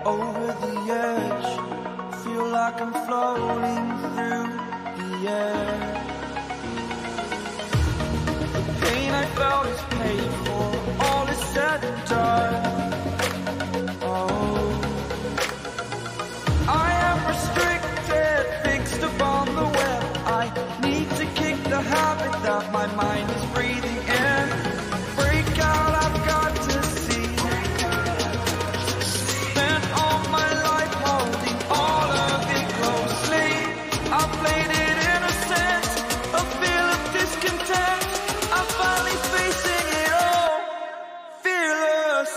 Over the edge, feel like I'm floating through the air. The pain I felt is paid for, all is said and done. Oh, I am restricted, fixed upon the web. I need to kick the habit that my mind is breathing in. Break out, I've got to see. Spent all my life holding all of it closely. I played it innocent, a feel of discontent. I'm finally facing it all, fearless.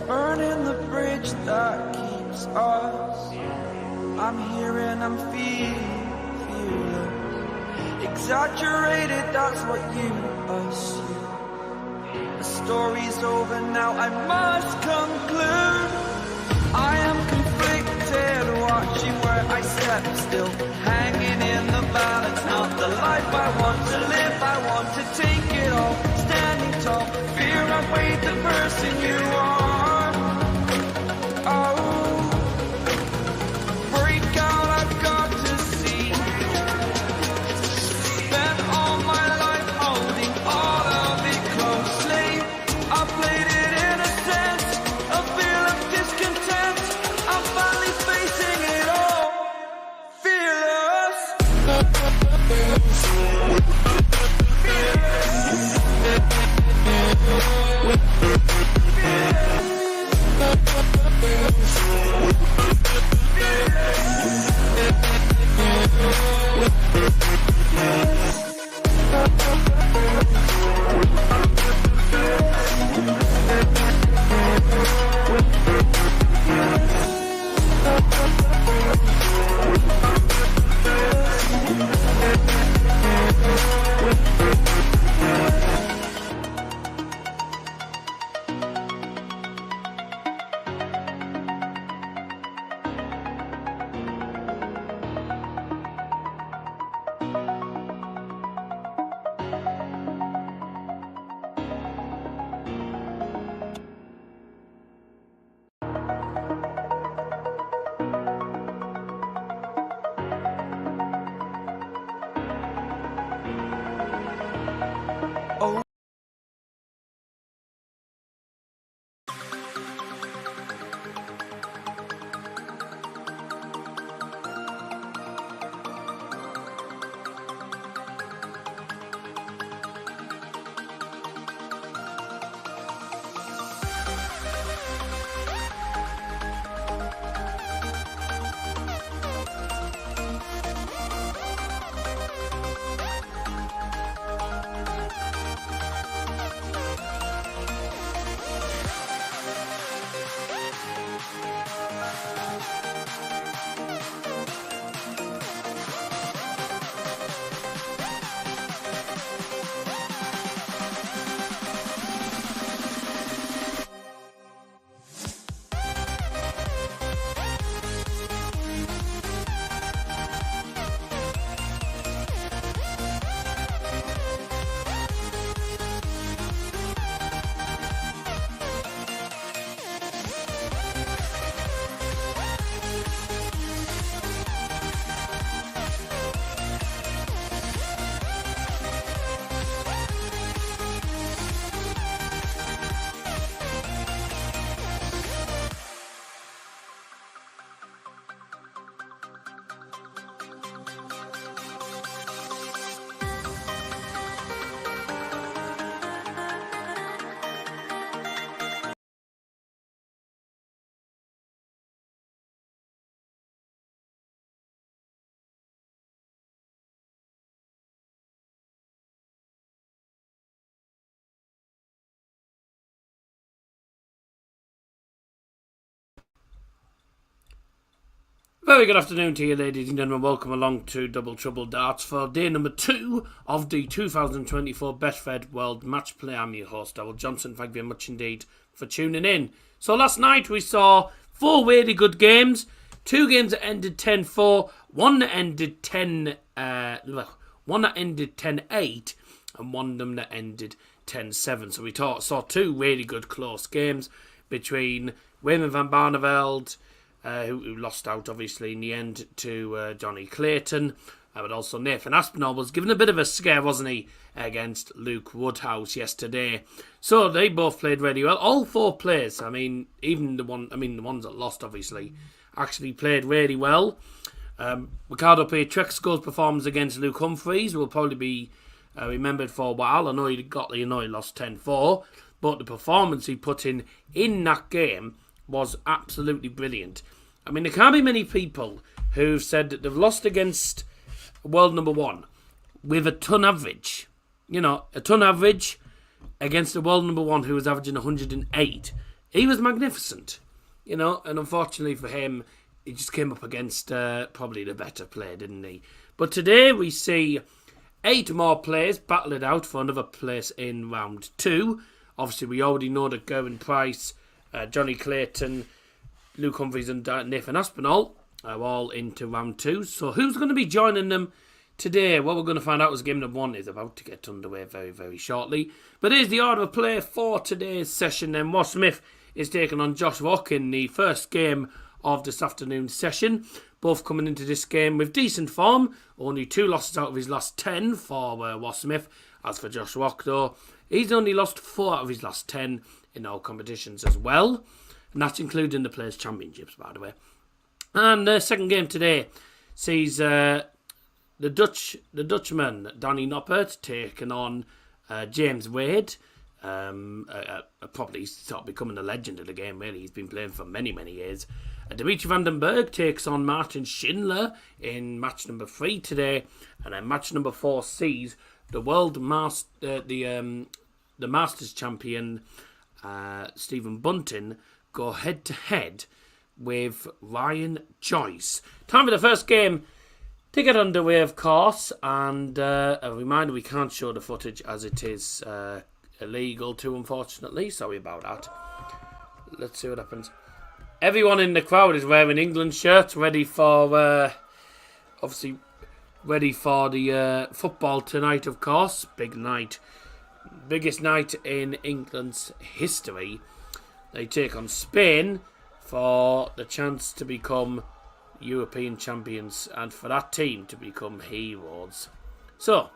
Burning the bridge that keeps us. I'm here and I'm feeling exaggerated, that's what you assume. The story's over now, I must conclude. I am conflicted, watching where I step still, hanging in the balance. Not the life I want to live, I want to take it all. Standing tall, fear I've weighed the person you are. Oh, break out, I've got to see. Spent all my life holding all of it closely. I played it innocent, a feel of discontent. I'm finally facing it all, fearless. Fearless. Very good afternoon to you, ladies and gentlemen. Welcome along to Double Trouble Darts for day number 2 of the 2024 Betfred World Matchplay. I'm your host, Darryl Johnson. Thank you very much indeed for tuning in. So last night we saw 4 really good games. 2 games that ended 10-4, one that ended 10-8, and one of them that ended 10-7. So we saw 2 really good close games between Wayman van Barneveld, who lost out obviously in the end to Johnny Clayton, but also Nathan Aspinall was given a bit of a scare, wasn't he, against Luke Woodhouse yesterday. So they both played really well. All 4 players, even the ones that lost obviously, actually played really well. Ricardo Pietrexco's performance against Luke Humphries will probably be remembered for a while. I know he lost 10-4, but the performance he put in that game was absolutely brilliant. There can't be many people who've said that they've lost against world number 1 with a ton average. A ton average against the world number 1 who was averaging 108. He was magnificent. And unfortunately for him, he just came up against probably the better player, didn't he? But today we see 8 more players battle it out for another place in round 2. Obviously, we already know that Gerwyn Price, Johnny Clayton, Luke Humphries and Nathan Aspinall are all into round 2. So who's going to be joining them today? Well, we're going to find out as game number 1 is about to get underway very, very shortly. But here's the order of play for today's session. Then Ross Smith is taking on Josh Rock in the first game of this afternoon's session. Both coming into this game with decent form. Only 2 losses out of his last 10 for Ross Smith. As for Josh Rock, though, he's only lost 4 out of his last 10 in all competitions as well. And that's including the Players' Championships, by the way. And the second game today sees the Dutchman, Danny Noppert, taking on James Wade. Probably sort of becoming a legend of the game, really. He's been playing for many, many years. Dimitri van den Bergh takes on Martin Schindler in match number 3 today. And then match number 4 sees the the Masters champion Stephen Bunting go head to head with Ryan Joyce. Time for the first game to get underway, of course, and a reminder, we can't show the footage as it is illegal to, unfortunately. Sorry about that. Let's see what happens. Everyone in the crowd is wearing England shirts, ready for ready for the football tonight, of course. Big night. Biggest night in England's history. They take on Spain for the chance to become European champions and for that team to become heroes. So,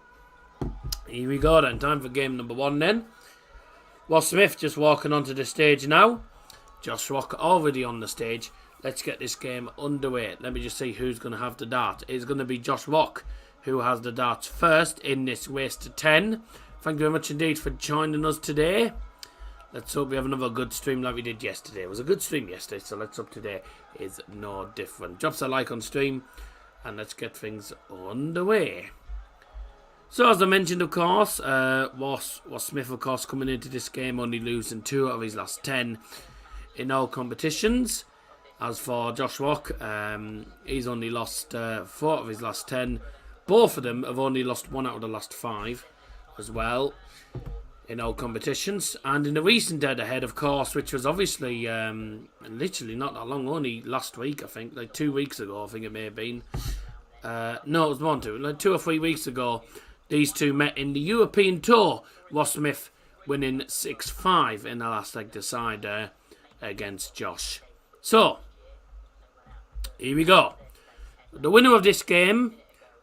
here we go then. Time for game number 1 then. Ross Smith just walking onto the stage now. Josh Rock already on the stage. Let's get this game underway. Let me just see who's going to have the dart. It's going to be Josh Rock who has the darts first in this race to 10. Thank you very much indeed for joining us today. Let's hope we have another good stream like we did yesterday. It was a good stream yesterday, so let's hope today is no different. Drop us a like on stream, and let's get things underway. So, as I mentioned, of course, Ross Smith, of course, coming into this game, only losing 2 out of his last 10 in all competitions. As for Josh Rock, he's only lost 4 out of his last 10. Both of them have only lost 1 out of the last 5 as well in all competitions. And in the recent head-to-head, of course, which was obviously literally not that long, only last week, I think, like 2 weeks ago, I think it may have been. No, it was more than 2, like 2 or 3 weeks ago, these two met in the European Tour. Ross Smith winning 6-5 in the last leg decider against Josh. So, here we go. The winner of this game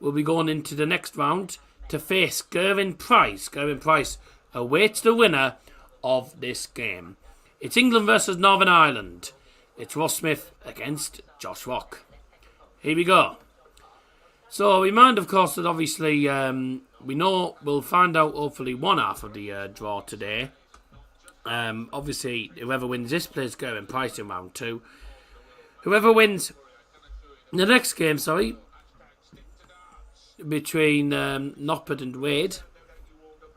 will be going into the next round to face Gerwyn Price. Gerwyn Price awaits the winner of this game. It's England versus Northern Ireland. It's Ross Smith against Josh Rock. Here we go. So, remind, of course, that obviously we know we'll find out hopefully one half of the draw today. Obviously, whoever wins this plays Gerwyn Price in round 2. Whoever wins the next game, between Noppert and Wade,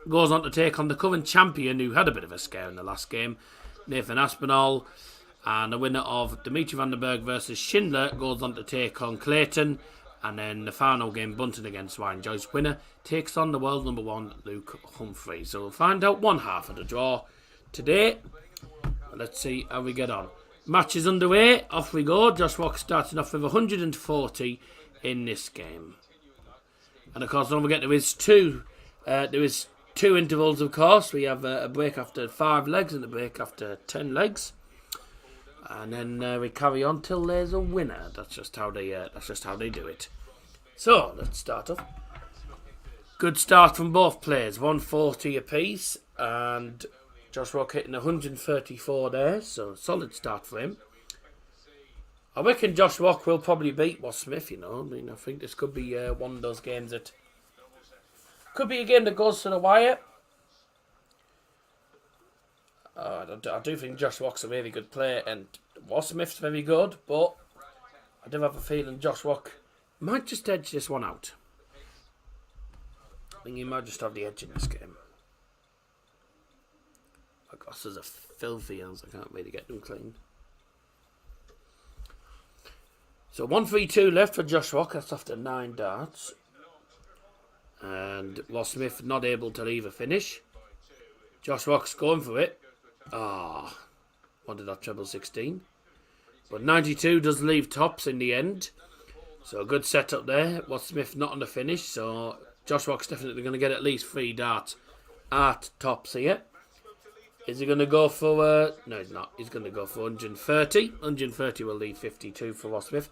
goes on to take on the current champion who had a bit of a scare in the last game, Nathan Aspinall. And the winner of Dimitri van den Bergh versus Schindler goes on to take on Clayton. And then the final game, Bunting against Joyce. Winner takes on the world number 1, Luke Humphries. So we'll find out one half of the draw today. Let's see how we get on. Match is underway. Off we go. Josh Rock starting off with 140 in this game. And of course, don't forget there is two intervals. Of course, we have a break after 5 legs and a break after 10 legs, and then we carry on till there's a winner. That's just how they do it. So let's start off. Good start from both players. 140 apiece, and Josh Rock hitting 134 there. So solid start for him. I reckon Josh Rock will probably beat Ross Smith, you know. I mean, I think this could be one of those games that... Could be a game that goes to the wire. I do think Josh Rock's a really good player, and Ross Smith's very good, but I do have a feeling Josh Rock might just edge this one out. I think he might just have the edge in this game. My glasses are filthy, and I can't really get them clean. So 1-3-2 left for Josh Rock. That's after 9 darts. And Ross Smith not able to leave a finish. Josh Rock's going for it. Wanted that treble 16. But 92 does leave tops in the end. So a good setup there. Ross Smith not on the finish. So Josh Rock's definitely going to get at least 3 darts at tops here. Is he going to go for... no, he's not. He's going to go for 130. 130 will leave 52 for Ross Smith.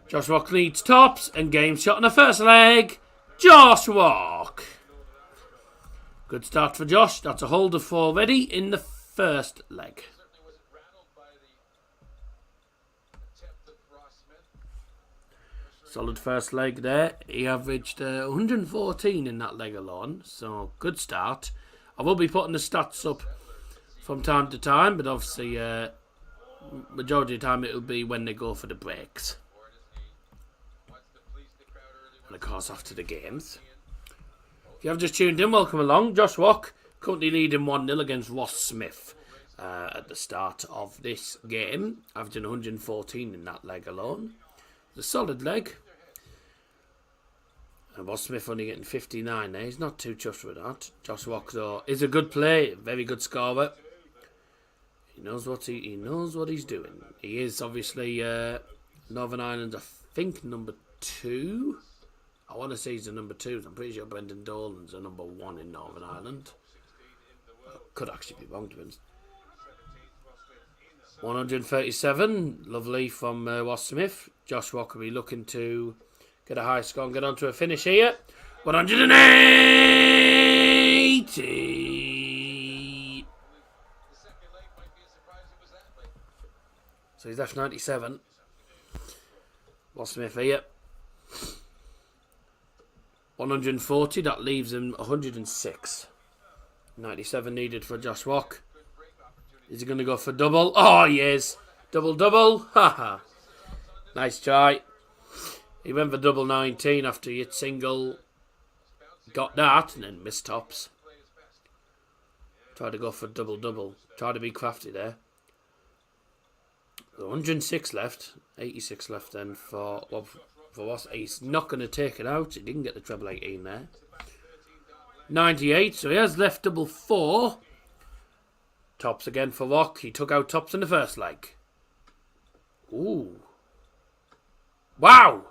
Josh Rock leads tops and game shot on the first leg. Josh Rock. Good start for Josh. That's a hold of 4 already in the first leg. Solid first leg there. He averaged 114 in that leg alone. So good start. I will be putting the stats up from time to time, but obviously majority of the time it will be when they go for the breaks. And of course after the games. If you have just tuned in, welcome along. Josh Rock currently leading 1-0 against Ross Smith at the start of this game, averaging 114 in that leg alone. It's a solid leg. And Ross Smith only getting 59 there. He's not too chuffed with that. Josh Rock, though, is a good player, very good scorer. He knows what he's doing. He is obviously Northern Ireland's, I think, number 2. I want to say he's the number 2. I'm pretty sure Brendan Dolan's the number 1 in Northern Ireland. I could actually be wrong to him. 137, lovely from Ross Smith. Josh Rock will be looking to get a high score and get onto a finish here. 180. So he's left 97. Ross Smith here. 140, that leaves him 106. 97 needed for Josh Rock. Is he going to go for double? Oh, he is. Double. Haha. Nice try. He went for double 19 after he hit single. Got that and then missed tops. Tried to go for double. Tried to be crafty there. 106 left. 86 left then for Ross. He's not going to take it out. He didn't get the treble 18 there. 98. So he has left double 4. Tops again for Rock. He took out tops in the first leg. Ooh. Wow.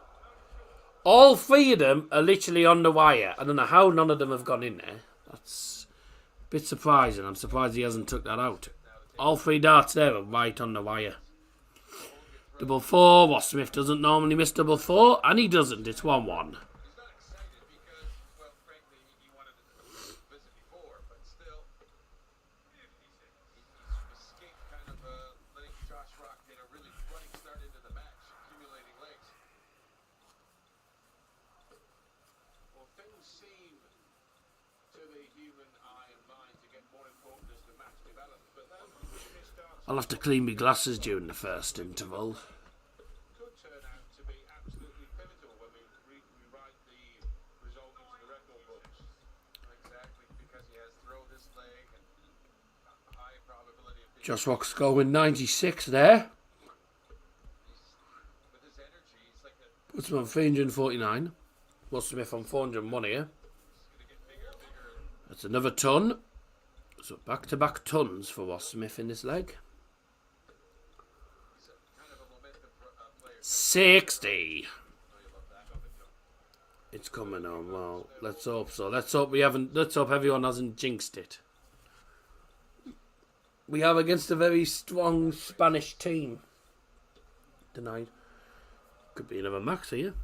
All 3 of them are literally on the wire. I don't know how none of them have gone in there. That's a bit surprising. I'm surprised he hasn't took that out. All 3 darts there are right on the wire. Double 4. Ross Smith doesn't normally miss double 4. And he doesn't. It's 1-1. I'll have to clean my glasses during the first interval. Could turn out to be absolutely pivotal when we rewrite the result into the record books. Exactly, because he has thrown this leg and high Josh Rock's going 96 there. Puts him on 349. Will Smith on 401 here. That's another ton. So back-to-back tons for Will Smith in this leg. 60. It's coming on. Well, let's hope so. Let's hope everyone hasn't jinxed it. We have against a very strong Spanish team tonight. Could be another max here.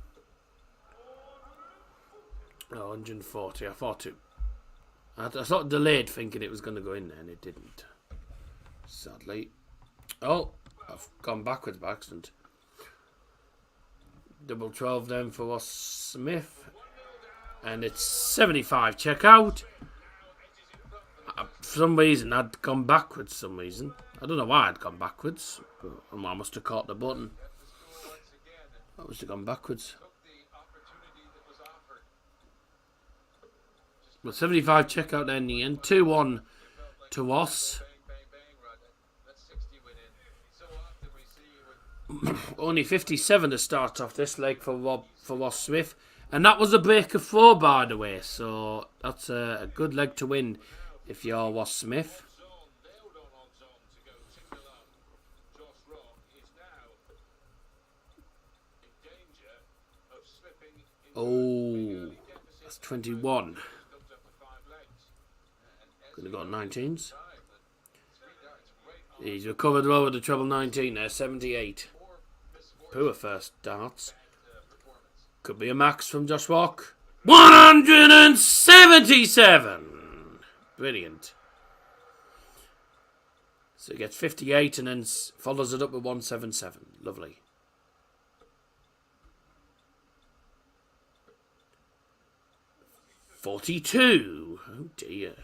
Oh, 140. I thought delayed thinking it was going to go in there and it didn't. Sadly. Oh, I've gone backwards by accident. Double 12 then for Ross Smith. And it's 75 check out. For some reason I'd gone backwards for some reason. I don't know why I'd gone backwards. But I must have caught the button. I must have gone backwards. But 75 check out there in the end. 2-1 to Ross. Only 57 to start off this leg for Ross Smith. And that was a break of 4, by the way. So that's a good leg to win if you're Ross Smith. Oh, that's 21. Could have got 19s. He's recovered well with the treble 19 there, 78. Poor first darts. Could be a max from Josh Rock. 177! Brilliant. So he gets 58 and then follows it up with 177. Lovely. $42. Oh dear.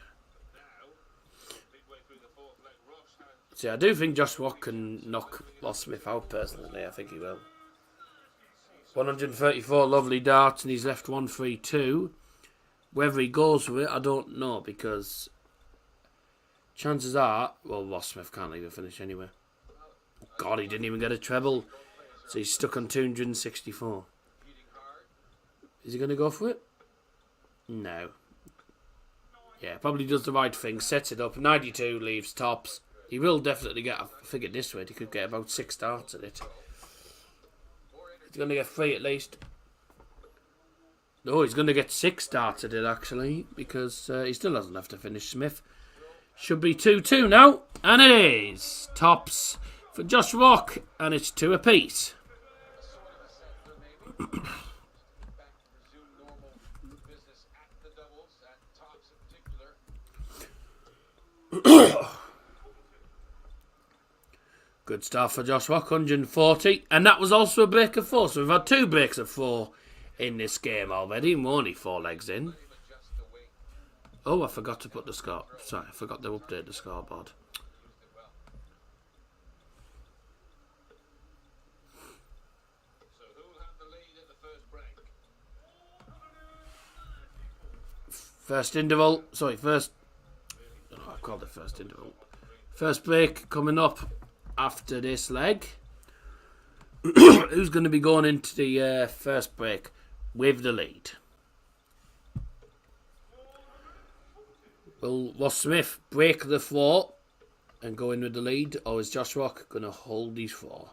See, I do think Josh Rock can knock Ross Smith out personally. I think he will. 134 lovely darts and he's left 132. Whether he goes for it, I don't know because chances are, well, Ross Smith can't even finish anyway. God, he didn't even get a treble. So he's stuck on 264. Is he going to go for it? No. Yeah, probably does the right thing. Sets it up. 92 leaves tops. He will definitely get, I figured this way, he could get about 6 darts at it. He's going to get 3 at least. No, he's going to get 6 darts at it actually, because he still doesn't have to finish Smith. Should be 2-2 now, and it is. Tops for Josh Rock, and it's 2 apiece. Good start for Josh Rock, 140. And that was also a break of 4. So we've had 2 breaks of 4 in this game already. And we're only 4 legs in. Oh, I forgot to put the score. Sorry, I forgot to update the scoreboard. First interval. Sorry, first... Oh, I called it first interval. First break coming up after this leg. Who's going to be going into the first break with the lead? Will Ross Smith break the 4 and go in with the lead, or is Josh Rock going to hold these 4?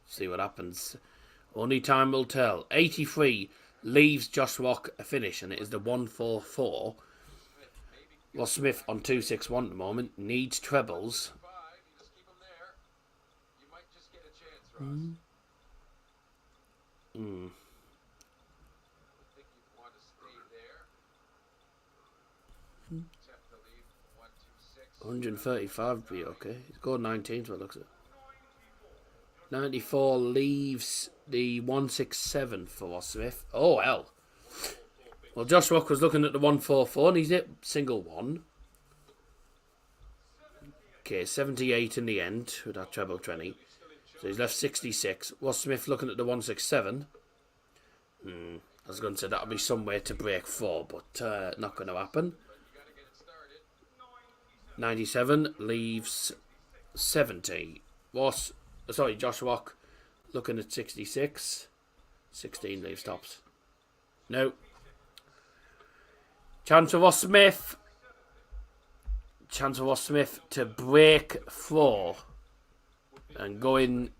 See what happens. Only time will tell. 83 leaves Josh Rock a finish, and it is the 144. Ross Smith on 261 at the moment needs trebles. Mm. 135 would be okay. He's got 19 so it looks at. 94 leaves the 167 for Ross Smith. Oh hell. Well, Josh Rock was looking at the 144 and he's hit single 1. Okay, 78 in the end with that treble 20. So he's left 66. Ross Smith looking at the 167. I was going to say that'll be some way to break 4, but not going to happen. 97 leaves 70. Josh Rock looking at 66. 16 leaves tops. No. Chance for Ross Smith. Chance for Ross Smith to break 4 and go in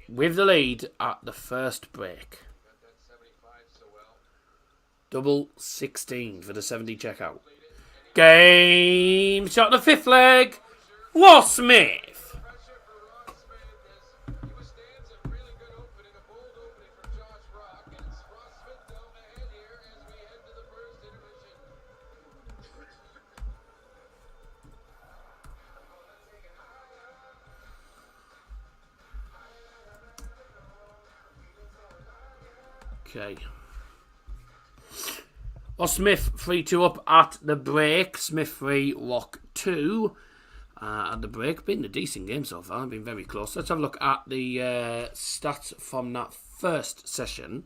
with the lead at the first break. Double 16 for the 70 checkout. Game shot the 5th leg. Ross Smith. Okay. Ross Smith 3-2 up at the break. Smith 3, Rock 2 at the break. Been a decent game so far. Been very close. Let's have a look at the stats from that first session.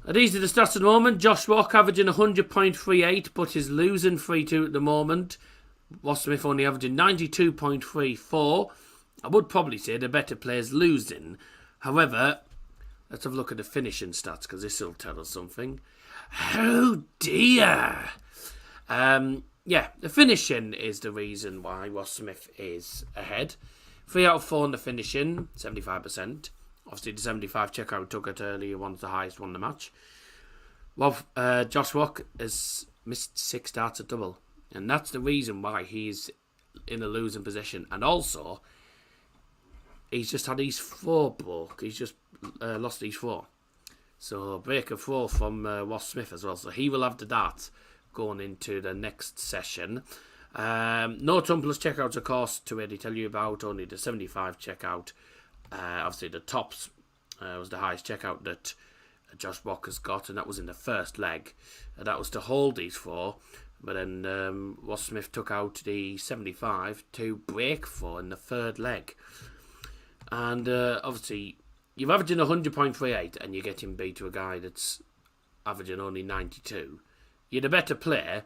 These are the stats at the moment. Josh Rock averaging 100.38, but is losing 3-2 at the moment. Ross Smith only averaging 92.34. I would probably say the better player's losing. However, let's have a look at the finishing stats, because this will tell us something. Oh dear. The finishing is the reason why Ross Smith is ahead. 3 out of 4 in the finishing, 75%. Obviously the 75 checkout took it earlier, one's the highest, won the match. Well, Josh Rock has missed 6 starts at double. And that's the reason why he's in a losing position. And also, he's just had these 4 broke. He's just lost these 4. So break of 4 from Ross Smith as well. So he will have the dart going into the next session. No tumblers checkouts, of course, to really tell you about. Only the 75 checkout. Obviously the tops was the highest checkout that Josh Rock has got, and that was in the first leg. That was to hold these 4. But then Ross Smith took out the 75 to break 4 in the third leg. And obviously, you're averaging 100.38 and you're getting beat to a guy that's averaging only 92. You're the better player,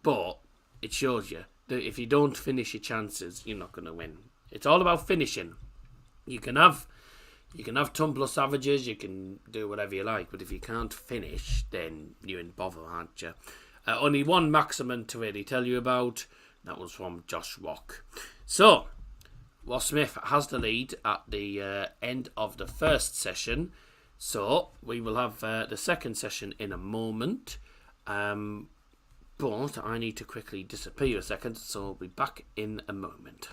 but it shows you that if you don't finish your chances, you're not going to win. It's all about finishing. You can have tumbler savages, you can do whatever you like, but if you can't finish, then you're in bother, aren't you? Only one maximum to really tell you about. That was from Josh Rock. So, Ross Smith has the lead at the end of the first session. So, we will have the second session in a moment. But I need to quickly disappear a second, so I'll be back in a moment.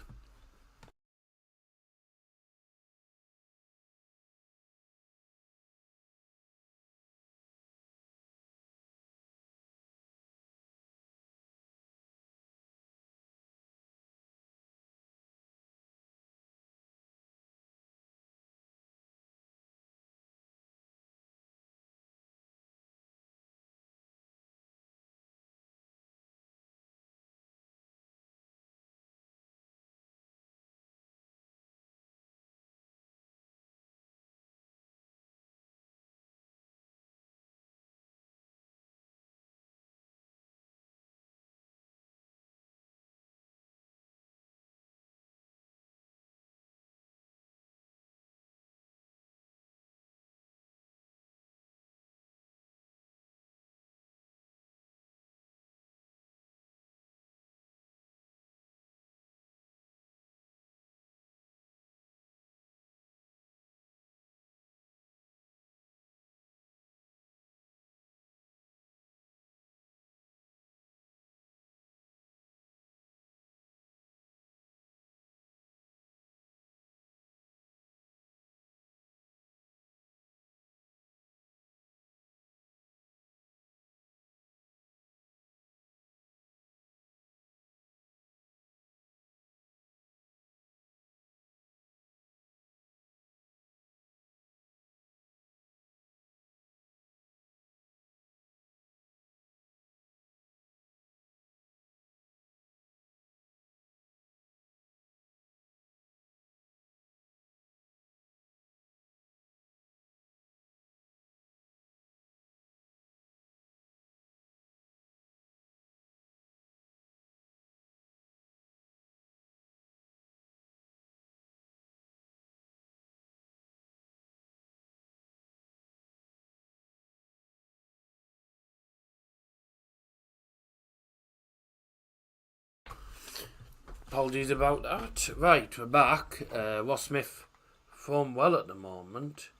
Apologies about that. Right, we're back. Ross Smith form well at the moment.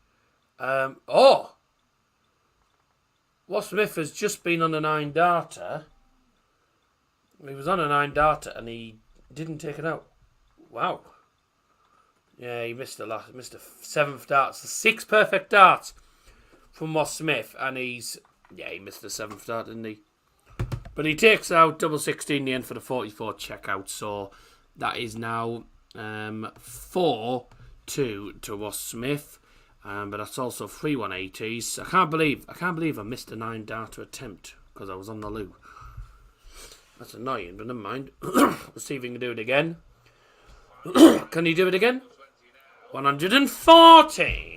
Ross Smith has just been on a 9-darter. He was on a 9-darter and he didn't take it out. Wow. Yeah, he missed the 7th darts. The 6 perfect darts from Ross Smith, and he missed the 7th dart, didn't he? But he takes out double 16 in the end for the 44 checkout, so that is now 4-2 to Ross Smith. But that's also 3 180s. I can't believe I missed a 9-darter attempt because I was on the loo. That's annoying, but never mind. Let's see if we can do it again. Can you do it again? 140.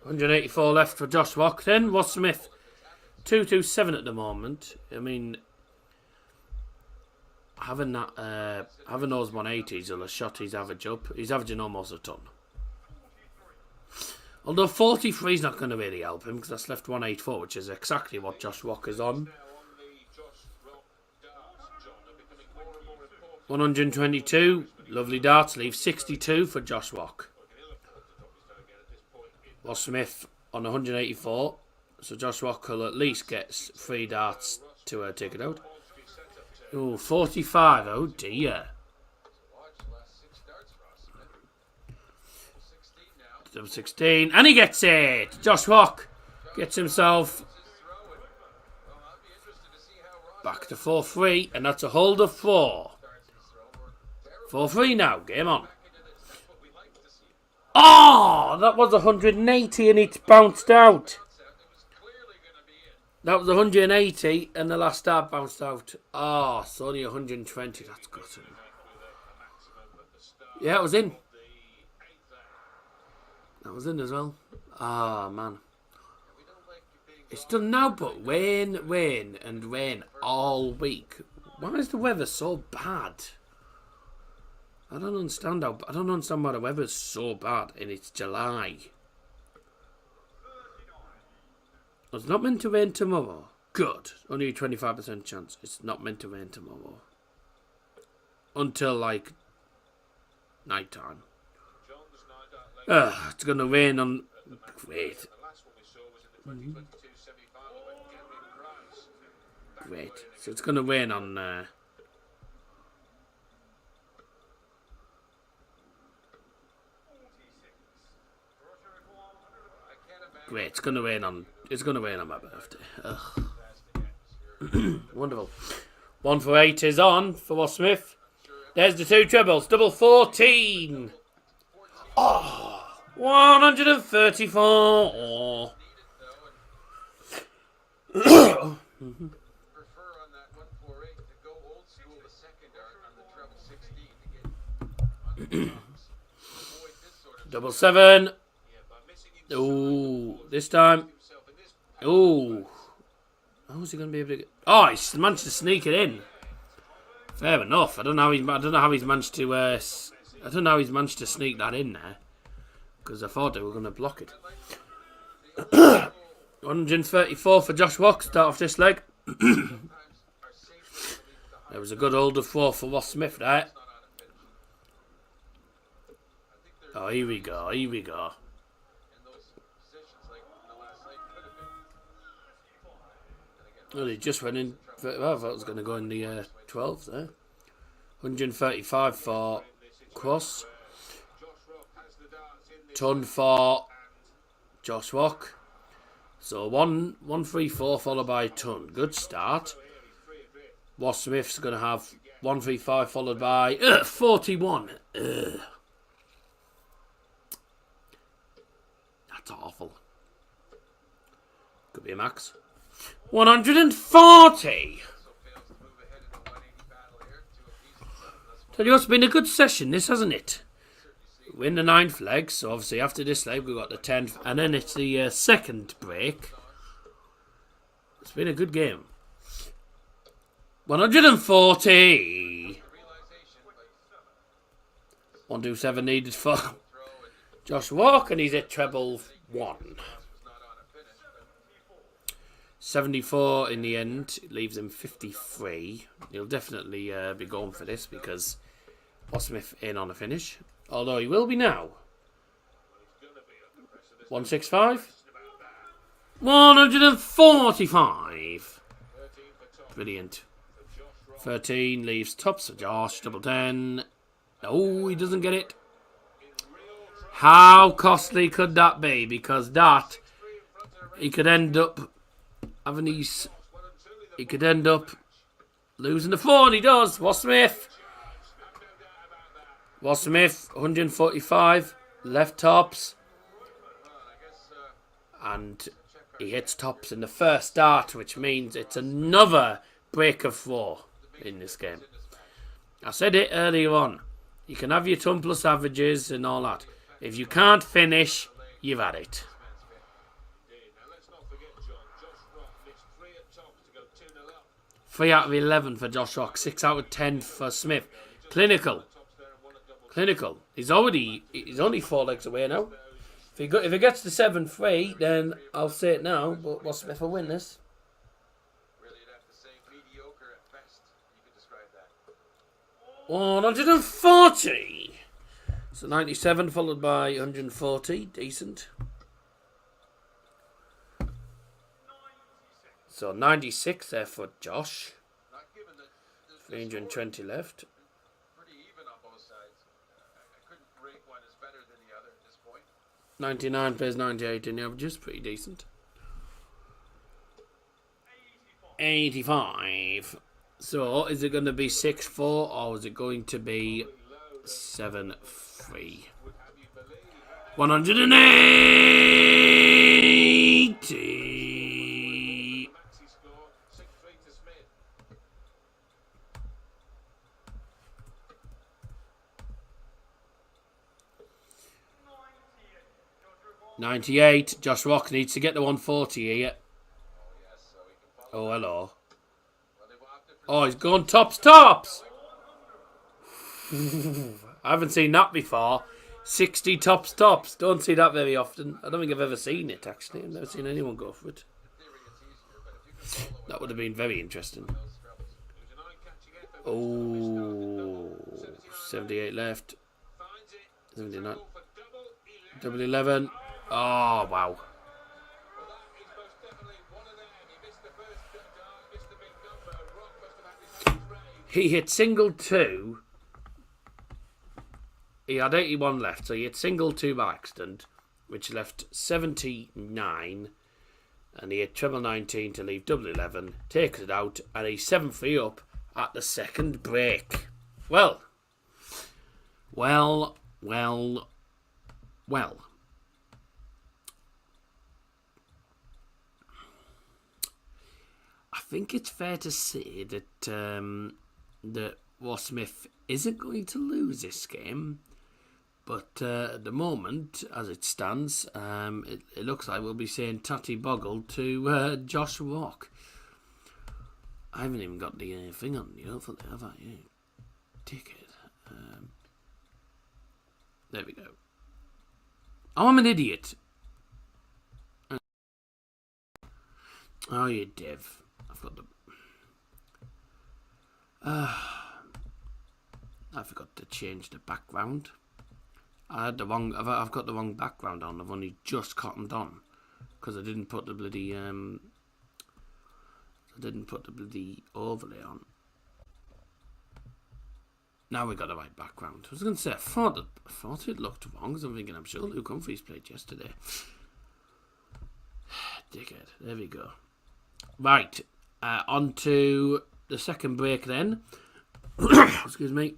$184 left for Josh Rock. Then Ross Smith, 227 at the moment. I mean, having those 180s will have shot his average up. He's averaging almost a ton. Although 43 is not going to really help him because that's left 184, which is exactly what Josh Rock is on. 122, lovely darts, leave 62 for Josh Rock. Ross Smith on 184, so Josh Rock will at least get 3 darts to take it out. Ooh, 45, oh dear. Double 16, and he gets it! Josh Rock gets himself back to 4-3, and that's a hold of 4. 4-3 now, game on. Oh, that was 180 and it's bounced out. That was 180 and the last dart bounced out. Oh, it's only 120, that's got him. Yeah, it was in. That was in as well. Ah, man. It's done now, but rain, and rain all week. Why is the weather so bad? I don't understand why the weather's so bad and it's July. It's not meant to rain tomorrow. Good. Only a 25% chance. It's not meant to rain tomorrow. Until like night time. It's gonna rain on. Great. Great. So it's gonna rain on. Great. It's gonna rain on my birthday. Ugh. Wonderful. 1 for 8 is on for Ross Smith. There's the 2 trebles. Double 14. Oh, 134. Oh. Double 7. Ooh, this time. Ooh. How's he going to be able to get... Oh, he's managed to sneak it in. Fair enough. I don't know how he's managed to sneak that in there. Because I thought they were going to block it. 134 for Josh Rock, start off this leg. There was a good hold of 4 for Ross Smith there. Oh, here we go. Well, he just went in. Well, I thought it was going to go in the 12th there. 135 for Cross. Ton for Josh Rock. So 134 followed by Ton. Good start. Ross Smith's going to have 135 followed by 41. That's awful. Could be a max. 140. Tell you what's been a good session, this, hasn't it? We're in the 9th leg, so obviously after this leg we've got the 10th, and then it's the second break. It's been a good game. 140. 127 needed for Josh Walk, and he's at treble 1. 74 in the end, it leaves him 53. He'll definitely be going for this because Osmith in on a finish. Although he will be now. 165. 145. Brilliant. 13 leaves tops for Josh. Double 10. Oh, he doesn't get it. How costly could that be? Because that, he could end up having these. He could end up losing the 4, and he does. Wasmith. 145. Left tops. And he hits tops in the first start, which means it's another break of 4 in this game. I said it earlier on. You can have your ton plus averages and all that. If you can't finish, you've had it. 3 out of 11 for Josh Rock. 6 out of 10 for Smith. Clinical. He's only 4 legs away now. If he gets to 7-3, then I'll say it now. But will Smith will win this? 140. So 97 followed by 140. Decent. So 96 there for Josh. 320 left. 99 plays 98 in the averages. Pretty decent. 85. So, is it going to be 6-4 or is it going to be 7-3? 180. 98. Josh Rock needs to get the 140 here. Oh, hello. Oh, he's gone tops. I haven't seen that before. 60 tops. Don't see that very often. I don't think I've ever seen it, actually. I've never seen anyone go for it. That would have been very interesting. Oh, 78 left. 79. Double 11. Oh, wow. He hit single 2. He had 81 left, so he hit single 2 by accident, which left 79. And he hit treble 19 to leave double 11. Takes it out, and he's 7-3 up at the second break. Well. I think it's fair to say that that Wasmith isn't going to lose this game, but at the moment, as it stands, it looks like we'll be saying Tatty Boggle to Josh Rock. I haven't even got the thing on the other there, have I? Yeah. Ticket. There we go. Oh, I'm an idiot. Oh, you div. I've got the... I forgot to change the background. I've got the wrong background on. I've only just cottoned on because I didn't put the bloody overlay on. Now we got the right background. I was going to say I thought it looked wrong because I'm thinking I'm sure Luke Humphries played yesterday. Dickhead. There we go. Right, on to the second break then. Excuse me.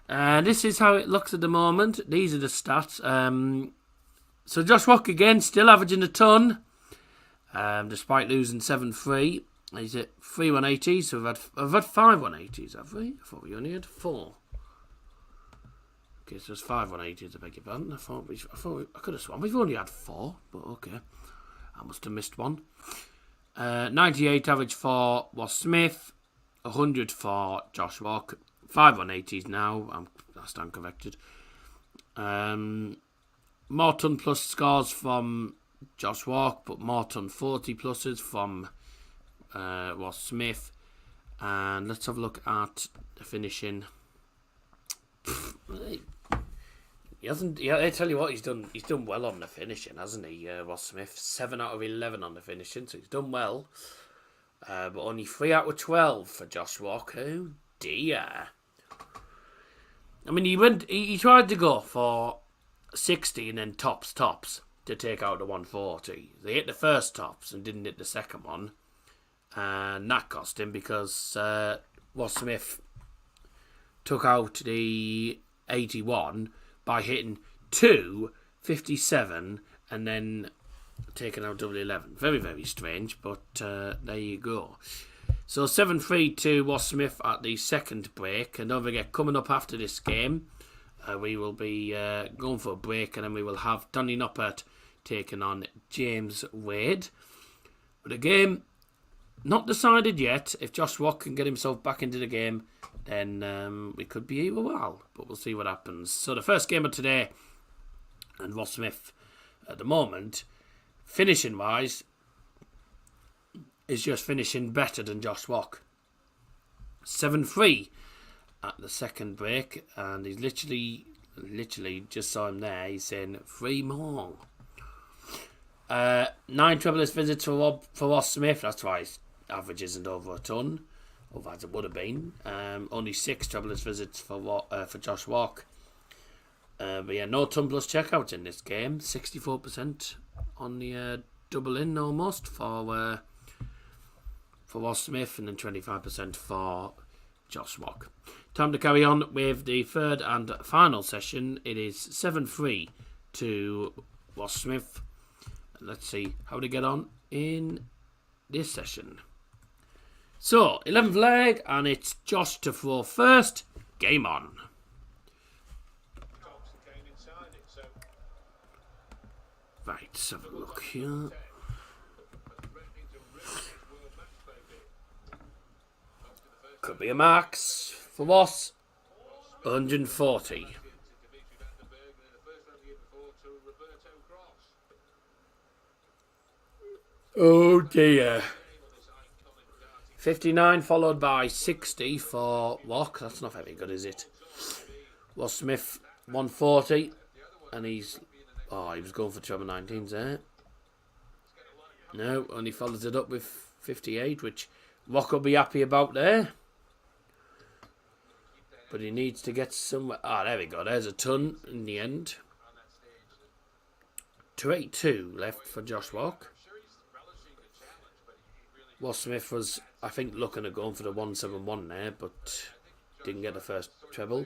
This is how it looks at the moment. These are the stats. So Josh Rock again, still averaging a ton, despite losing 7-3. He's at 3 180s, so we've had 5 180s, have we? I thought we only had 4. Okay, so it's 5 180s, I beg your pardon. I could have sworn we've only had 4, but okay. I must have missed one. 98 average for Was Smith, 100 for Josh Rock, 5 180s now. I stand corrected. More ton plus scores from Josh Rock, but more ton 40 pluses from Was Smith. And let's have a look at the finishing. I tell you what, he's done well on the finishing, hasn't he? Was Smith 7 out of 11 on the finishing, so he's done well. But only 3 out of 12 for Josh Rock. Oh dear. I mean, he tried to go for 60 and then tops to take out the 140. They hit the first tops and didn't hit the second one, and that cost him because Was Smith took out the 81 by hitting 2 57 and then taking out double 11. Very, very strange, but there you go. So 7-3 to Was Smith at the second break. And don't forget, coming up after this game, we will be going for a break, and then we will have Danny Noppert taking on James Wade. But the game not decided yet. If Josh Rock can get himself back into the game, then we could be a while, but we'll see what happens. So the first game of today, and Was Smith at the moment, finishing wise, is just finishing better than Josh Rock. 7-3 at the second break, and he's literally just saw him there. He's saying 3 more. 9 trebleless visits for Was Smith. That's why his average isn't over a ton. Otherwise, it would have been. Only 6 trebleless visits for Josh Rock. But yeah, no ton plus checkouts in this game. 64% on the double in almost for Was Smith, and then 25% for Josh Rock. Time to carry on with the third and final session. It is 7-3 to Was Smith. Let's see how they get on in this session. So, 11th leg, and it's Josh to throw first. Game on. Right, let's have a look here. Could be a max for Was. 140. Oh dear. 59 followed by 60 for Rock. That's not very good, is it? Was Smith 140, and he was going for treble 19s there. No, and he follows it up with 58, which Rock will be happy about there. But he needs to get somewhere. There we go. There's a ton in the end. 282 left for Josh Rock. Was Smith was, I think, looking at going for the 171 there, but didn't get the first treble.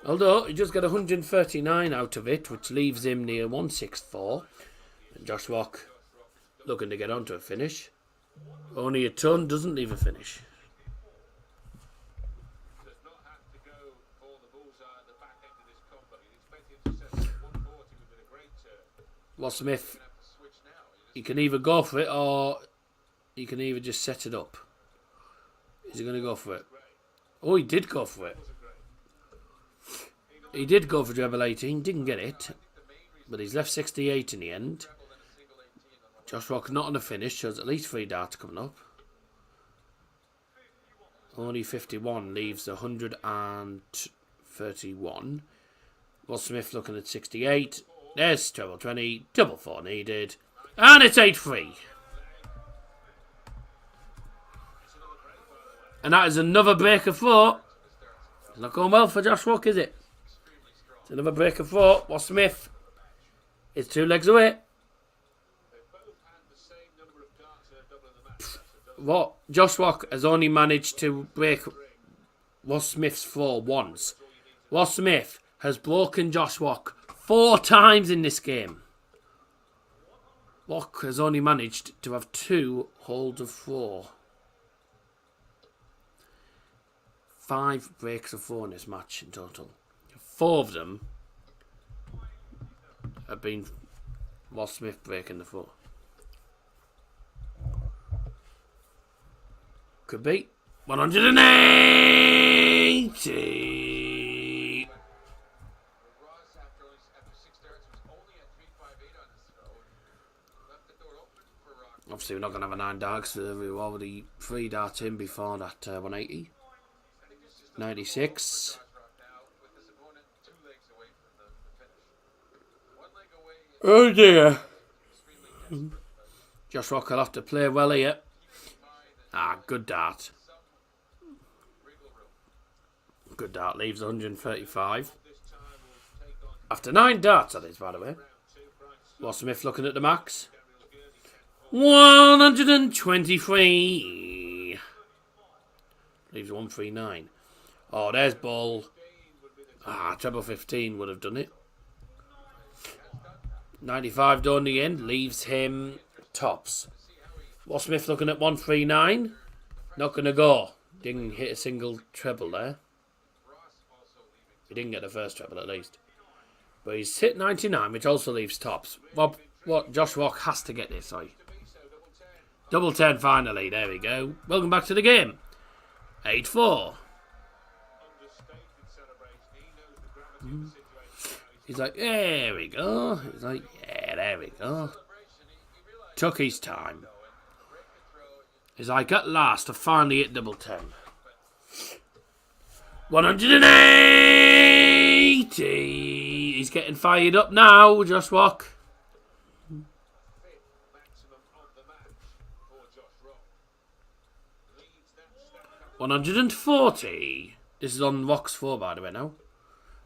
Although he just got 139 out of it, which leaves him near 164. And Josh Rock looking to get onto a finish. Only a ton doesn't leave a finish. Was Smith, he can either go for it or he can either just set it up. Is he going to go for it? Oh, he did go for it. He did go for treble 18, didn't get it, but he's left 68 in the end. Josh Rock not on the finish, so there's at least 3 darts coming up. Only 51 leaves 131. Was Smith looking at 68. There's treble 20, double 4 needed, and it's 8-3. And that is another break of 4. It's not going well for Josh Rock, is it? It's another break of 4. Was Smith is 2 legs away. What? Josh Rock has only managed to break Was Smith's 4 once. Was Smith has broken Josh Rock 4 times in this game. Wock has only managed to have 2 holds of 4. 5 breaks of 4 in this match in total. 4 of them have been Ross Smith breaking the 4. Could be 180. Ross, after 6 starts, was only at 358 on his throw. Left the door open for Rock. Obviously, we're not going to have a 9 darts, so we already 3 darts in before that 180. 96. Oh dear. Josh Rock will have to play well here. Good dart. Good dart, leaves 135. After 9 darts, that is, by the way. Ross Smith looking at the max. 123. Leaves 139. Oh, there's ball. Treble 15 would have done it. 95 done in the end. Leaves him tops. Ross Smith looking at 139. Not going to go. Didn't hit a single treble there. He didn't get the first treble at least. But he's hit 99, which also leaves tops. What Josh Rock has to get this, sorry. Double 10 finally. There we go. Welcome back to the game. 8-4. He's like, there we go. He's like, yeah, there we go. Took his time. He's like, at last, I finally hit double 10. 180. He's getting fired up now, Josh Rock. 140. This is on Rock's 4, by the way, now.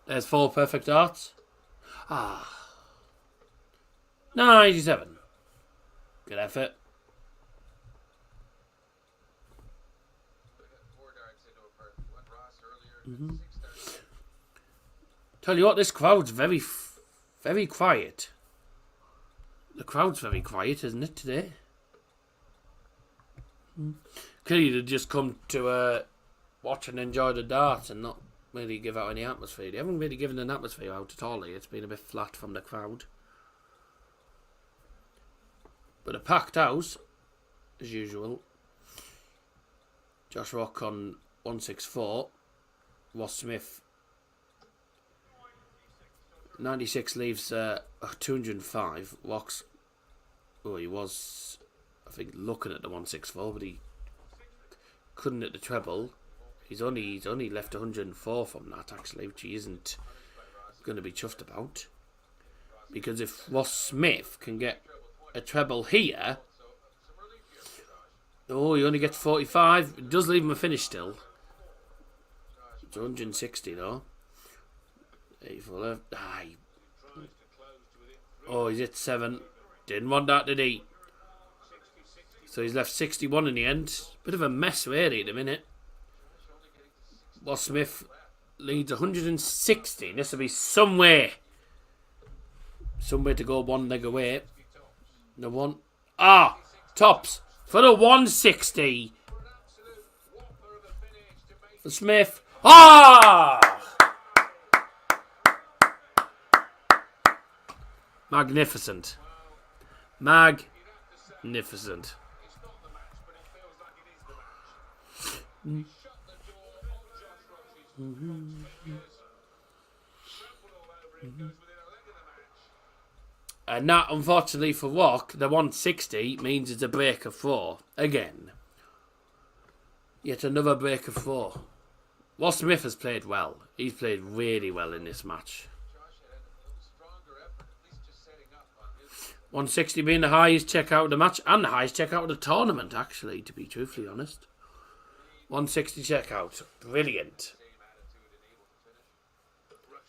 There's 4 perfect darts. 97. Good effort. Tell you what, this crowd's very quiet. The crowd's very quiet, isn't it, today? Clearly, they just come to watch and enjoy the darts and not really give out any atmosphere. They haven't really given an atmosphere out at all. It's been a bit flat from the crowd. But a packed house, as usual. Josh Rock on 164. Ross Smith 96 leaves 205. Rock's, he was, I think, looking at the 164, but he couldn't hit the treble. He's only left 104 from that, actually, which he isn't going to be chuffed about. Because if Ross Smith can get a treble here, he only gets 45. It does leave him a finish still. It's 160 though. 84 left. He's hit 7. Didn't want that, did he? So he's left 61 in the end. Bit of a mess really at the minute. Ross Smith leads 160. This will be somewhere to go one leg away. No one. Tops for the 160 for Smith. Magnificent. Magnificent. And that, unfortunately for Rock, the 160 means it's a break of 4. Again. Yet another break of 4. Ross Smith has played well. He's played really well in this match. 160 being the highest checkout of the match and the highest checkout of the tournament, actually, to be truthfully honest. 160 checkout. Brilliant.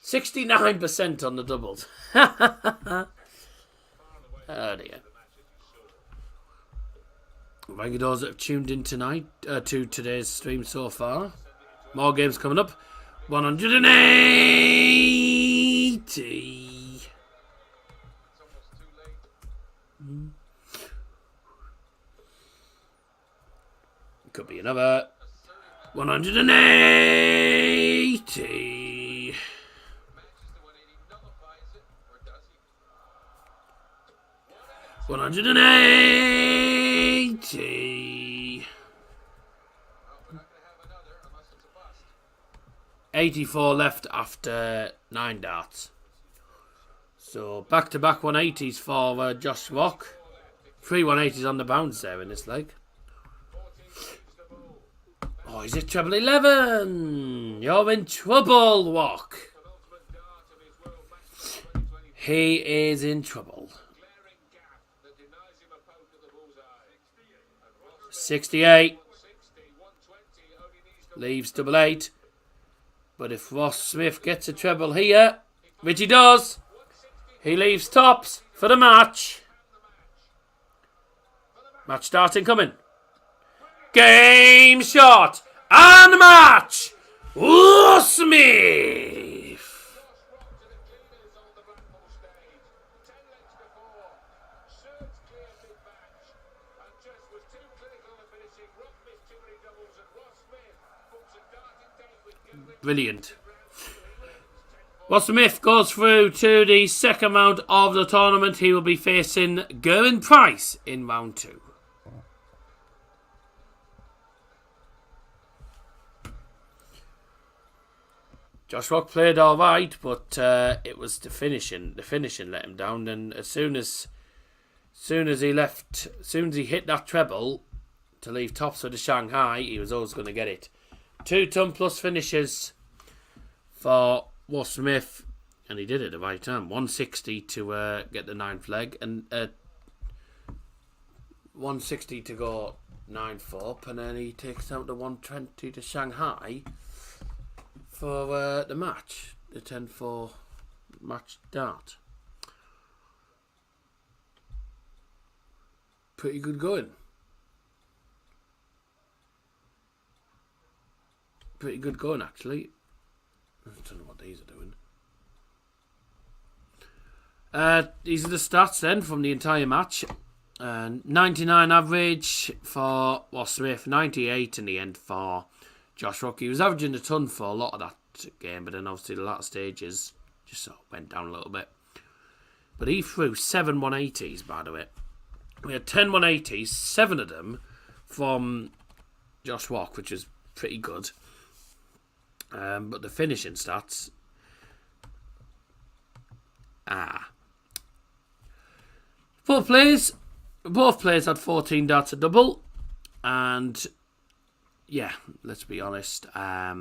69% on the doubles. Oh dear. Thank you those that have tuned in tonight to today's stream so far. More games coming up. 180. Could be another 180. Matches the 180, nullifies it, or does he? 180. Well, we're not going to have another unless it's a bust. 84 left after 9 darts. So back-to-back 180s for Josh Rock. 3 180s on the bounce there in this leg. Oh, is it treble 11? You're in trouble, Rock. Penultimate dart of his World Matchplay 2020. He is in trouble. Glaring gap that denies him a poke at the bullseye. And Ross 68. 160, 120, only needs to Leaves double 8. But if Ross Smith gets a treble here, which he does, he leaves tops for the match. Match starting coming. Game shot and match. Ross Smith. Rock to the cleaners on the Blackpool stage. 10 legs to 4. Surge clear mid-match. And just was too clinical in the finishing. Rock missed too many doubles, and Ross Smith books a darting date with Gilbert. Brilliant. Ross Smith goes through to the second round of the tournament. He will be facing Gerwyn Price in round 2. Josh Rock played all right, but it was the finishing. The finishing let him down. And as soon as he hit that treble to leave tops for the Shanghai, he was always going to get it. 2-ton plus finishes for Ross Smith, and he did it at the right time. 160 to get the 9th leg, and 160 to go 9th up, and then he takes out the 120 to Shanghai for the match, the 10-4 match dart. Pretty good going. Pretty good going, actually. I don't know what these are doing. These are the stats then from the entire match. 99 average for Ross Smith, 98 in the end for Josh Rock. He was averaging a ton for a lot of that game, but then obviously the latter stages just sort of went down a little bit. But he threw 7 180s, by the way. We had 10 180s, 7 of them from Josh Rock, which is pretty good. But the finishing stats... Both players had 14 darts a double. And... yeah, let's be honest. I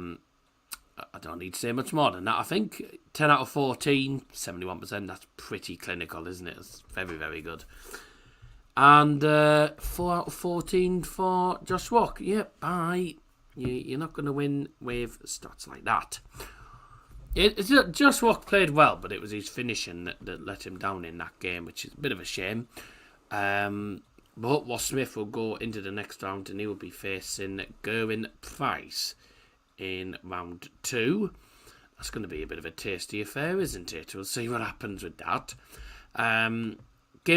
don't need to say much more than that. I think 10 out of 14, 71%. That's pretty clinical, isn't it? It's very, very good. And 4 out of 14 for Josh Rock. Yep, bye. You're not going to win with stats like that. Josh Rock played well, but it was his finishing that let him down in that game, which is a bit of a shame. But Ross Smith will go into the next round, and he will be facing Gerwyn Price in round 2. That's going to be a bit of a tasty affair, isn't it? We'll see what happens with that. Game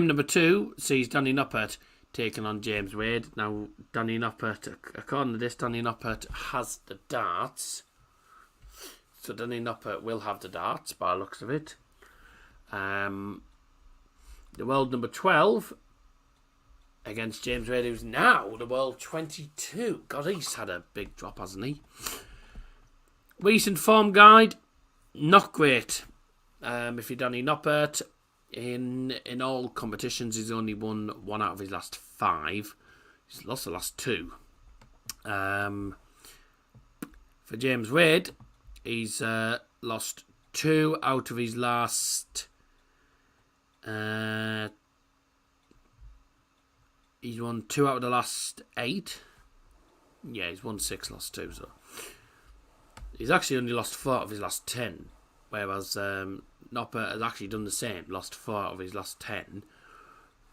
number 2 sees Danny Noppert taking on James Wade. Now, Danny Noppert, according to this, Danny Noppert has the darts. So Danny Noppert will have the darts by the looks of it. The world number 12 against James Wade, who's now the world 22. God, he's had a big drop, hasn't he? Recent form guide, not great. If you're Danny Noppert, in all competitions, he's only won 1 out of his last 5. He's lost the last 2. For James Wade, he's lost 2 out of his last... he's won 2 out of the last 8. Yeah, he's won 6, lost 2. So he's actually only lost 4 out of his last 10. Whereas Noppert has actually done the same. Lost 4 out of his last 10.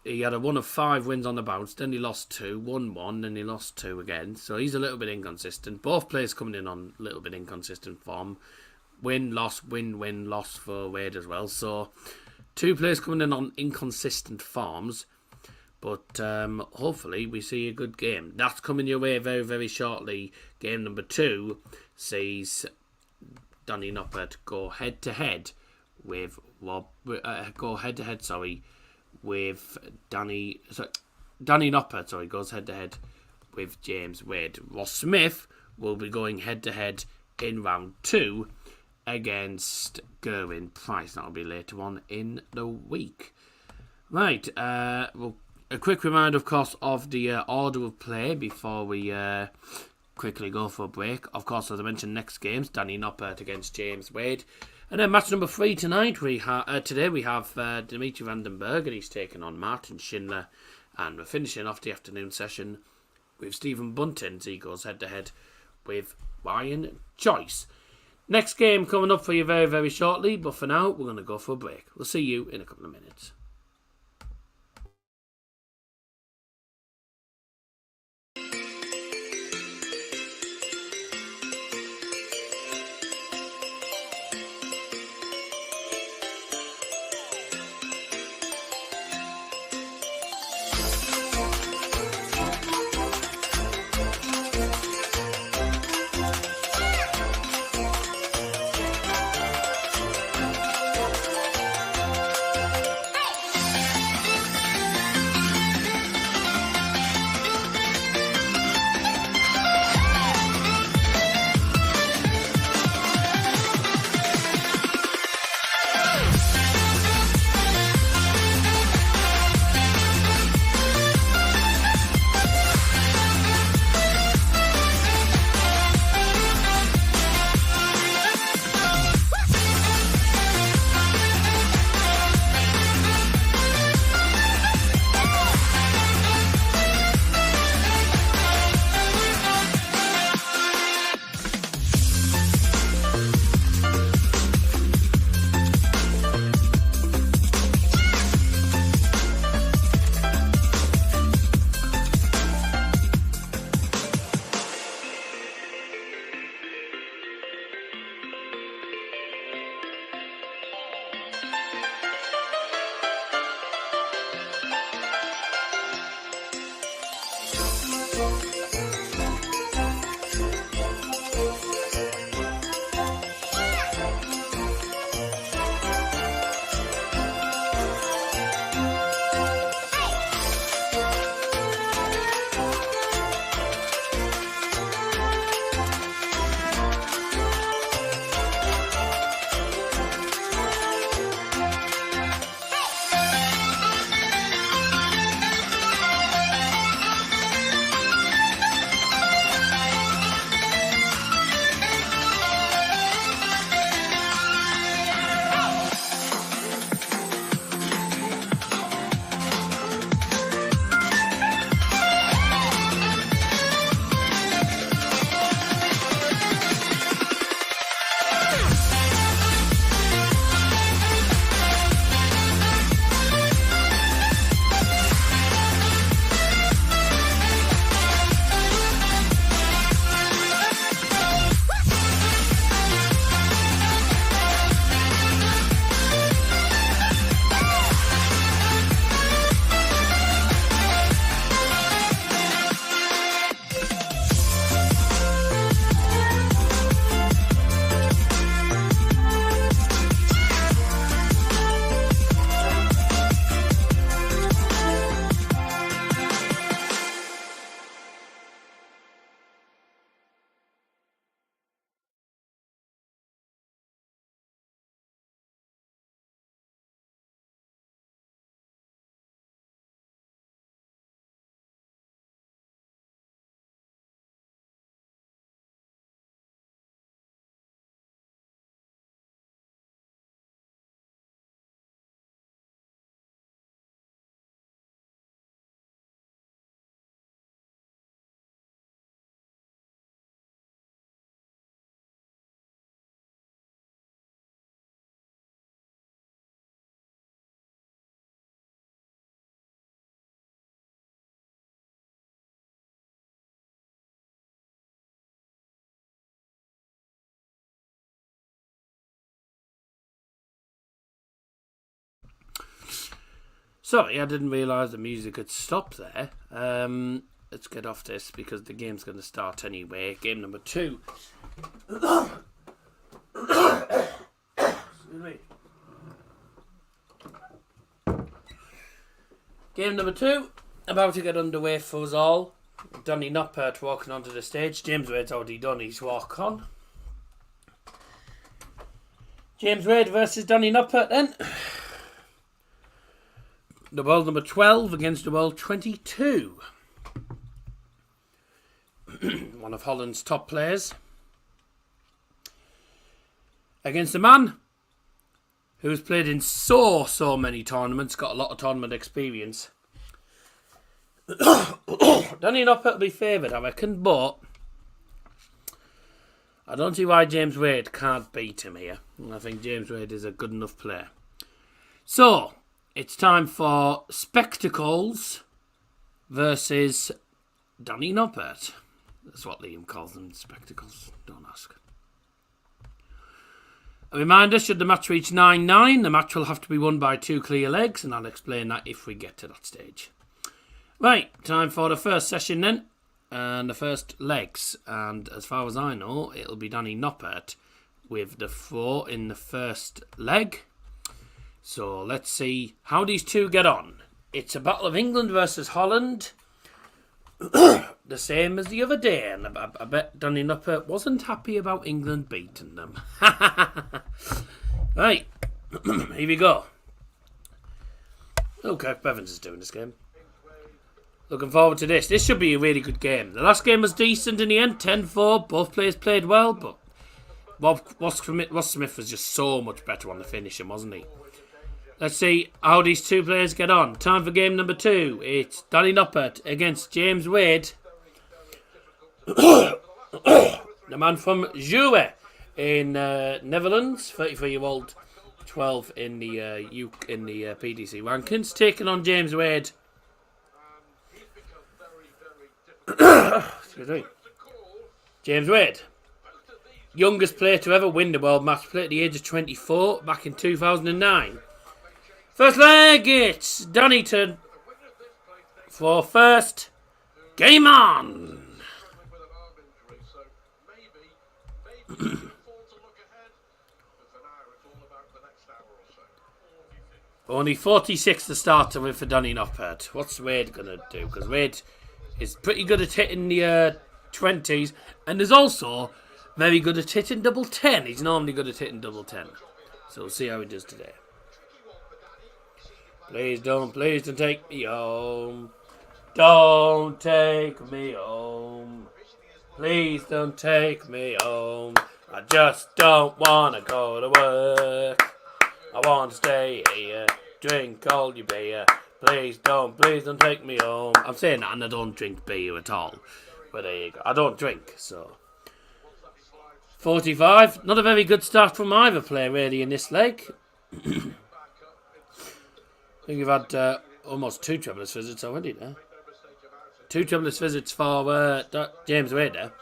He had a 1 of 5 wins on the bounce. Then he lost 2. Won 1. Then he lost 2 again. So he's a little bit inconsistent. Both players coming in on a little bit inconsistent form. Win, loss, win, win, loss for Wade as well. So 2 players coming in on inconsistent forms. But hopefully we see a good game. That's coming your way very, very shortly. Game number 2 sees Danny Noppert go head to head with with Danny Noppert. Goes head to head with James Wade. Ross Smith will be going head to head in round 2 against Gerwin Price. That'll be later on in the week. Right, well, a quick reminder, of course, of the order of play before we quickly go for a break. Of course, as I mentioned, next game's Danny Noppert against James Wade. And then match number 3 tonight, today we have Dimitri van den Bergh, and he's taking on Martin Schindler. And we're finishing off the afternoon session with Stephen Bunting. He goes head-to-head with Ryan Joyce. Next game coming up for you very, very shortly. But for now, we're going to go for a break. We'll see you in a couple of minutes. Sorry, I didn't realise the music had stopped there. Let's get off this because the game's going to start anyway. Game number 2. Excuse me. Game number 2, about to get underway for us all. Danny Noppert walking onto the stage. James Wade's already done his walk on. James Wade versus Danny Noppert then. The world number 12 against the world 22. One of Holland's top players. Against a man who's played in so many tournaments, got a lot of tournament experience. Danny Noppert will be favoured, I reckon, but I don't see why James Wade can't beat him here. I think James Wade is a good enough player. So, it's time for Spectacles versus Danny Noppert. That's what Liam calls them, Spectacles. Don't ask. A reminder, should the match reach 9-9, the match will have to be won by 2 clear legs, and I'll explain that if we get to that stage. Right, time for the first session then, and the first legs. And as far as I know, it'll be Danny Noppert with the 4 in the first leg. So let's see how these two get on. It's a battle of England versus Holland. The same as the other day, and I bet Danny Noppert wasn't happy about England beating them. Right, here we go. Oh, Kirk Bevins is doing this game. Looking forward to this. This should be a really good game. The last game was decent in the end, 10-4. Both players played well, but Ross Smith was just so much better on the finishing, wasn't he? Let's see how these two players get on. Time for game number 2. It's Danny Noppert against James Wade. The man from Juwe in Netherlands, 33-year-old, 12 in the PDC rankings, taking on James Wade. Excuse me. James Wade, youngest player to ever win the World Matchplay at the age of 24, back in 2009. First leg, it's Danny turn for first. Game on! Only 46 to start with for Danny Noppert. What's Wade going to do? Because Wade is pretty good at hitting the 20s, and is also very good at hitting double 10. He's normally good at hitting double 10. So we'll see how he does today. Please don't take me home. Don't take me home. Please don't take me home. I just don't want to go to work. I want to stay here, drink all your beer. Please don't take me home. I'm saying that and I don't drink beer at all. But there you go. I don't drink, so. 45. Not a very good start from either player really in this leg. I think we've had almost 2 troublous visits already there. 2 troublous visits for James Wade there.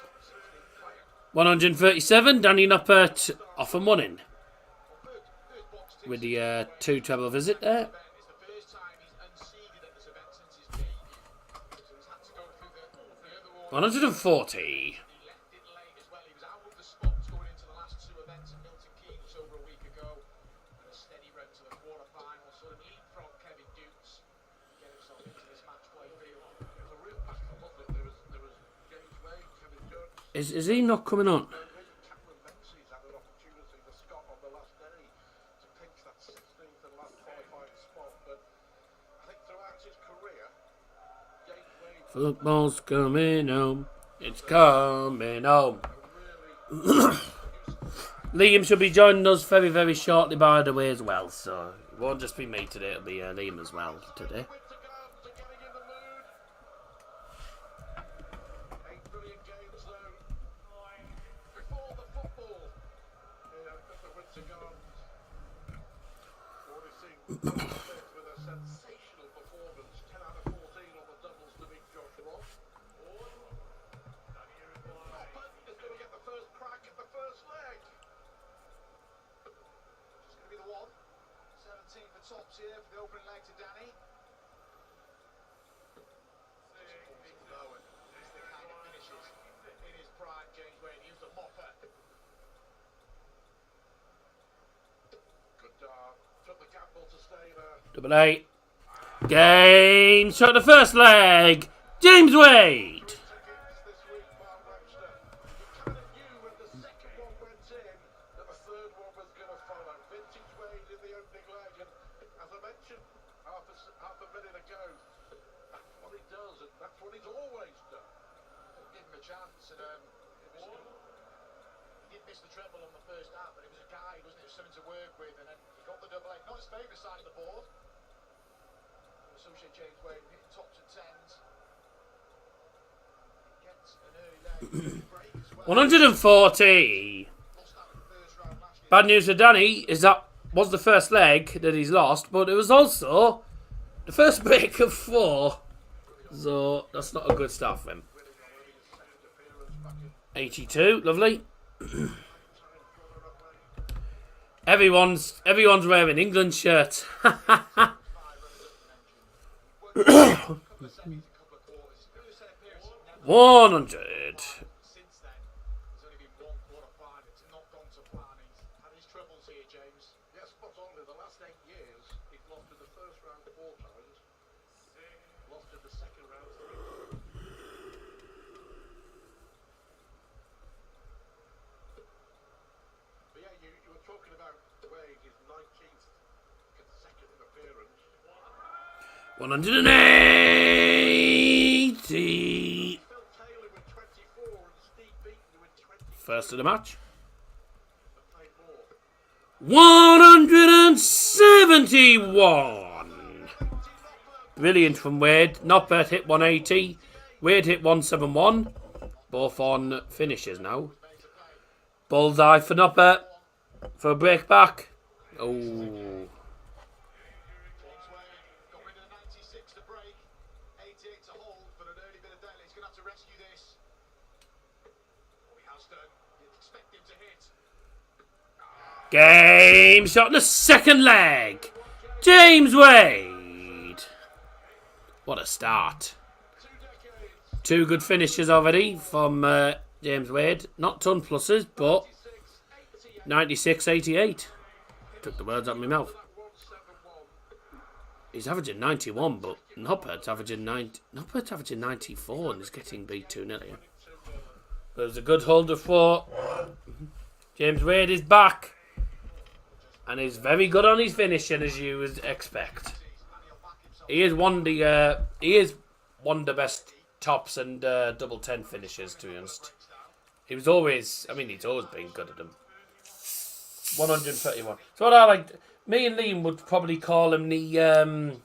137, Danny Noppert off and running. With the 2 treble visit there. 140. Is he not coming on? Football's coming home. It's coming home. Liam should be joining us very, very shortly, by the way, as well. So it won't just be me today, it'll be Liam as well today. Tops here for the opening leg to Danny. Double A. Game shot the first leg. James Wade. James Wade hitting tops and tens. Gets an early leg break as well. 140. Bad news for Danny is that was the first leg that he's lost, but it was also the first break of 4. So that's not a good start for him. 82, lovely. Everyone's wearing England shirts. 100. Since then, there's only been one quarter final. It's not gone to plan. He's had his troubles here, James. Yes, spot on. In the last 8 years, he's lost in the first round 4 times, lost in the second round 3 times. But yeah, you were talking about Wade, his 19th consecutive appearance. 180. First of the match. 171. Brilliant from Wade. Noppert hit 180. Wade hit 171. Both on finishes now. Bullseye for Noppert. For a break back. Oh. Game shot in the second leg. James Wade. What a start. 2 good finishes already from James Wade. Not ton pluses, but 96-88. Took the words out of my mouth. He's averaging 91, but Noppert's averaging 94 and he's getting beat 2-0 here. There's a good holder for James Wade is back. And he's very good on his finishing, as you would expect. He is one of the best tops and double 10 finishers, to be honest. He's always been good at them. 131. So what I like, me and Liam would probably call him the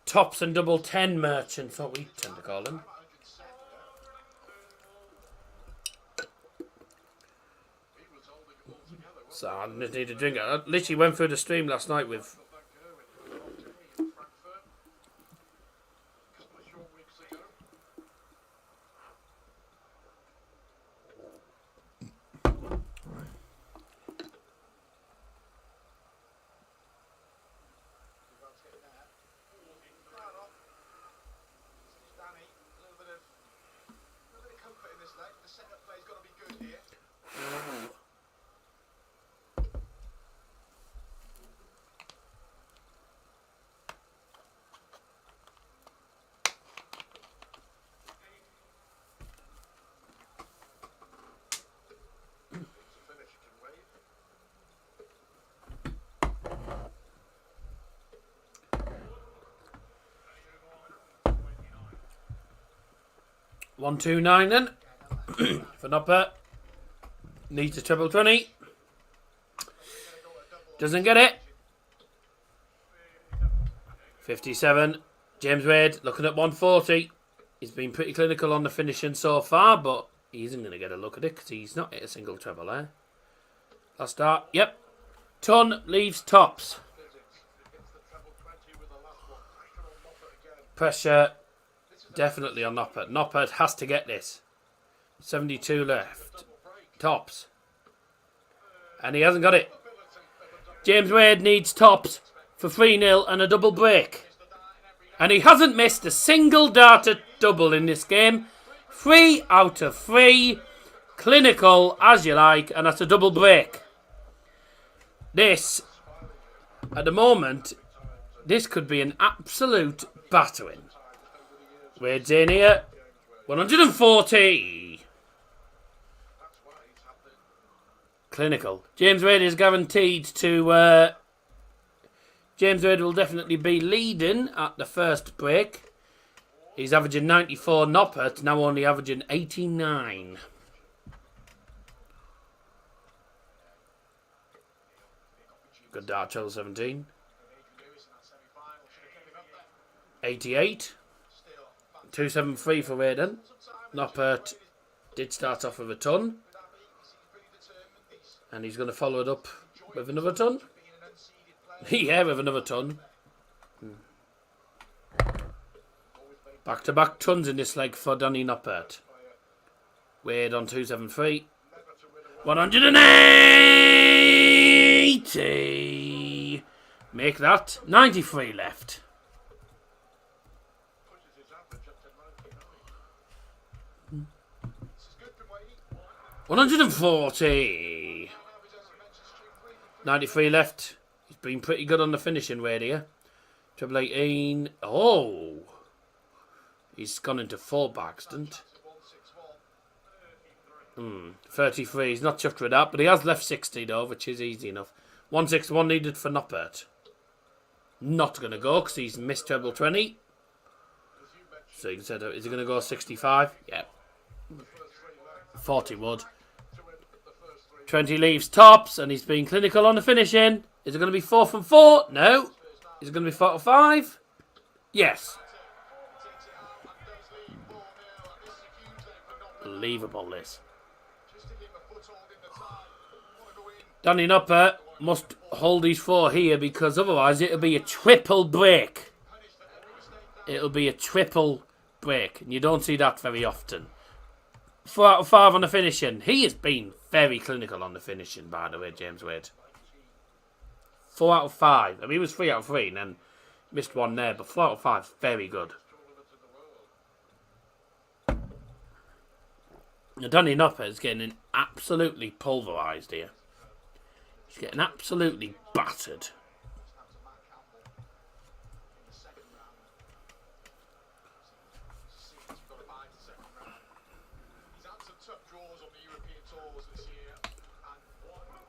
tops and double 10 merchant. What we tend to call him. So I just need a drink. I literally went through the stream last night with... One, 2, 9 then. For Noppert. Needs a treble 20. Doesn't get it. 57. James Wade looking at 140. He's been pretty clinical on the finishing so far, but he isn't going to get a look at it because he's not hit a single treble there. Last start. Yep. Ton leaves tops. Pressure definitely on Noppert. Noppert has to get this. 72 left. Tops. And he hasn't got it. James Wade needs tops for 3-0 and a double break. And he hasn't missed a single darted double in this game. 3 out of 3. Clinical as you like. And that's a double break. This At the moment, this could be an absolute battering. Wade's in here. 140. Clinical. James Wade is guaranteed to... James Wade will definitely be leading at the first break. He's averaging 94. Noppert now only averaging 89. Good dart, 17. 88. 273 for Wade. Noppert did start off with a ton. And he's going to follow it up with another ton. Yeah, with another ton. Back-to-back tons in this leg for Danny Noppert. Wade on 273. 180. Make that 93 left. 140. 93 left. He's been pretty good on the finishing Wade here. Treble 18. Oh. He's gone into full by accident. 33. He's not chuffed with that, but he has left 60 though, which is easy enough. 161 needed for Noppert. Not going to go because he's missed treble 20. So you can say, is he going to go 65? Yeah. 40 would. 20 leaves tops, and he's been clinical on the finishing. Is it going to be 4 from 4? No. Is it going to be 4 to 5? Yes. Unbelievable, this. Danny Noppert must hold these 4 here because otherwise it'll be a triple break. It'll be a triple break, and you don't see that very often. 4 out of 5 on the finishing. He has been very clinical on the finishing, by the way, James Wade. 4 out of 5. I mean, he was 3 out of 3 and then missed one there, but 4 out of 5, very good. Now, Danny Noppert is getting absolutely pulverised here. He's getting absolutely battered.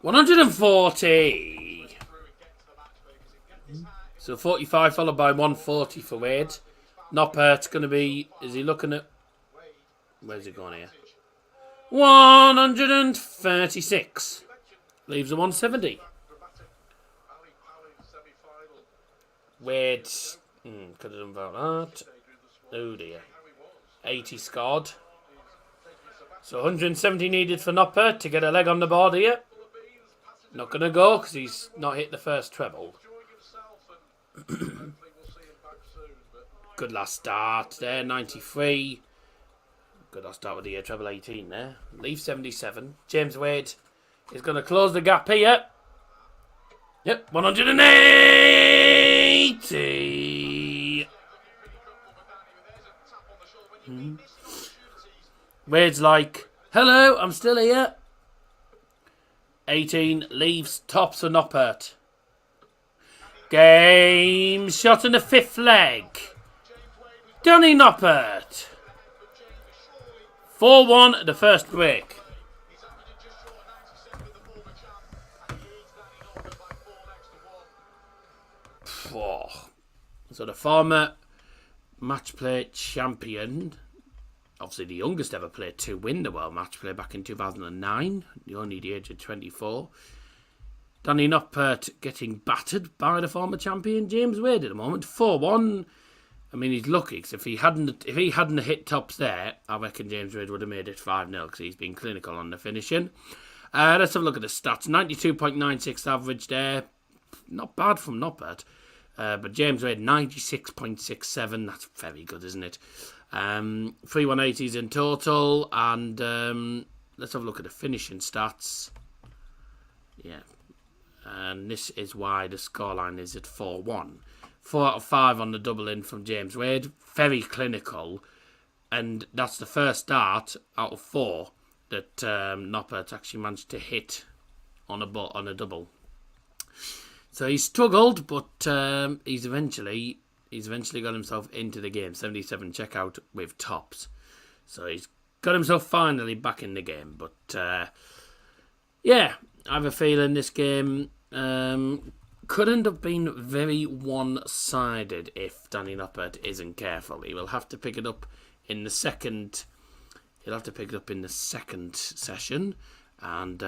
$140. So 45 followed by 140 for Wade. Noppert's going to be... Is he looking at... Where's he going here? 136. Leaves a 170. Wade... could have done about that. Oh dear. 80 scored. So 170 needed for Noppert to get a leg on the board here. Not going to go because he's not hit the first treble. Good last start there, 93. Good last start with the treble 18 there. Leave 77. James Wade is going to close the gap here. Yep, 180. Wade's like, hello, I'm still here. 18 leaves tops for Noppert. Game shot in the 5th leg. Danny Noppert. 4-1 the first break. So the former matchplay champion, obviously the youngest ever player to win the World Matchplay back in 2009, only the age of 24. Danny Noppert getting battered by the former champion James Wade at the moment, 4-1. I mean, he's lucky because if he hadn't hit tops there, I reckon James Wade would have made it 5-0 because he's been clinical on the finishing. Let's have a look at the stats. 92.96 average there, not bad from Noppert. But James Wade 96.67. That's very good, isn't it? 3 180s in total, and let's have a look at the finishing stats. Yeah, and this is why the scoreline is at 4-1. 4 out of 5 on the double in from James Wade, very clinical, and that's the first start out of 4 that Noppert actually managed to hit on a double. So he struggled, but he's eventually got himself into the game. 77 checkout with tops. So he's got himself finally back in the game. But yeah, I have a feeling this game couldn't have been very one-sided if Danny Noppert isn't careful. He will have to pick it up in the second. He'll have to pick it up in the second session, and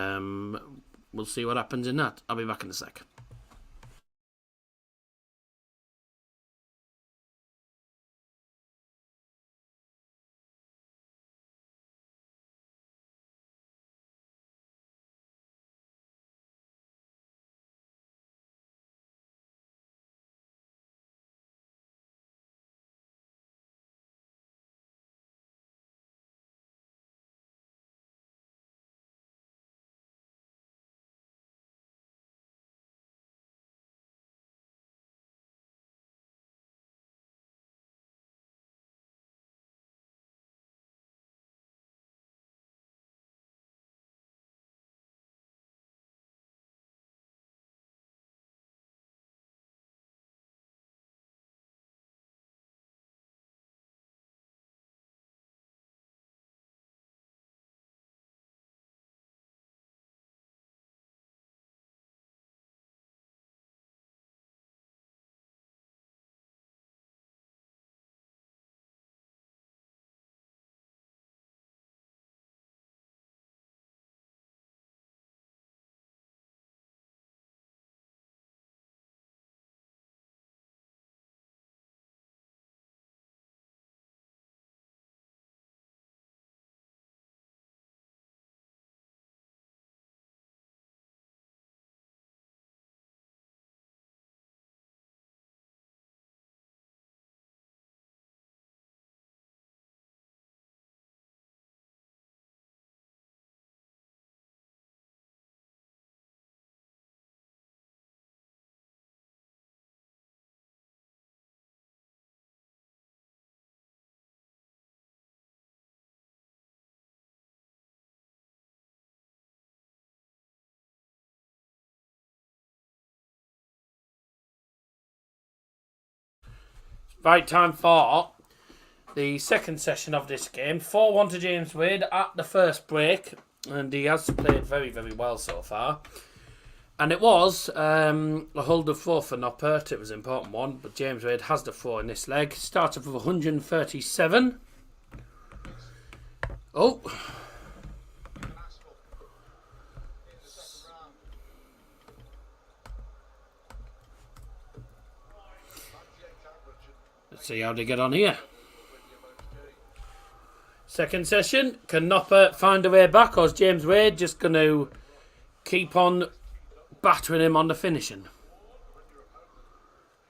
we'll see what happens in that. I'll be back in a sec. Right, time for the second session of this game. 4-1 to James Wade at the first break, and he has played very, very well so far. And it was a hold of 4 for Noppert. It was an important one, but James Wade has the 4 in this leg. Starts off with 137. Oh. Let's see how they get on here. Second session. Can Noppert find a way back, or is James Wade just going to keep on battering him on the finishing?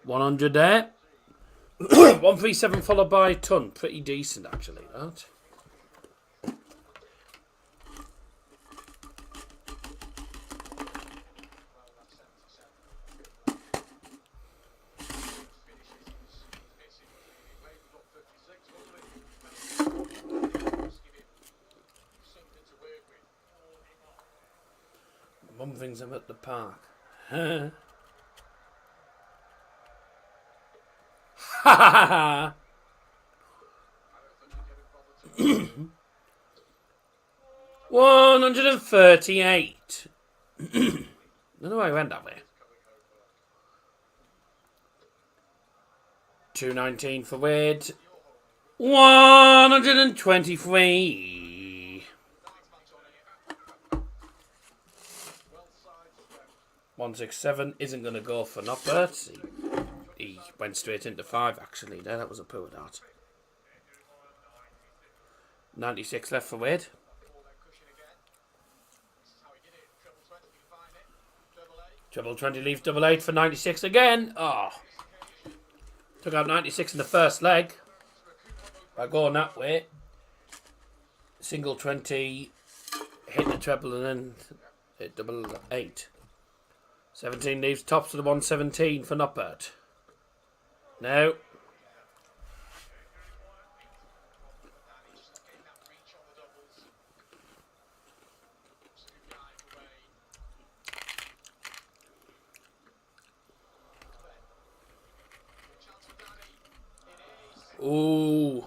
100 there. 137 followed by a ton. Pretty decent, actually, that. Mum thinks I'm at the park. Ha ha ha! 138. Don't know why I went that way. 219 for Wade. 123. 167 isn't going to go for Noppert. He went straight into 5 actually there. That was a poor dart. 96 left for Wade. Treble 20 leaves double 8 for 96 again. Oh. Took out 96 in the first leg. By going that way. Single 20. Hit the treble and then hit double 8. 17 leaves tops of the 117 for Noppert. No. Ooh.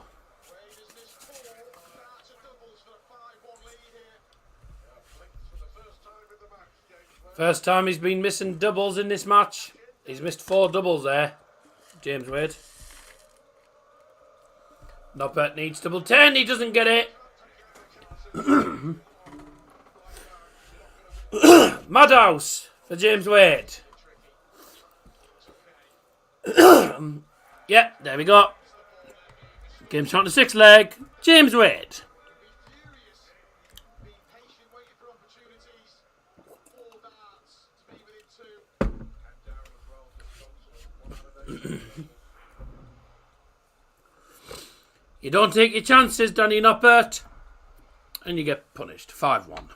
First time he's been missing doubles in this match. He's missed 4 doubles there, James Wade. Noppert needs double 10. He doesn't get it. Madhouse for James Wade. Yeah, there we go. Game's on the 6th leg. James Wade. You don't take your chances, Danny Noppert, and you get punished. 5-1.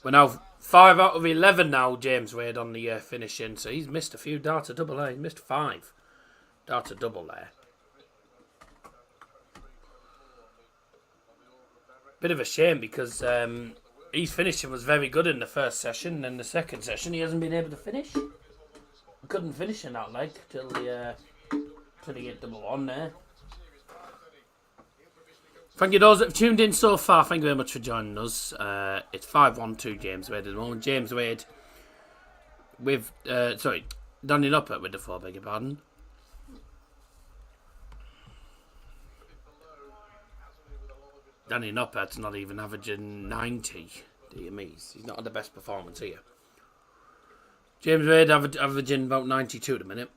We're now 5 out of 11 now, James Wade, on the finishing. So he's missed a few darts of double there. He's missed 5 darts of double there. Bit of a shame because his finishing was very good in the first session. And in the second session, he hasn't been able to finish. Couldn't finish in that leg till he hit double 1 there. Thank you those that have tuned in so far. Thank you very much for joining us. It's 5-1-2 James Wade at the moment. James Wade with Danny Noppert with the 4, beg your pardon. Danny Noppert's not even averaging 90. Dear me, he's not had the best performance here. James Wade averaging about 92 at the minute.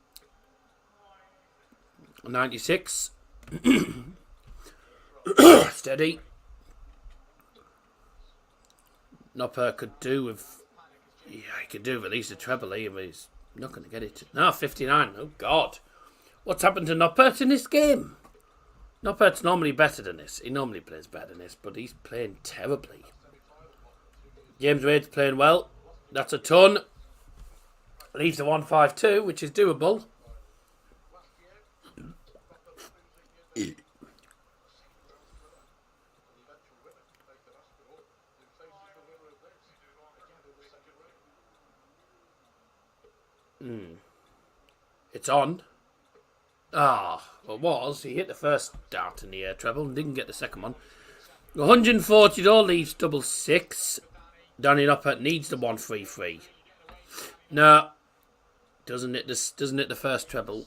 96. Steady. Noppert could do with... Yeah, he could do with at least a treble here, but he's not going to get it. No, 59. Oh, God. What's happened to Noppert in this game? Noppert's normally better than this. He normally plays better than this, but he's playing terribly. James Wade's playing well. That's a ton. Leaves the 152, which is doable. It's on. It was. He hit the first dart in the treble and didn't get the second one. 140 though leaves double 6. Danny Noppert needs the 133. No. Doesn't hit the first treble.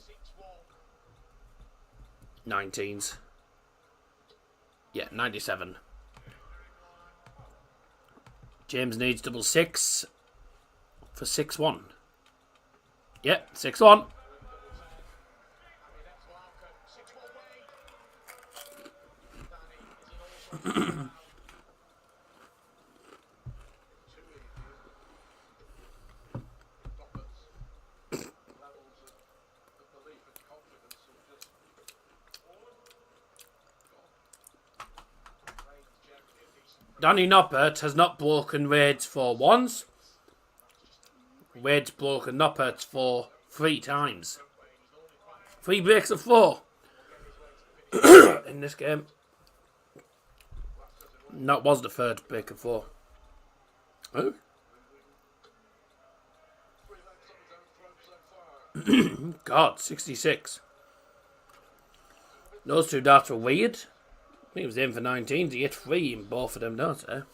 19s. Yeah, 97. James needs double 6 for 6-1. Yeah, 6-1. Danny Noppert has not broken Wade's 4 once. Wade's broken Noppert's 4 3 times. 3 breaks of 4 in this game. And that was the 3rd break of 4. Oh. God, 66. Those 2 darts were weird. I think he was aiming for 19s. He hit 3 in both of them darts there.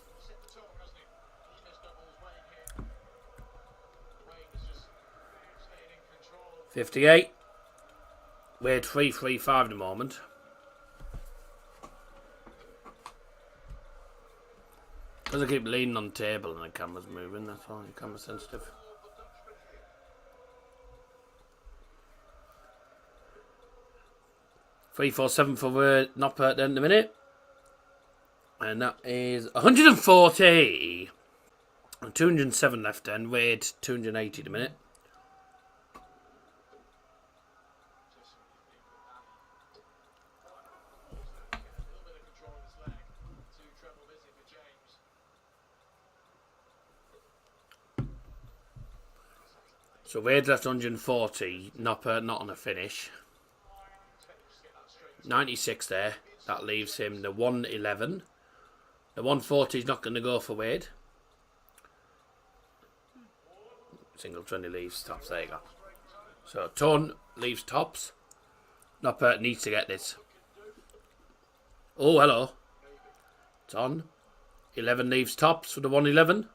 $58. Wade 3-3-5 at the moment. Because I keep leaning on the table and the camera's moving, that's why the camera's sensitive. $3-4-7 for Noppert then in a minute. And that is 140. And 207 left then. Wade 280 at the minute. So Wade's left 140. Noppert not on a finish. 96 there. That leaves him the 111. The 140 is not going to go for Wade. Single 20 leaves. Stops. There you go. So Ton leaves tops. Noppert needs to get this. Oh, hello. Ton. 11 leaves tops for the 111.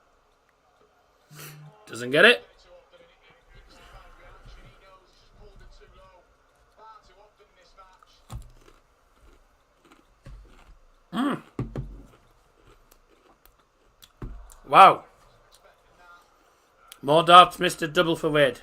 Doesn't get it. Wow. More darts missed a double for Wade.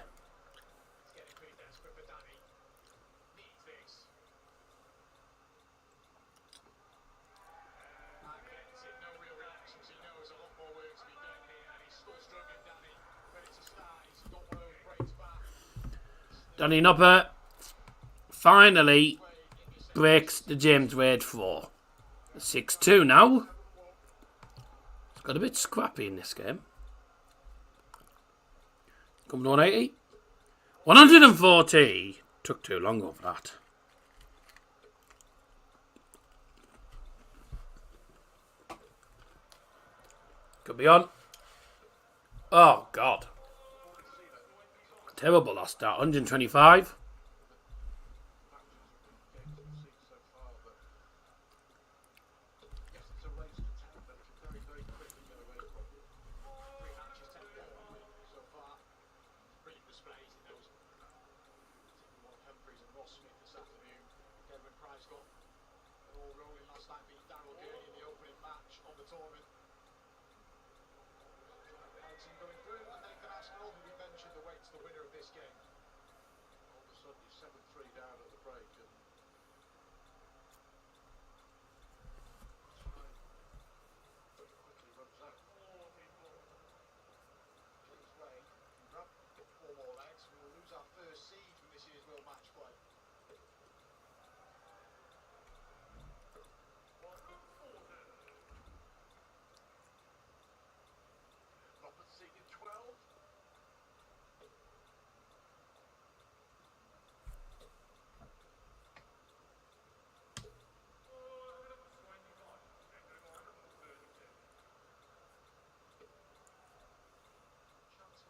Danny Noppert finally breaks the James Wade 4. 6-2 now. It's got a bit scrappy in this game. Coming on 180. 140. Took too long over that. Could be on. Oh, God. Terrible last start. 125.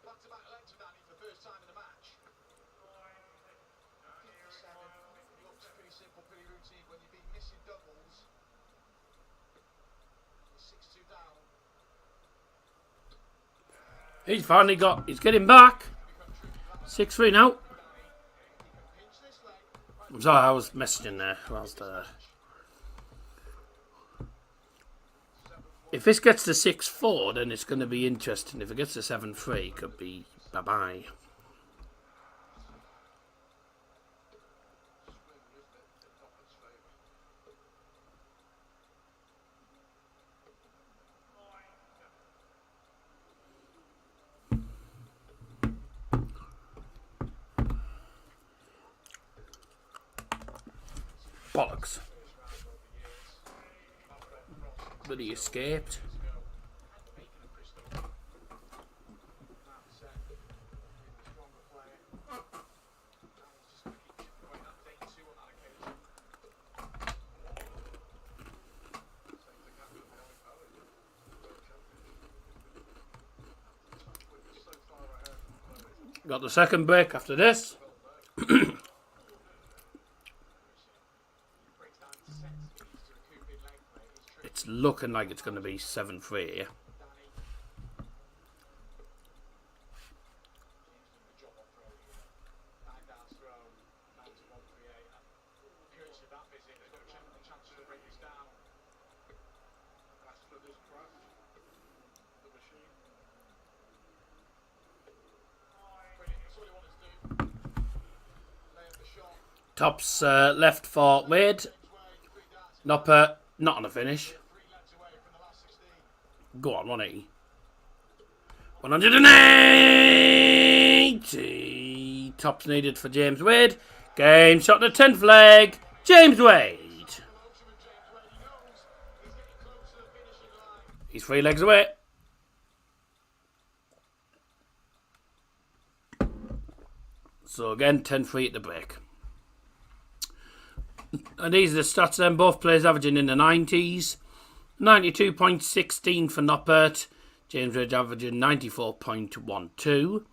Back-to-back legs for Danny for the first time in the match. 57. Looks pretty simple, pretty routine. When you've been missing doubles, he's 6-2 down. He's finally got... He's getting back. 6-3 now. I'm sorry, I was messaging there whilst... If this gets to 6-4, then it's going to be interesting. If it gets to 7-3, it could be bye-bye. Bollocks. But he escaped. Got the second break after this. It's looking like it's going to be 7-3 here. Tops left for Wade. Noppert not on the finish. Go on, 180. 180. Tops needed for James Wade. Game shot to 10th leg. James Wade. He's 3 legs away. So again, 10-3 at the break. And these are the stats then. Both players averaging in the 90s. 92.16 for Noppert. James Wade averaging 94.12.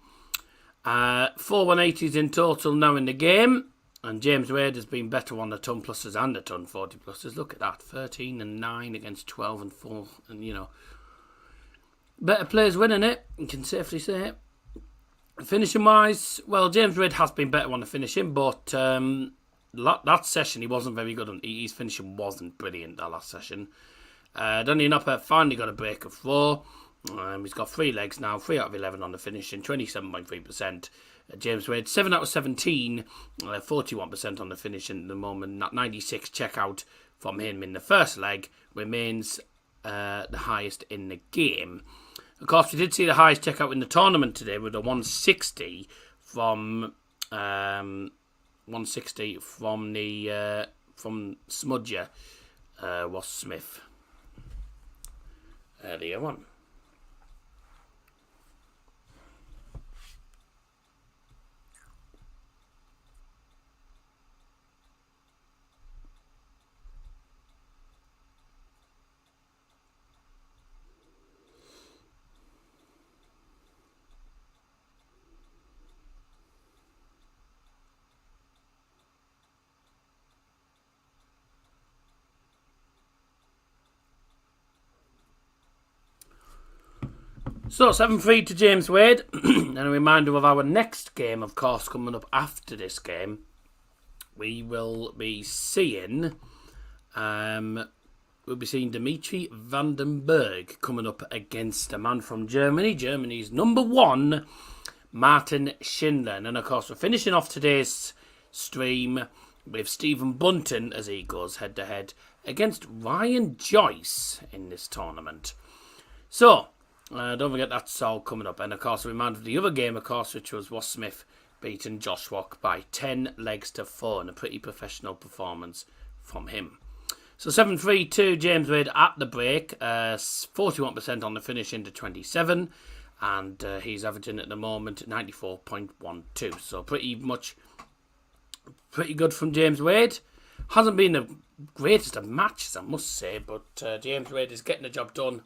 4 180s in total now in the game. And James Wade has been better on the ton pluses and the ton 40 pluses. Look at that. 13 and 9 against 12 and 4. And, you know, better players winning it. You can safely say it. Finishing wise, well, James Wade has been better on the finishing. But that session, he wasn't very good on. His finishing wasn't brilliant that last session. Donny Noppert finally got a break of 4. He's got 3 legs now, 3 out of 11 on the finishing, 27.3%. James Wade, 7 out of 17, 41% on the finishing at the moment. 96 checkout from him in the first leg remains the highest in the game. Of course, we did see the highest checkout in the tournament today with a 160 from the from Smudger Ross Smith earlier on. So, 7-3 to James Wade. And a reminder of our next game, of course, coming up after this game. We will be seeing Dimitri van den Bergh coming up against a man from Germany. Germany's number 1, Martin Schindler. And of course, we're finishing off today's stream with Stephen Bunting as he goes head-to-head against Ryan Joyce in this tournament. So, don't forget that's all coming up. And of course, a reminder of the other game, of course, which was Ross Smith beating Josh Rock by 10 legs to 4 and a pretty professional performance from him. So 7-3 to James Wade at the break. 41% on the finish into 27. And he's averaging at the moment 94.12. So pretty good from James Wade. Hasn't been the greatest of matches, I must say. But James Wade is getting the job done.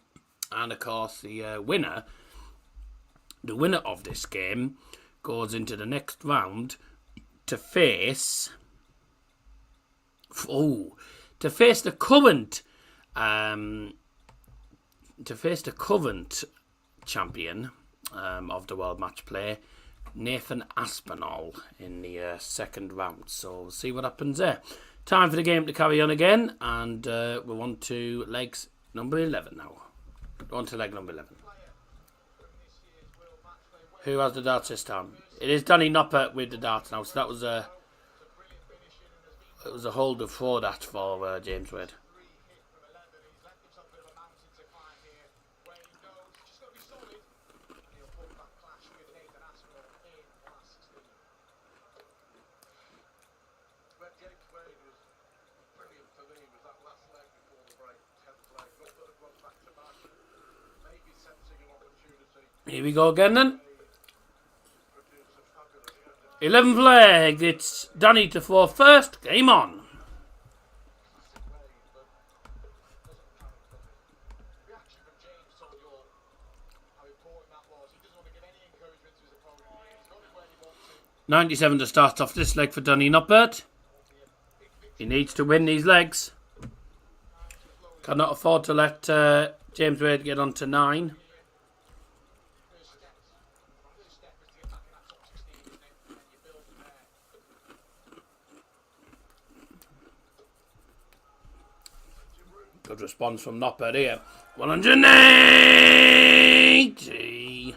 And of course, the winner of this game goes into the next round to face the current champion of the World Matchplay, Nathan Aspinall, in the second round. So we'll see what happens there. Time for the game to carry on again, and we're on to legs number 11 now. On to leg number 11. Who has the darts this time? It is Danny Noppert with the darts now. So that was a hold of 4 that for James Wade. Here we go again then. 11th leg. It's Danny to 4 first. Game on. $97 to start off this leg for Danny Noppert. He needs to win these legs. Cannot afford to let James Wade get on to 9. Good response from Noppert here. 180.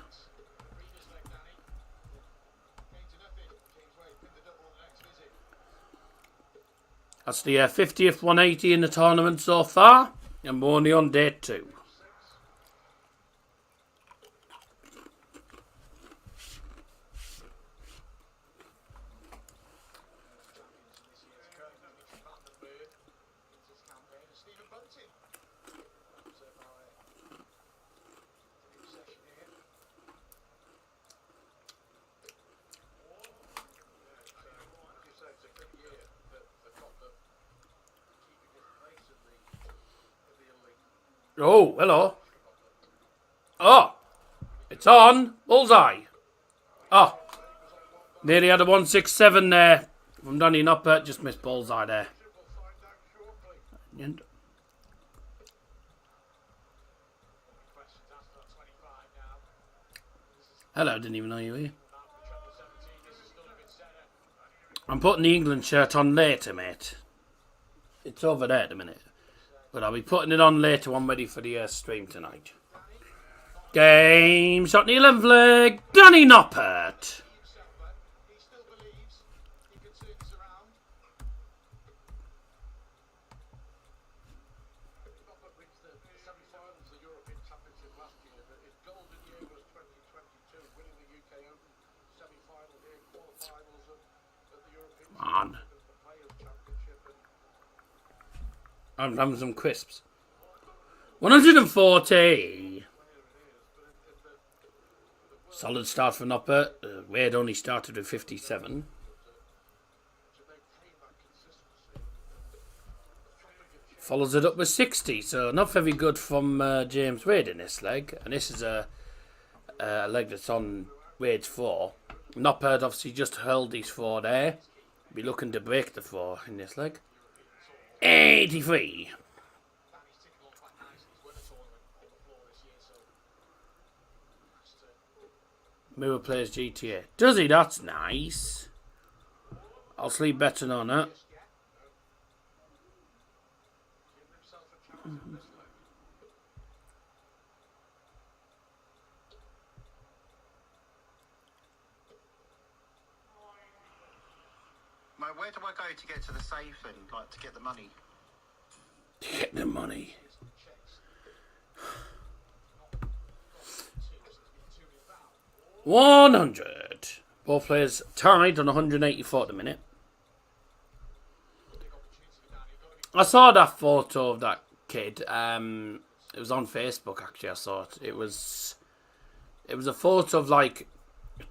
That's the 50th 180 in the tournament so far. And we're only on day 2. Oh, hello. Oh, it's on. Bullseye. Oh, Nearly had a 167 there from Danny Noppert. Just missed bullseye there. And hello, didn't even know you were here. I'm putting the England shirt on later, mate. It's over there at the minute. But I'll be putting it on later when I'm ready for the stream tonight. Game shot in the 11th leg. Danny Noppert. On. I'm having some crisps. 140. Solid start for Noppert. Wade only started with 57. Follows it up with 60. So not very good from James Wade in this leg. And this is a leg that's on Wade's 4. Noppert obviously just hurled these 4 there. Be looking to break the 4 in this leg. 83. Mirror plays GTA. Does he? That's nice. I'll sleep better on that. Where do I go to get to the safe and like to get the money? To get the money. $100. Both players tied on 184 at the minute. I saw that photo of that kid. It was on Facebook actually. I saw it. It was a photo of like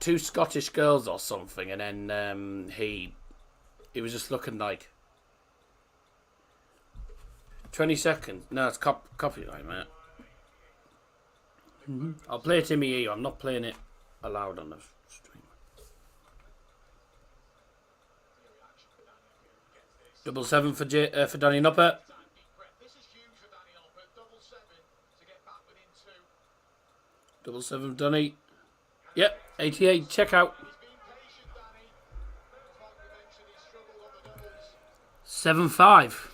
2 Scottish girls or something, and then he was just looking like 20 seconds. No, it's copyright, mate. I'll play it in my ear. I'm not playing it aloud on the stream. Double 7 for Danny Noppert. Double 7 for Danny. Yep, 88. Check out. 7-5.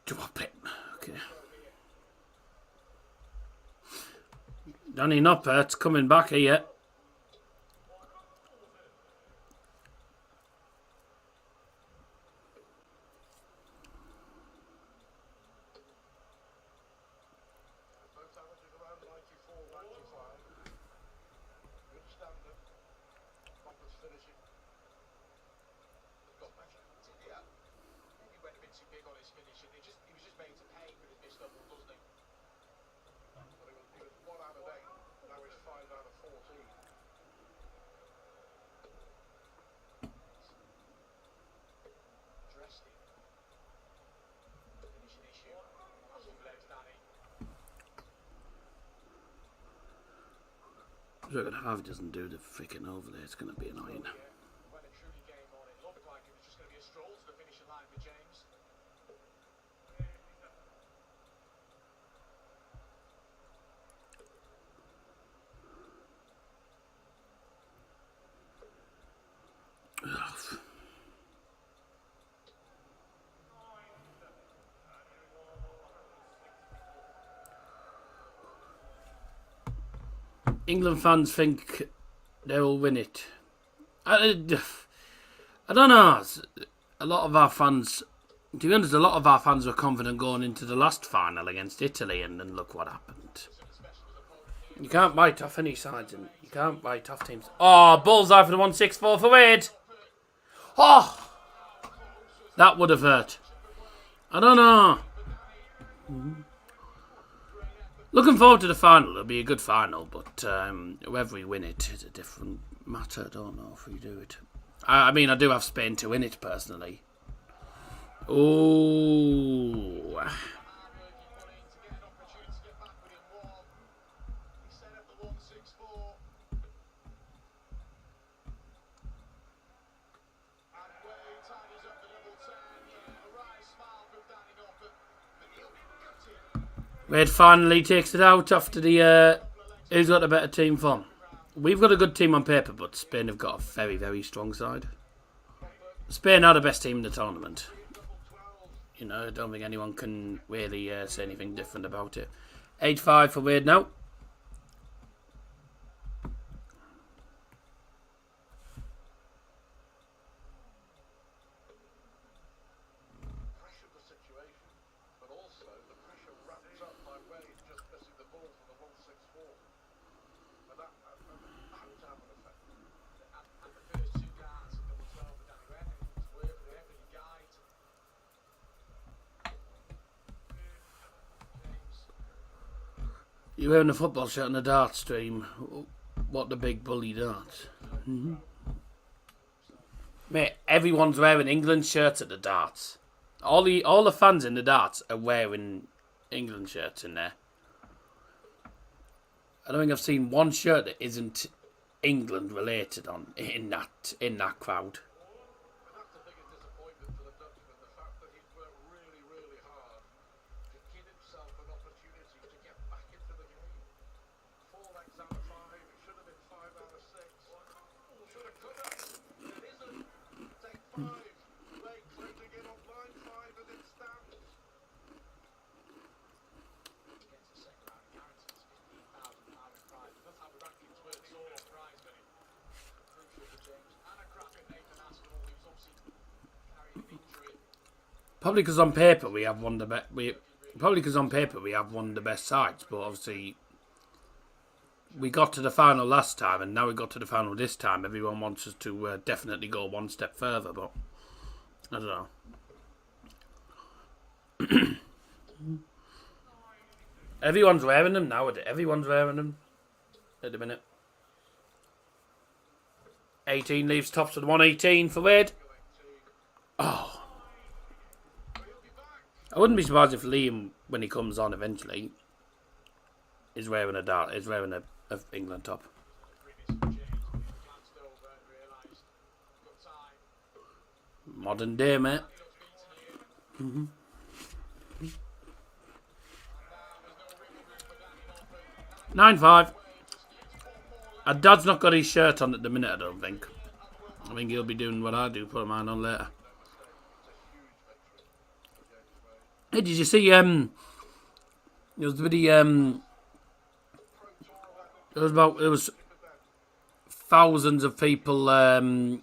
Drop it. Okay. Danny Noppert's coming back here. Look at how it doesn't do the freaking overlay. It's going to be annoying. England fans think they will win it. I don't know. A lot of our fans, to be honest, a lot of our fans were confident going into the last final against Italy, and then look what happened. You can't bite off any sides, and you can't bite off teams. Oh, bullseye for the 164 for Wade. Oh, that would have hurt. I don't know. Looking forward to the final. It'll be a good final, but whether we win it is a different matter. I don't know if we do it. I mean, I do have Spain to win it, personally. Oh. Red finally takes it out after the... who's got a better team from? We've got a good team on paper, but Spain have got a very, very strong side. Spain are the best team in the tournament. You know, I don't think anyone can really say anything different about it. 8-5 for Wade now. You're wearing a football shirt on the dart stream. What the big bully darts. Mate, everyone's wearing England shirts at the darts. All the fans in the darts are wearing England shirts in there. I don't think I've seen one shirt that isn't England related on in that crowd. Probably because on paper we have one of the best. Probably because on paper we have one of the best sides, but obviously we got to the final last time, and now we got to the final this time. Everyone wants us to definitely go one step further, but I don't know. Everyone's wearing them nowadays. Everyone's wearing them at the minute. 18 leaves tops with 118 for Wade. Oh. I wouldn't be surprised if Liam, when he comes on eventually, is wearing a England top. Modern day, mate. 9-5. Dad's not got his shirt on at the minute, I don't think. I think he'll be doing what I do, put mine on later. Hey, did you see, there was thousands of people on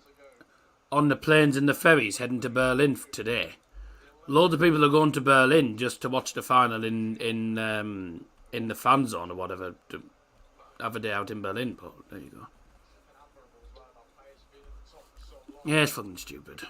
the planes and the ferries heading to Berlin today. Loads of people are going to Berlin just to watch the final in the fan zone or whatever, to have a day out in Berlin, but there you go. Yeah, it's fucking stupid.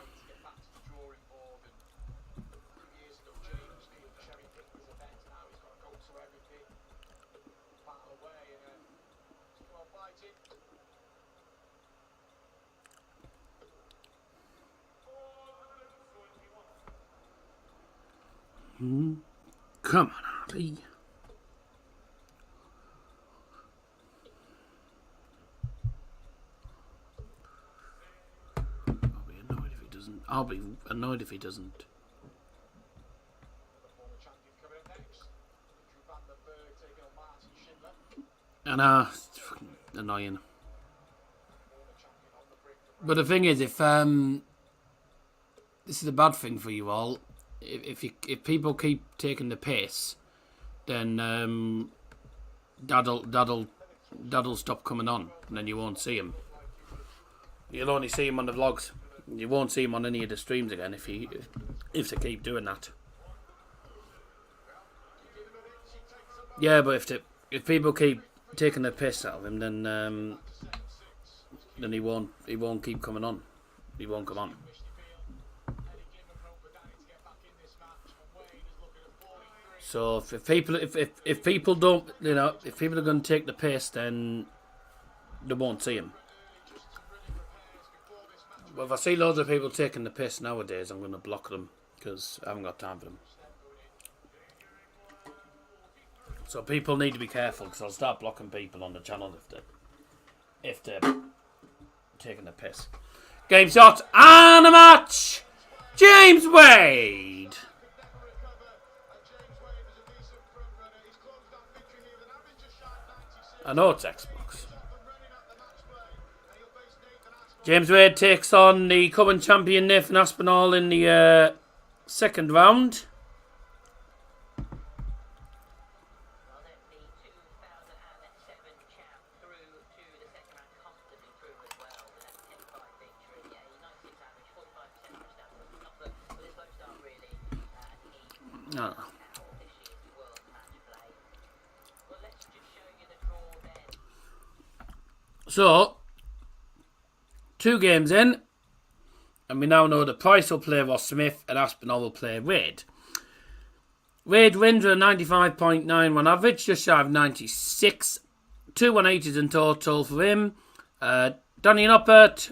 Come on, Harvey. I'll be annoyed if he doesn't. And it's fucking annoying. But the thing is, if this is a bad thing for you all. If people keep taking the piss, then Dad'll stop coming on, and then you won't see him. You'll only see him on the vlogs. You won't see him on any of the streams again if they keep doing that. Yeah, but if people keep taking the piss out of him, then he won't keep coming on. He won't come on. So if people don't, if people are going to take the piss, then they won't see him. Well, if I see loads of people taking the piss nowadays, I'm going to block them because I haven't got time for them. So people need to be careful because I'll start blocking people on the channel if they're taking the piss. Game shot and a match. James Wade. I know it's Xbox. James Wade takes on the current champion Nathan Aspinall in the second round. Oh. So, 2 games in, and we now know that Price will play Ross Smith and Aspinall will play Wade. Wade wins with a 95.91 average, just shy of 96. 2 180s in total for him. Danny Noppert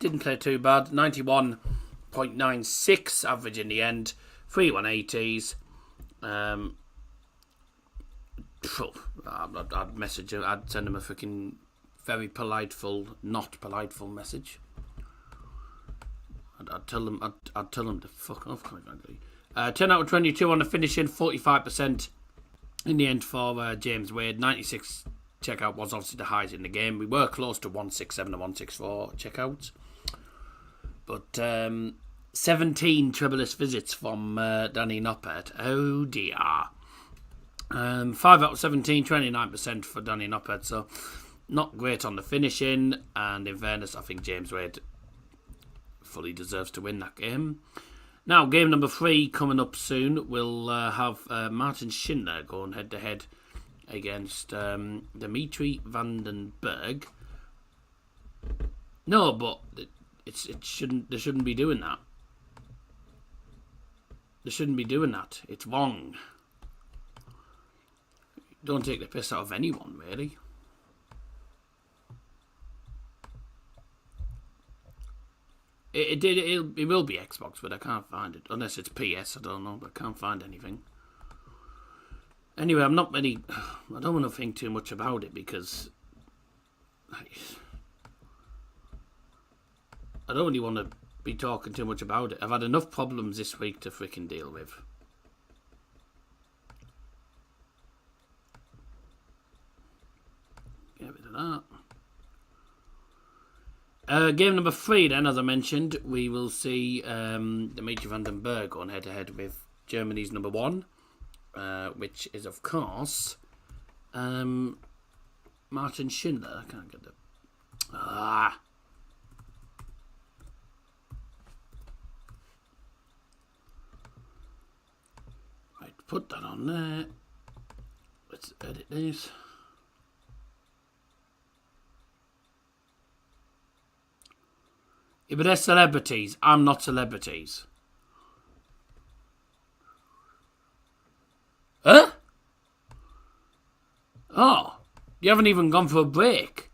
didn't play too bad, 91.96 average in the end. 3 180s. I'd message him. I'd send him a freaking very not politeful message. I'd tell him to fuck off, quite frankly. 10 out of 22 on the finishing, 45% in the end for James Wade. 96 checkout was obviously the highest in the game. We were close to 167 and 164 checkouts, but 17 trebleless visits from Danny Noppert. Oh dear. 5 out of 17, 29% for Danny Noppert. So not great on the finishing. And in fairness, I think James Wade fully deserves to win that game. Now, game number 3 coming up soon. We'll have Martin Schindler going head to head against Dimitri van Bergh. No, but they shouldn't be doing that. They shouldn't be doing that. It's wrong. Don't take the piss out of anyone, really. It will be Xbox, but I can't find it. Unless it's PS, I don't know, but I can't find anything. Anyway, I don't want to think too much about it because I don't really want to be talking too much about it. I've had enough problems this week to freaking deal with. Get rid of that. Game number 3 then, as I mentioned, we will see Dimitri van Bergh going head to head with Germany's number 1, which is of course Martin Schindler. I can't get the right, put that on there. Let's edit this. Yeah, but they're celebrities. I'm not celebrities. Huh? Oh, you haven't even gone for a break.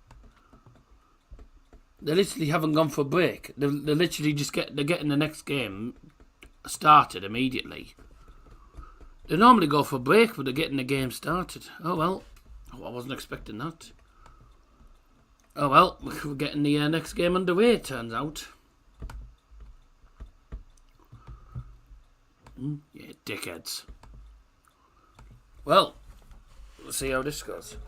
They literally haven't gone for a break. They're literally they're getting the next game started immediately. They normally go for a break, but they're getting the game started. Oh well, I wasn't expecting that. Oh well, we're getting the next game underway, it turns out. Yeah, dickheads. Well, we'll see how this goes.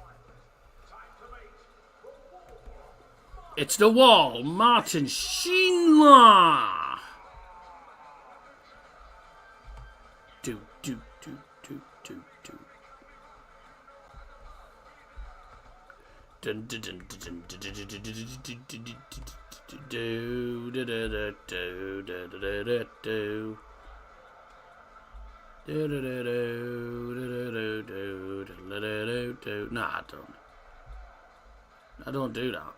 It's the wall, Martin Schindler. Do. Dun dun dun dun dun dun dun no, I don't. I don't do that.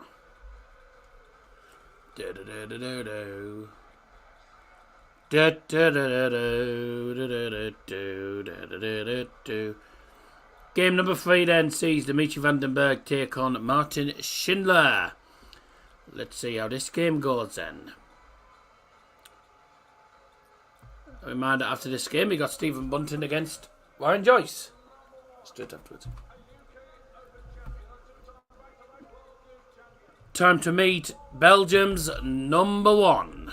Game number 3 then sees Dimitri van Bergh take on Martin Schindler. Let's see how this game goes then. A reminder, after this game, we got Stephen Bunting against Warren Joyce. Straight afterwards. Time to meet Belgium's number 1.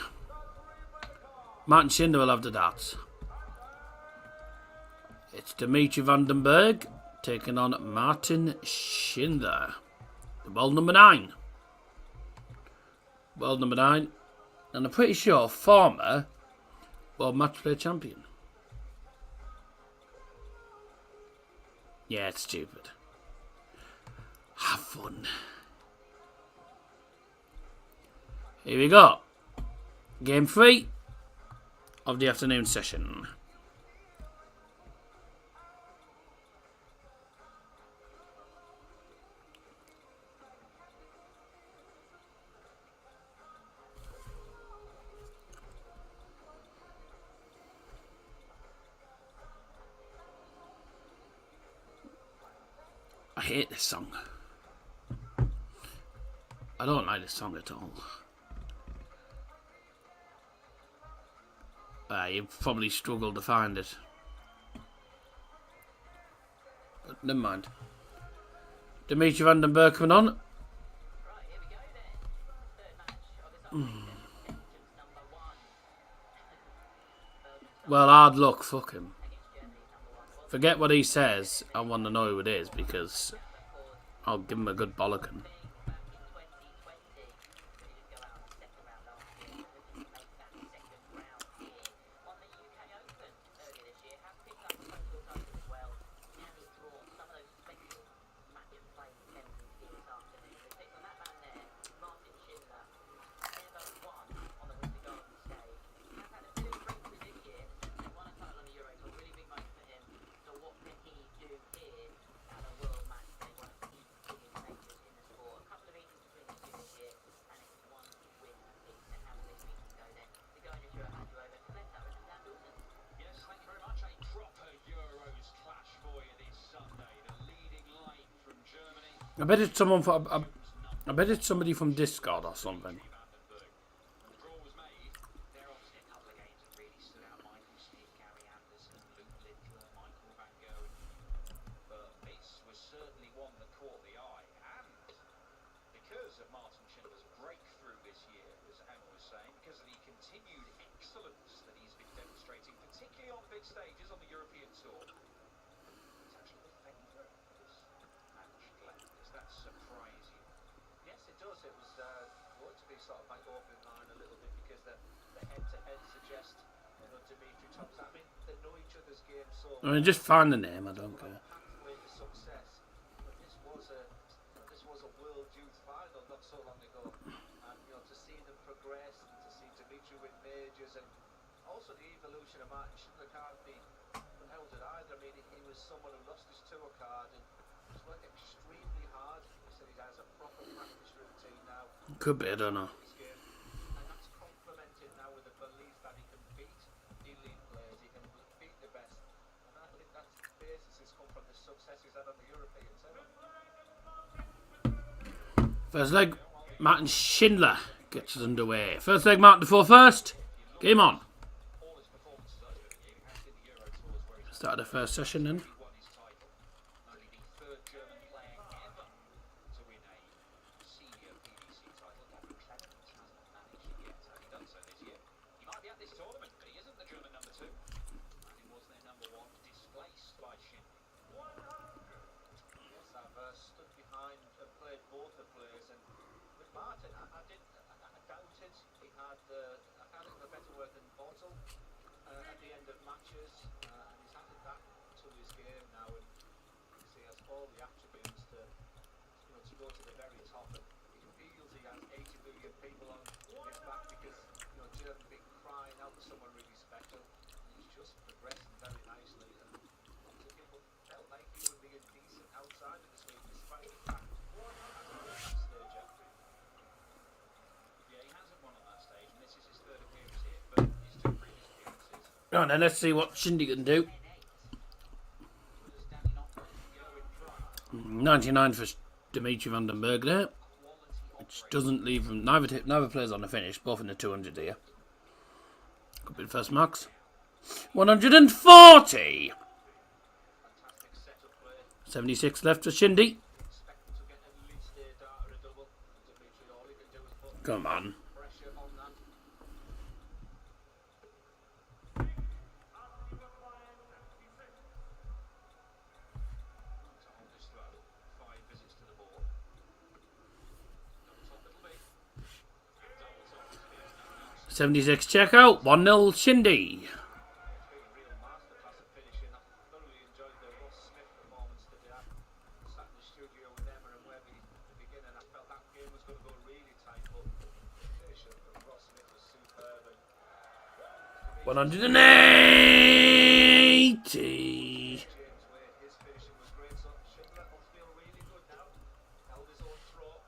Martin Schindler will have the darts. It's Dimitri Bergh taking on Martin Schindler. The world number 9. World number 9. And I'm pretty sure former World Matchplay champion. Yeah, it's stupid. Have fun. Here we go. Game 3 of the afternoon session. I hate this song. I don't like this song at all. You probably struggled to find it. But never mind. Dimitri Bergh coming on. Well, hard luck, fuck him. Forget what he says, I want to know who it is, because I'll give him a good bollocking. I bet it's someone from. I bet it's somebody from Discord or something. I mean, just find the name, I don't care. This was a World Youth Final not so long ago, and to see them progress and to see Dimitri win majors, and also the evolution of Martin Schindler can't be unheralded either. I mean, he was someone who lost his tour card and was working extremely hard. He said he has a proper practice routine now. Could be, I don't know. And that's complemented now with the belief that he can beat elite players, he can beat the best. And I think that's the basis has come from the success he's had on the European tour. First leg, Martin Schindler gets us underway. First leg, Martin before first. Game on. Start the first session then. At the end of matches, and he's added that to his game now, and he has all the attributes to go to the very top. And he feels he has 80 million people on his back because Germany been crying out for someone really special. He's just progressing very nicely, and people felt like he would be a decent outsider this week, despite the fact that stage after. Yeah, he hasn't won on that stage, and this is his third appearance here, but his two previous appearances. Right then, let's see what Shindy can do. 99 for Dimitri Bergh there, which doesn't leave him. Neither players on the finish, both in the 200 here. Could be the first marks. 140. Fantastic setup play. 76 left for Shindy. Expect to get at least a dart or a double. Dimitri, all he can do is put Come on. pressure on that. To hold this throughout 5 visits to the board. Double top it'll be. Double top it is now. 76 check out. 1-0 Shindy. It's been a real masterclass of finishing. I thoroughly enjoyed the Ross Smith performance today. I sat in the studio with Emma and Webby at the beginning. I felt that game was going to go really tight, but the finish from Ross Smith was superb. And 180. James Wade, his finishing was great. So Schindler will feel really good now. Held his own throw.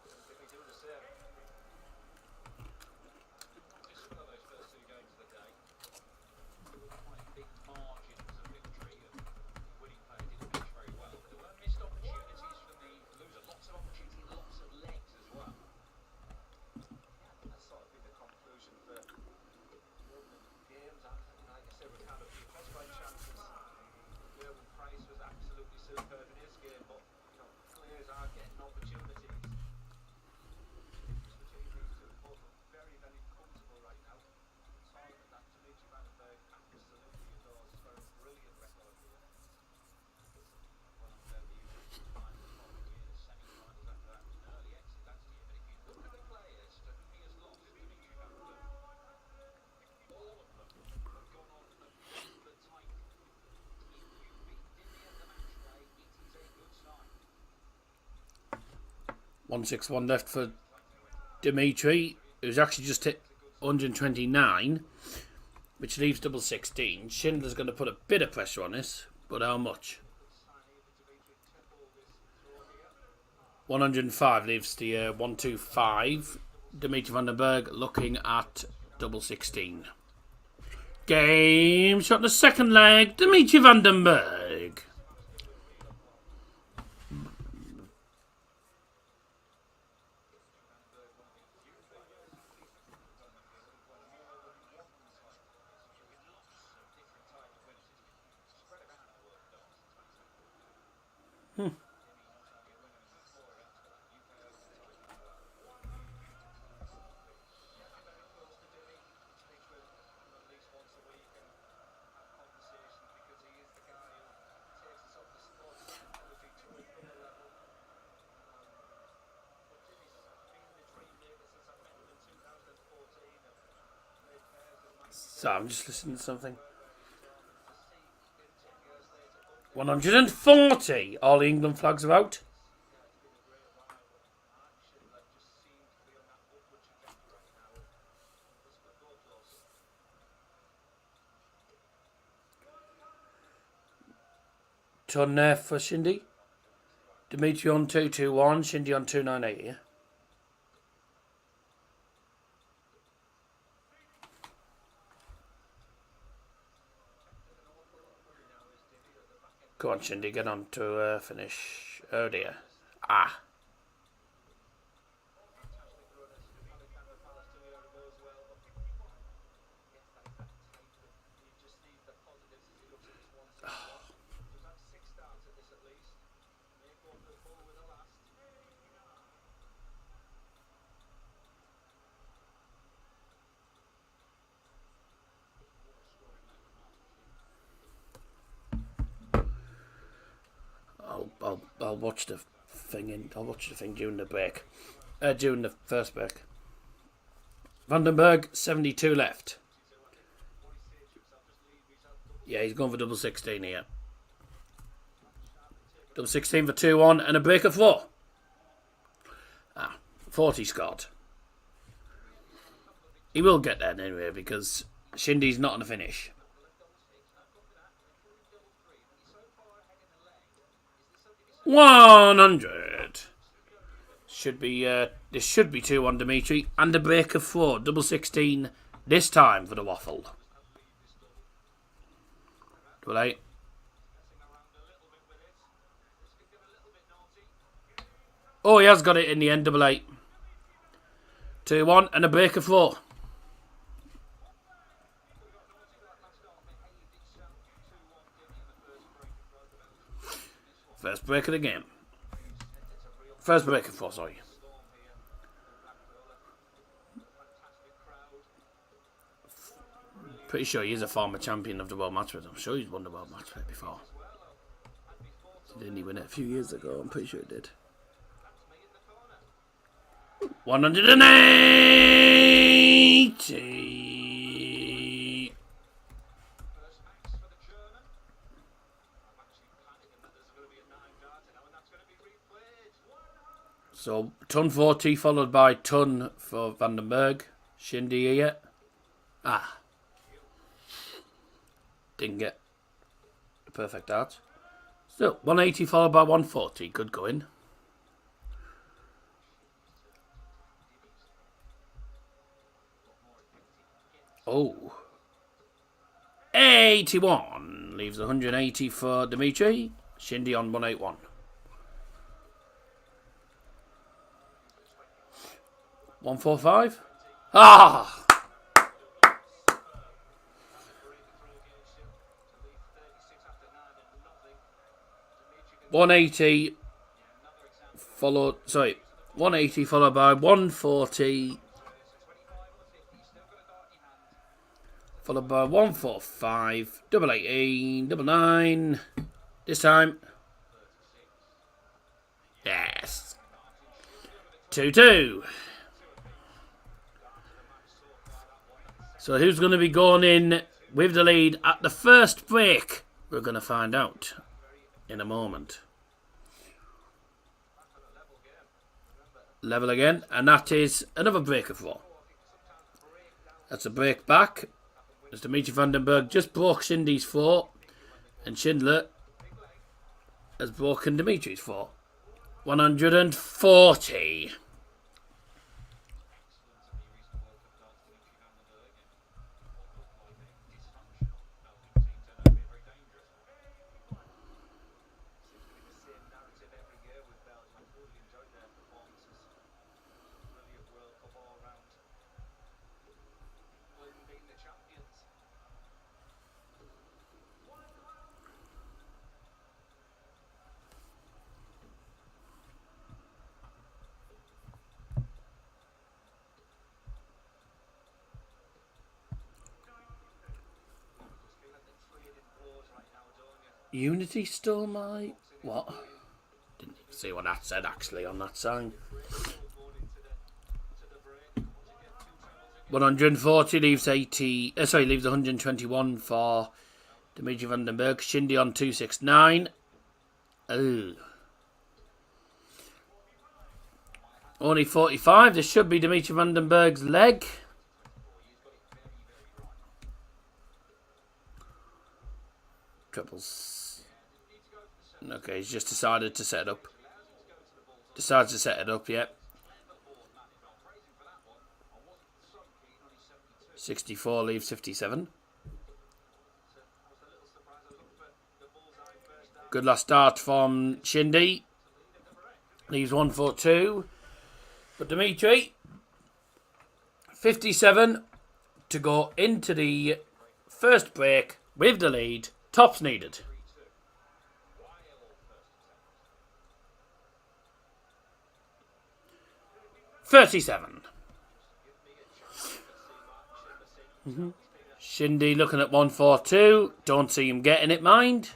And did he do the same? Just one of those first 2 games of the day. Quite big margins of victory, and winning player didn't finish very well. But there were missed opportunities from the loser. Lots of opportunity, lots of legs as well. That's sort of been the conclusion for the games. And like I said, we're kind of impressed by chances. Humphries was absolutely superb in his game, but players are getting opportunities. Between these two, both are very, very comfortable right now. Tournament that Dimitri absolutely adores for a brilliant record here. One of the usual finals following year, semi-finals after that, was an early exit last year. But if you look at the players to whom he has lost, Dimitri all of them have gone on a particular type. If you beat Dimi at the match play, it is a good sign. 161 left for Dimitri, who's actually just hit 129, which leaves double 16. Schindler's going to put a bit of pressure on this, but how much? 105 leaves the 125. Dimitri van den Bergh looking at double 16. Game shot in the second leg. Dimitri van den Bergh. So I'm just listening to something. 140. All the England flags are out. Turn there for Shindy. Dimitri on 221. Shindy on 298. Yeah? Go on, Shindy, get on to finish. Oh dear. Ah. I'll watch the thing during the break. During the first break. Van den Bergh, 72 left. Yeah, he's going for double 16 here. Double 16 for 2-1 and a break of 4. 40 scored. He will get there anyway because Shindy's not on the finish. 100. Should be this should be 2-1 Dimitri and a break of 4. Double 16 this time for the waffle. Double 8. Oh, he has got it in the end. Double 8. 2-1 and a break of 4. First break of the game. First break of 4, sorry. Pretty sure he is a former champion of the World Matchplay. I'm sure he's won the World Matchplay before. Didn't he win it a few years ago? I'm pretty sure he did. 180. So, ton 40 followed by ton for Bergh. Shindy here. Didn't get the perfect dart. Still, 180 followed by 140. Good going. Oh. 81. Leaves 180 for Dimitri. Shindy on 181. $145. Ah! 180 followed. Sorry, 180 followed by 140. Followed by 145. Double 18. Double 9. This time. Yes. 2-2. So who's going to be going in with the lead at the first break? We're going to find out in a moment. Level again, and that is another break of 4. That's a break back. As Dimitri van den Bergh just broke Shindy's 4, and Schindler has broken Dimitri's 4. 140. Unity stole my... What? Didn't see what that said actually on that sign. 140 leaves 80... leaves 121 for Dimitri van den Bergh. Shindy on 269. Oh. Only 45. This should be Dimitri van den Bergh's leg. Triples. Okay, he's just decided to set it up. Decides to set it up, yep. 64 leaves 57. Good last start from Shindy. Leaves 142. But Dimitri, 57 to go into the first break with the lead. Tops needed. 37. Shindy looking at 142. Don't see him getting it, mind.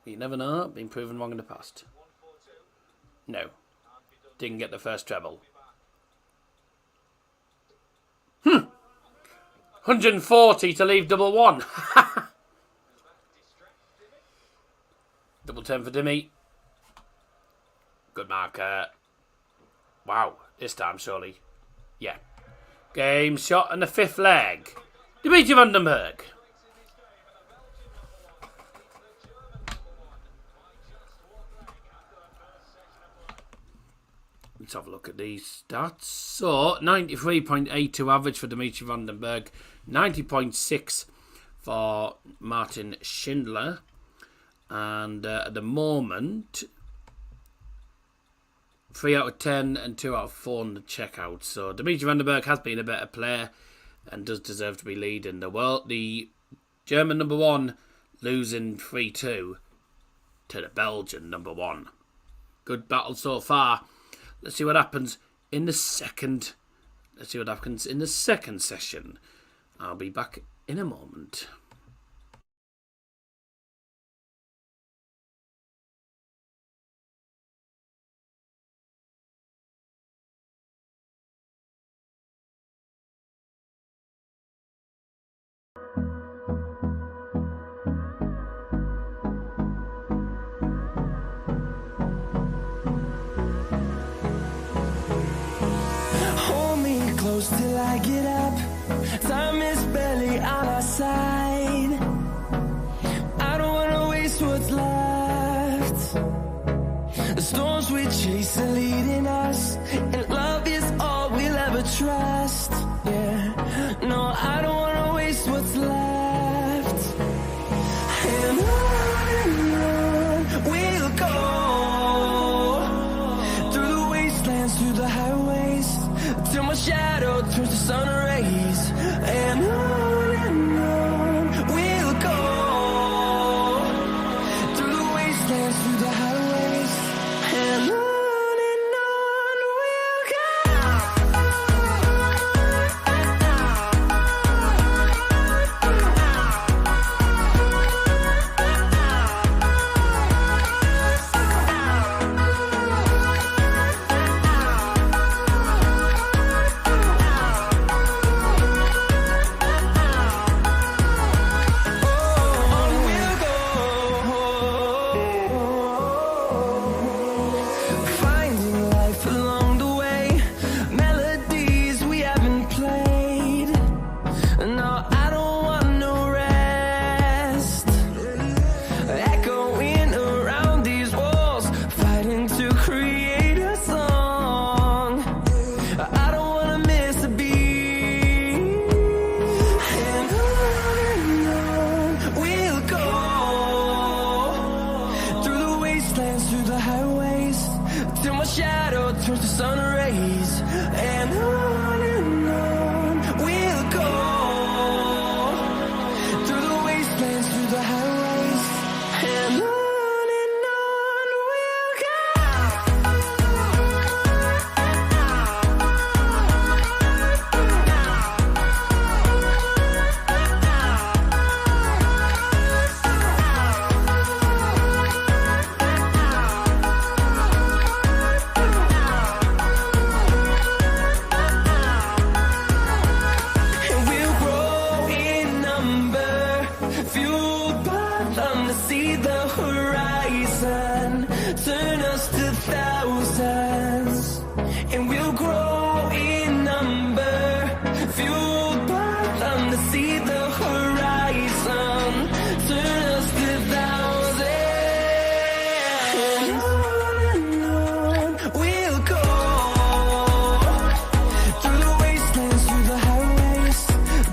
You never know. Been proven wrong in the past. No. Didn't get the first treble. 140 to leave double 1. Double 10 for Dimmy. Good marker. Wow. This time, surely. Yeah. Game shot and the 5th leg. Dimitri van den Bergh. Let's have a look at these stats. So, 93.82 average for Dimitri van den Bergh. 90.6 for Martin Schindler. And at the moment, 3 out of 10 and 2 out of 4 on the checkout. So Dimitri van den Bergh has been a better player and does deserve to be leading the world. The German number 1 losing 3-2 to the Belgian number 1. Good battle so far. Let's see what happens in the second. Let's see what happens in the second session. I'll be back in a moment. Hold me close till I get up. Time is barely on our side. I don't wanna waste what's left. The storms we chase are leading us, and love is all we'll ever trust. Yeah, no, I don't wanna waste what's left. And on we'll go, through the wastelands, through the highways, till my shadow turns to sun rays. And on we'll go, through the wastelands, through the highways, and on we'll go. Finding life along the way, melodies we haven't played. No, I don't want no rest. Echoing around these walls, fighting to create a song. I don't wanna miss a beat. And on we'll go, through the wastelands, through the highways, till my shadow turns to sun rays. And on we'll go, through the wastelands, through the highways, and on we'll go. And we'll grow in number, fueled by them to see the horizon, turn us to thousands. And we'll grow in number, fueled by them to see the horizon, turn us to thousands. And on we'll go, through the wastelands, through the highways,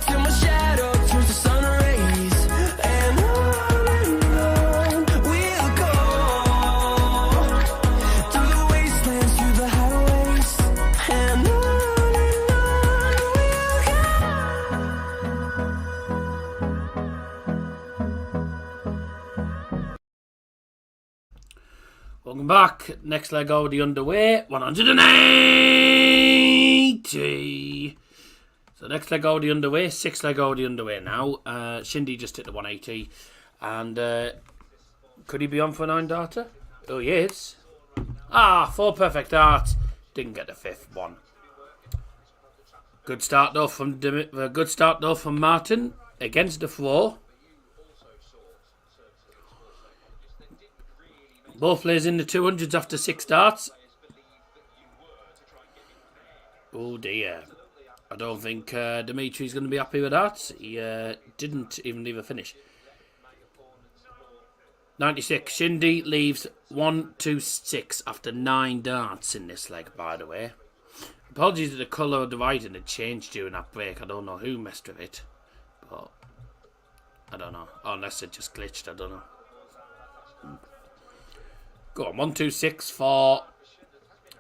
till my shadow turns to sun rays. And on we'll go, through the wastelands, through the highways, and on we'll go. Welcome back. Next leg already underway. 180. So next leg already underway. 6th leg already underway now. Shindy just hit the 180. And could he be on for a 9-darter? Oh, he is. 4 perfect darts. Didn't get the 5th one. Good start though from Martin against the 4. Both players in the 200s after 6 darts. Oh dear. I don't think Dimitri's going to be happy with that. He didn't even leave a finish. 96. Shindy leaves 126 after 9 darts in this leg, by the way. Apologies that the colour of the writing had changed during that break. I don't know who messed with it. But I don't know. Unless it just glitched, I don't know. Go on, 126 for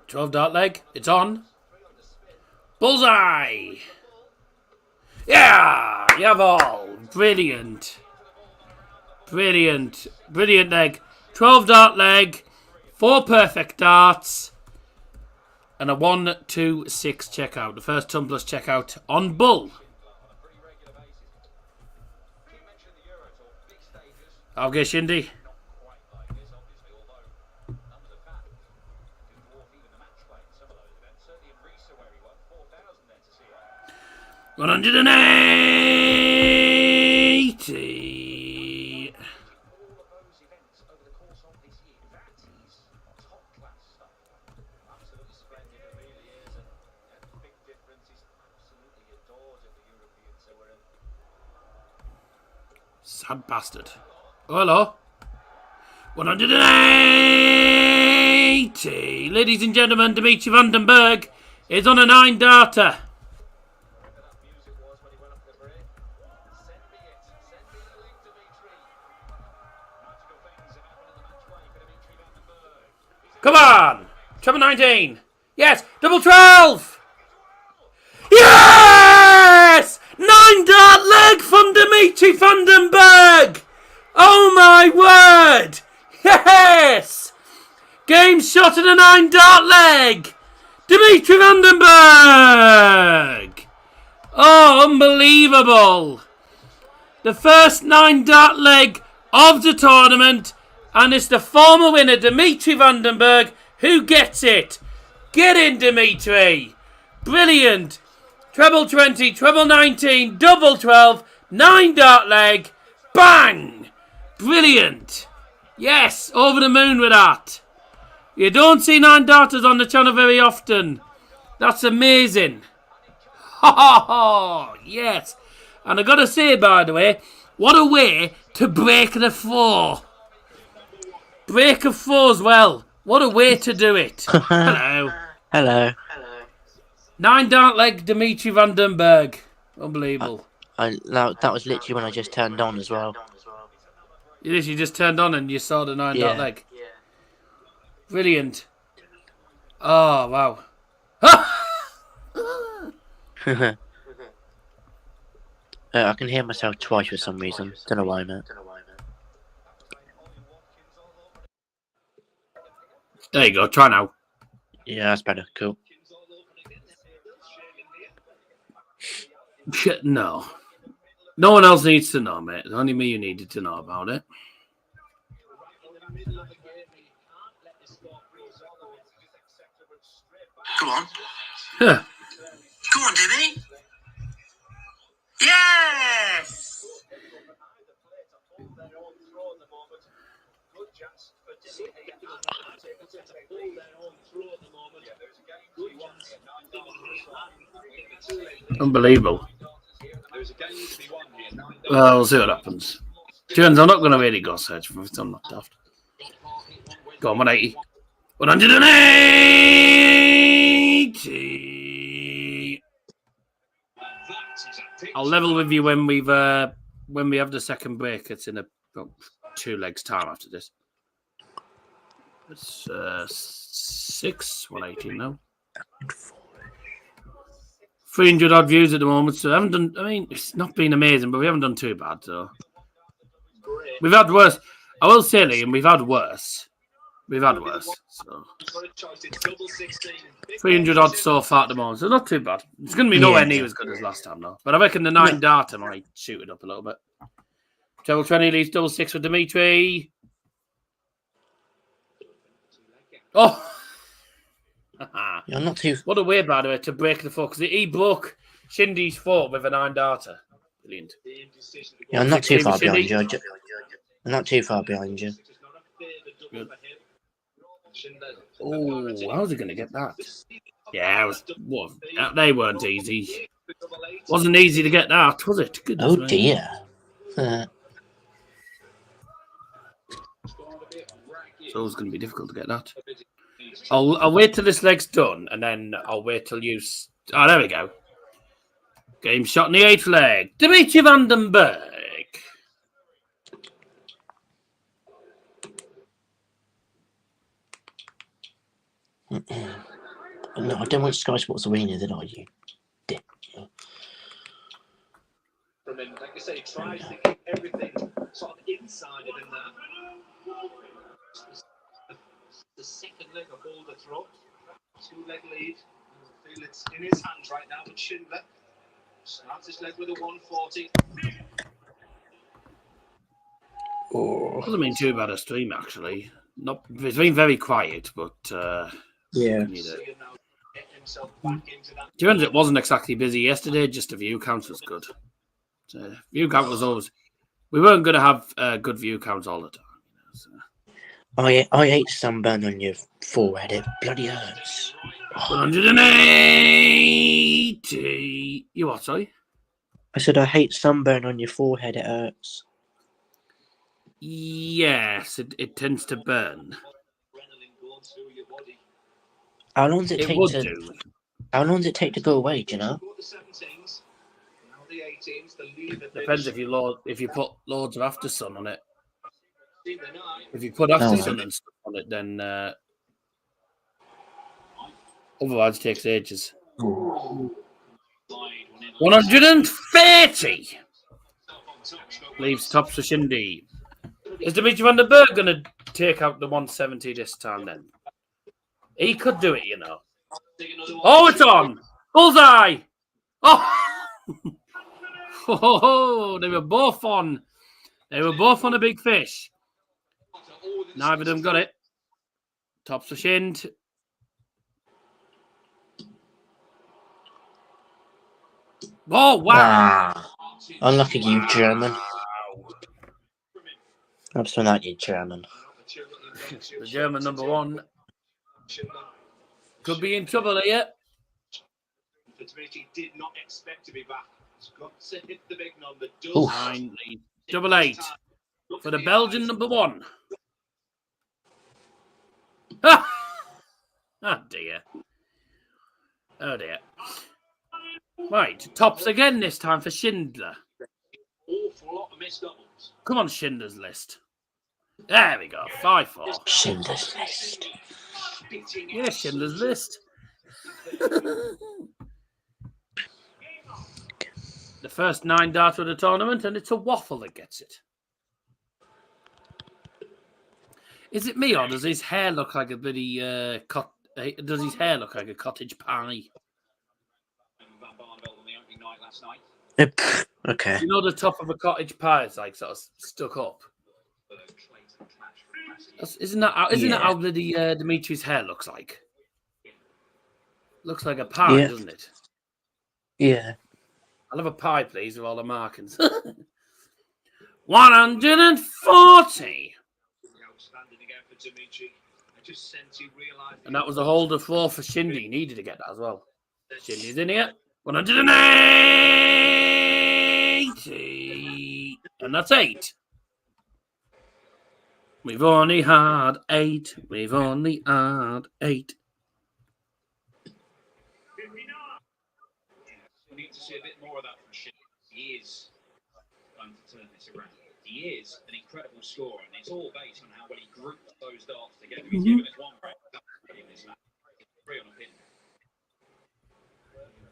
12 dart leg. It's on. Bullseye! Yeah! You have all. Brilliant. Brilliant. Brilliant leg. 12 dart leg, 4 perfect darts, and a 1-2-6 checkout. The first tumblers checkout on Bull. I'll get Shindy. 180. Sad bastard. Oh, hello. 180. Ladies and gentlemen, Dimitri van den Bergh is on a 9-darter. Come on! Treble 19. Yes! Double 12! Yes! 9-dart leg from Dimitri van den Bergh! Oh my word! Yes! Game shot at a 9-dart leg! Dimitri van den Bergh! Oh, unbelievable! The first 9-dart leg of the tournament, and it's the former winner, Dimitri van den Bergh, who gets it. Get in, Dimitri! Brilliant! Treble 20, treble 19, double 12, 9-dart leg, bang! Brilliant! Yes, over the moon with that. You don't see 9-darters on the channel very often. That's amazing. Ha ha ha! Yes. And I gotta say, by the way, what a way to break the 4. Break a 4 as well. What a way to do it. Hello. Hello. 9-dart leg, Dimitri van den Bergh. Unbelievable. That was literally when I just turned on as well. You literally just turned on and you saw the 9-dart leg. Brilliant. Oh, wow. I can hear myself twice for some reason. Don't know why, mate. There you go. Try now. Yeah, that's better. Cool. No. No one else needs to know, mate. It's only me who needed to know about it. Go on. Huh. Go on, Dimmy. Yes! Unbelievable. Well, we'll see what happens. Turns I'm not going to really go search for it. I'm not daft. Go on, 180. 180. I'll level with you when we have the second break. It's in 2 legs time after this. It's 180 now. 300 odd views at the moment, so I haven't done. I mean, it's not been amazing, but we haven't done too bad. So we've had worse. I will say, Liam, we've had worse. We've had worse. So 300 odd so far at the moment, so not too bad. It's going to be nowhere near as good as last time, though. But I reckon the 9-darter might shoot it up a little bit. Treble 20 leads double 6 for Dimitri. Oh. You're not too. What a way, by the way, to break the 4, because he broke Shindy's 4 with a 9-darter. Brilliant. Yeah, I'm not too far behind you. I'm not too far behind you. Good. Oh, how's he going to get that? Yeah, they weren't easy. Wasn't easy to get that, was it? Goodness me. Dear. So it's going to be difficult to get that. I'll wait till this leg's done, and then I'll wait till you... Oh, there we go. Game shot in the 8th leg. Dimitri van den Bergh. No, I don't want Sky Sports Arena, did I? You dick. Like I say, he tries to keep everything sort of inside of him there. The second leg of all the throw. 2-leg lead. I feel it's in his hands right now, but Schindler starts his leg with a 140. Oh, Doesn't mean too bad a stream, actually. Not, it's been very quiet, but yeah. need it. Seeing now getting himself back into that. To be honest, it wasn't exactly busy yesterday. Just the view count was good. So, view count was always. We weren't going to have good view counts all the time. So. I hate sunburn on your forehead. It bloody hurts. 180. You what, sorry? I said I hate sunburn on your forehead. It hurts. Yes, it tends to burn. How long does it It take would to? do. How long does it take to go away? Do you know? Depends if you put loads of after sun on it. If you put after sun and stuff on it, then otherwise it takes ages. 130 leaves tops for Shindy. Is Dimitri van der Bergh going to take out the 170 this time then? He could do it, you know. Oh, it's on! Bullseye! Oh! Oh, they were both on. They were both on a big fish. Neither of them got it. Tops for Shind. Oh, wow. Unlucky you, German. I'm still not you, German. The German number one could be in trouble here. Dimitri did not expect to be back. He's got to hit the big number. Nine, 88 for the Belgian number one. Ah! Oh dear. Oh dear. Right, tops again this time for Schindler. Awful lot of missed doubles. Come on, Schindler's list. There we go. 5-4. Schindler's List. Yeah, Schindler's list. The first 9 darts of the tournament, and it's a waffle that gets it. Is it me, or does his hair look like a bloody does his hair look like a cottage pie? Okay. You know the top of a cottage pie is like sort of stuck up. Isn't that how bloody Dimitri's hair looks like? Looks like a pie, doesn't it? Yeah. I'll have a pie, please, with all the markings. 140. And that was a holder 4 for Shindy. He needed to get that as well. Shindy's in here. 180. And that's 8. We've only had 8. We've only had 8. We need to see a bit more of that from Schindler. He is going to turn this around. He is an incredible scorer, and it's all based on how well he groups those darts together. He's given us one break in this match. 3 on a pin.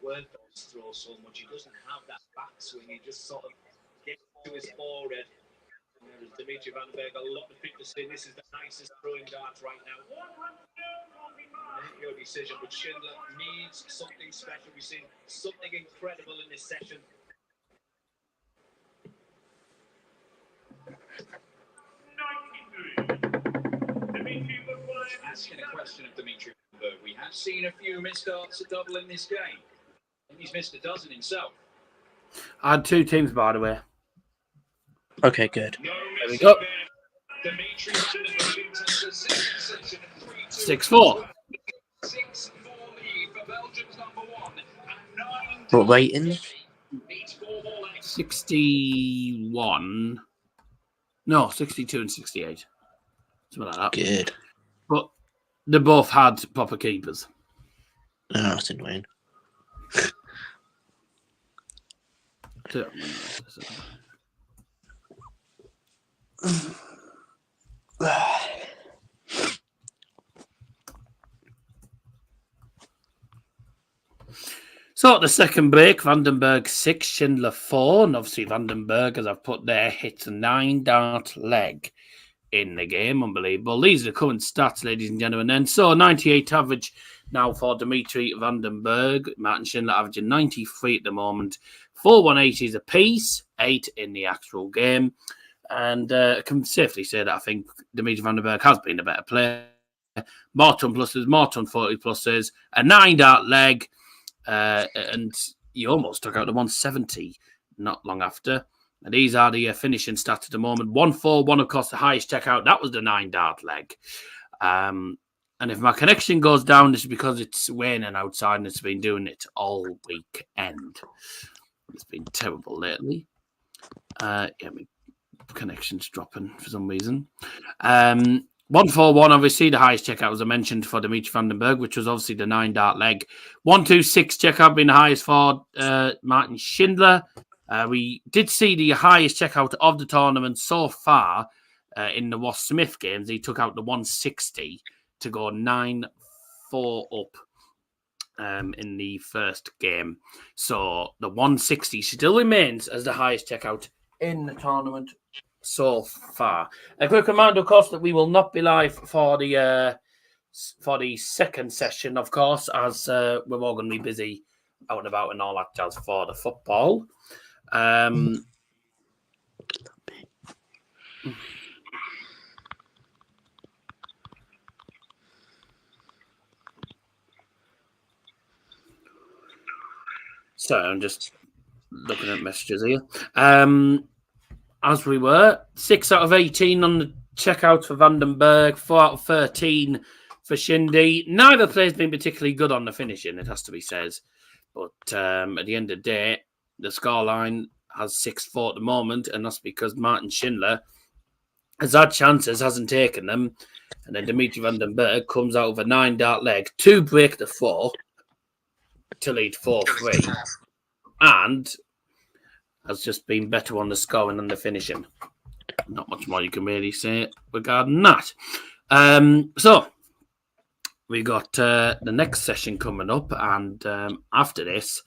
Work goes through so much. He doesn't have that backswing. He just sort of gets to his forehead. Whereas Dimitri van der Bergh, a lot of people say this is the nicest throwing dart right now. Make your decision, but Schindler needs something special. We've seen something incredible in this session. Asking a question of Dimitri van der Bergh. We have seen a few missed darts at double in this game. And he's missed a dozen himself. I had 2 teams, by the way. Okay, good. There we go. 6-4. 6-4 lead for Belgium's number 1. And 9 What ratings? 61. No, 62 and 68. Something like that. Good. But they both had proper keepers. Oh, that's annoying. So the second break, van den Bergh 6, Schindler 4, and obviously van den Bergh, as I've put there, hits a 9 dart leg. in the game. Unbelievable. These are the current stats, ladies and gentlemen. And so 98 average now for Dimitri van den Bergh. Martin Schindler averaging 93 at the moment. 4 180s apiece, 8 in the actual game. And I can safely say that I think Dimitri van den Bergh has been a better player. More ton pluses, more ton 40 pluses, a 9-dart leg, and he almost took out the 170 not long after. And these are the finishing stats at the moment. 141, of course, the highest checkout. That was the 9-dart leg. And if my connection goes down, it's because it's raining outside and it's been doing it all weekend. It's been terrible lately. My connection's dropping for some reason. 141, obviously, the highest checkout, as I mentioned, for Dimitri van den Bergh, which was obviously the 9-dart leg. 126 checkout being the highest for Martin Schindler. We did see the highest checkout of the tournament so far in the Ross Smith games. He took out the 160 to go 9-4 up in the first game. So the 160 still remains as the highest checkout in the tournament so far. A quick reminder, of course, that we will not be live for the second session, of course, as we're all going to be busy out and about and all that jazz for the football. So I'm just looking at messages here. As we were, 6 out of 18 on the checkout for Van den Bergh, 4 out of 13 for Shindy. Neither player's been particularly good on the finishing, it has to be said. But at the end of the day, the scoreline has 6-4 at the moment, and that's because Martin Schindler has had chances, hasn't taken them. And then Dimitri van den Bergh comes out with a 9-dart leg to break the 4 to lead 4-3. And has just been better on the scoring than the finishing. Not much more you can really say regarding that. So we got the next session coming up, and after this,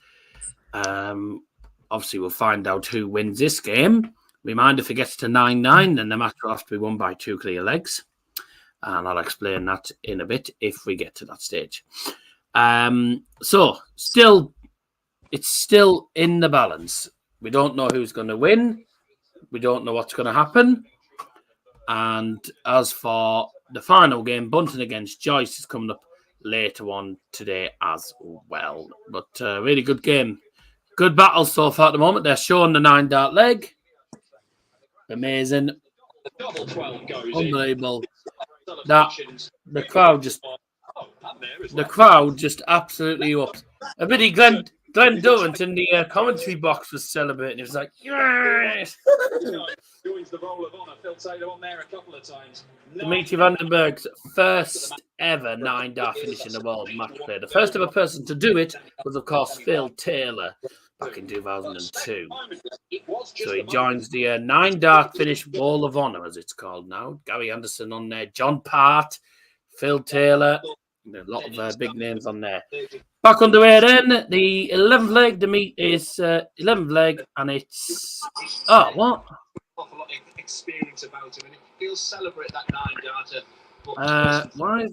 obviously we'll find out who wins this game. Reminder, if it gets to 9-9, then the match will have to be won by 2 clear legs. And I'll explain that in a bit if we get to that stage. So it's still in the balance. We don't know who's going to win. We don't know what's going to happen. And as for the final game, Bunting against Joyce is coming up later on today as well. But really good game. Good battle so far at the moment. They're showing the 9-dart leg. Amazing. Unbelievable. The crowd just absolutely up. A bit Glenn Durant in the commentary box was celebrating. He was like, yes! Joins the roll of honour. Phil Taylor on there a couple of times. Dimitri van den Bergh's first ever 9-dart finish in the World Matchplay. The first ever person to do it was, of course, Phil Taylor back in 2002. So he joins the 9-dart finish Wall of Honour, as it's called now. Gary Anderson on there, John Part, Phil Taylor, a lot of big names on there. Back underway then, the 11th leg, the meet is 11th leg, and it's... Oh, what? Awful lot of experience about him, and he'll celebrate that 9-darter.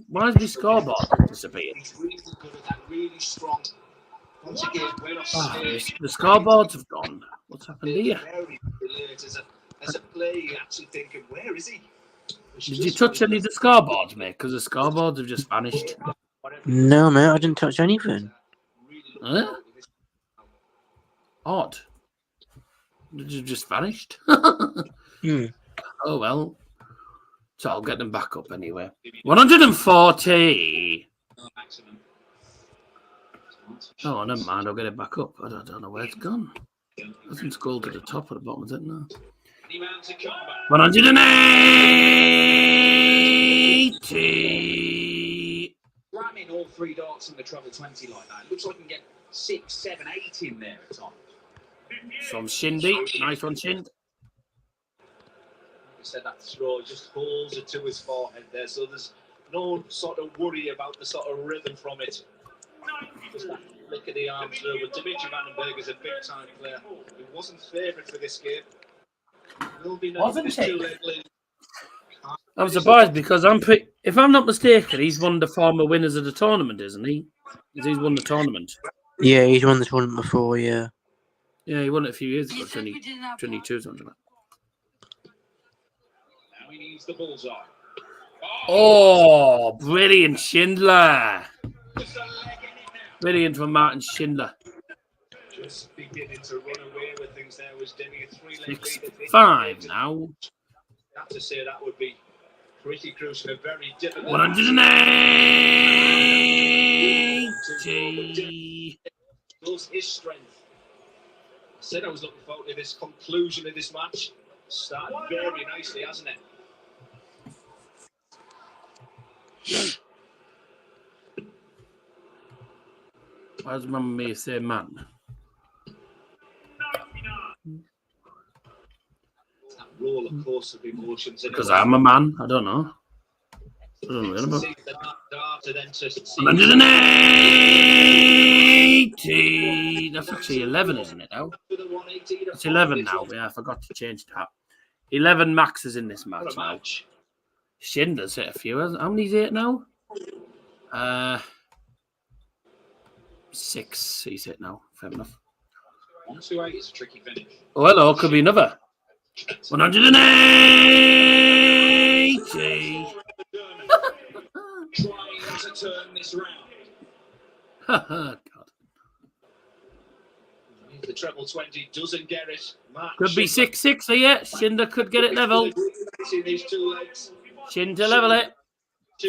Why is the scoreboard disappeared? He's really good at that, really strong. Once again, The scoreboards have gone. What's happened here? Very alert as a player, you're actually thinking, where is he? Did you touch any of the scoreboards, mate? Because the scoreboards have just vanished. No, mate, I didn't touch anything. Huh? Odd. Did you just vanished? Oh, well. So I'll get them back up anyway. 140. Oh, never mind. I'll get it back up. I don't know where it's gone. It hasn't scrolled to the top or the bottom, is it? No. 180. Ramming all 3 darts in the treble 20 like that. It looks like you can get 6, 7, 8 in there at times. From Shindy. Nice one, Shind. He said that throw just holds it to his forehead there, so there's no sort of worry about the sort of rhythm from it. Just that flick of the arm through. But Dimitri van den Bergh is a big time player. He wasn't favourite for this game. Will be no Wasn't he? I'm surprised because if I'm not mistaken, he's one of the former winners of the tournament, isn't he? He's won the tournament. Yeah, he's won the tournament before, yeah. Yeah, he won it a few years ago, 2022 something like that. Now he needs the bullseye. Oh, brilliant, Schindler. Brilliant from Martin Schindler. Just beginning to run away with things there was Demi, a 3-leg lead. 6-5 now. I have to say that would be pretty crucial. A very difficult. 180. Plus his strength. I said I was looking forward to this conclusion of this match. Started very nicely, hasn't it? Why does Mamma Mia say man? That roller coaster of emotions. Because I'm a man. I don't know. I don't know about. 180. That's actually 11, isn't it now? It's 11 now. Yeah, I forgot to change that. 11 maxes in this match now. Schindler's hit a few. How many's hit now? 6 he's hit now. Fair enough. 128 is a tricky finish. Oh, hello. Could be another. 180. Trying to turn this round. God. The treble 20 doesn't get it. Could be 6-6 here. Schindler could get it level. Shin to level it.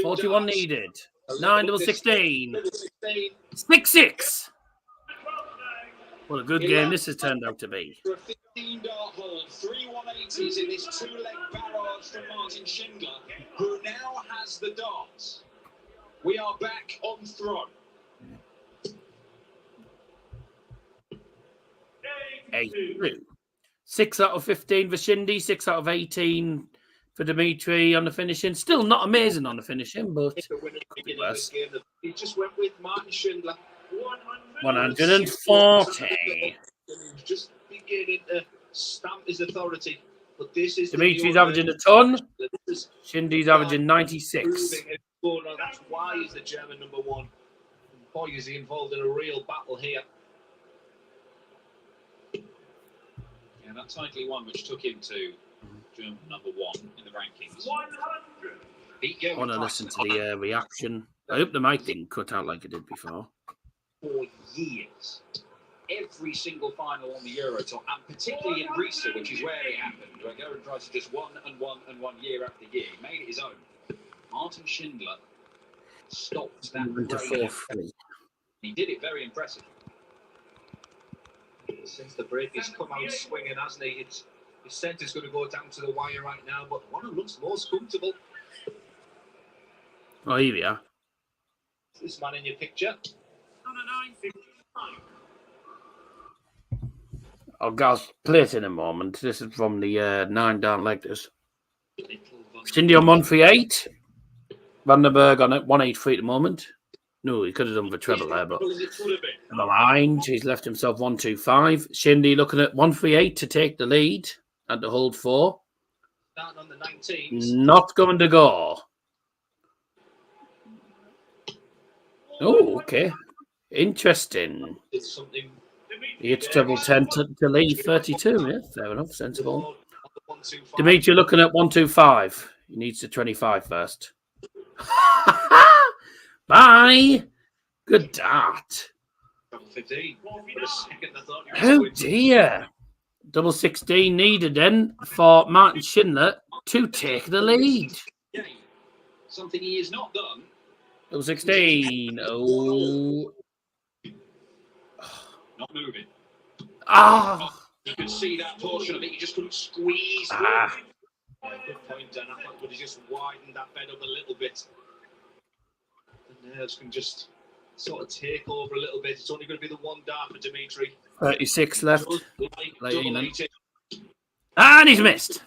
41 needed. 9 double 16. 6-6. What a good game this has turned out to be. For a 15-dart hold, 3 180s in this 2-leg barrage from Martin Schindler, who now has the darts. We are back on throne. 8-2. 6 out of 15 for Shindy, 6 out of 18 for Dimitri on the finishing. Still not amazing on the finishing, but could be worse. He just went with Martin Schindler. 140. Just beginning to stamp his authority. But this is Dimitri's averaging a ton. Shindy's averaging 96. That's why he's the German number 1. Boy, is he involved in a real battle here. Yeah, that title he won, which took him to German number 1 in the rankings. I want to listen to the reaction. I hope the mic didn't cut out like it did before. For years, every single final on the Euro Tour, and particularly in Greece, which is where it happened, where Gerhard Dreiser just won year after year. He made it his own. Martin Schindler stopped that reign. He did it very impressively. Since the break, he's come out swinging, hasn't he? His centre's going to go down to the wire right now, but one who looks most comfortable. Oh, here we are. This man in your picture. I'll guys play it in a moment. This is from the 9 down like this. Shindy on 138. Vandenberg on it 183 at the moment. No, he could have done the treble there, but never mind. He's left himself 125. Shindy looking at 138 to take the lead and to hold 4. On the 19s. Not going to go. Oh, okay. Interesting. It's treble 10 to lead 32. Yeah, fair enough. Sensible. Dimitri looking at 125. He needs to 25 first. Bye. Good dart. Oh dear. Double 16 needed then for Martin Schindler to take the lead. Something he has not done. Double 16. Oh. Not moving. Ah. You could see that portion of it. You just couldn't squeeze. Good point, Dan. I thought would have just widened that bed up a little bit. The nerves can just sort of take over a little bit. It's only going to be the 1 dart for Dimitri. 36 left. And he's missed.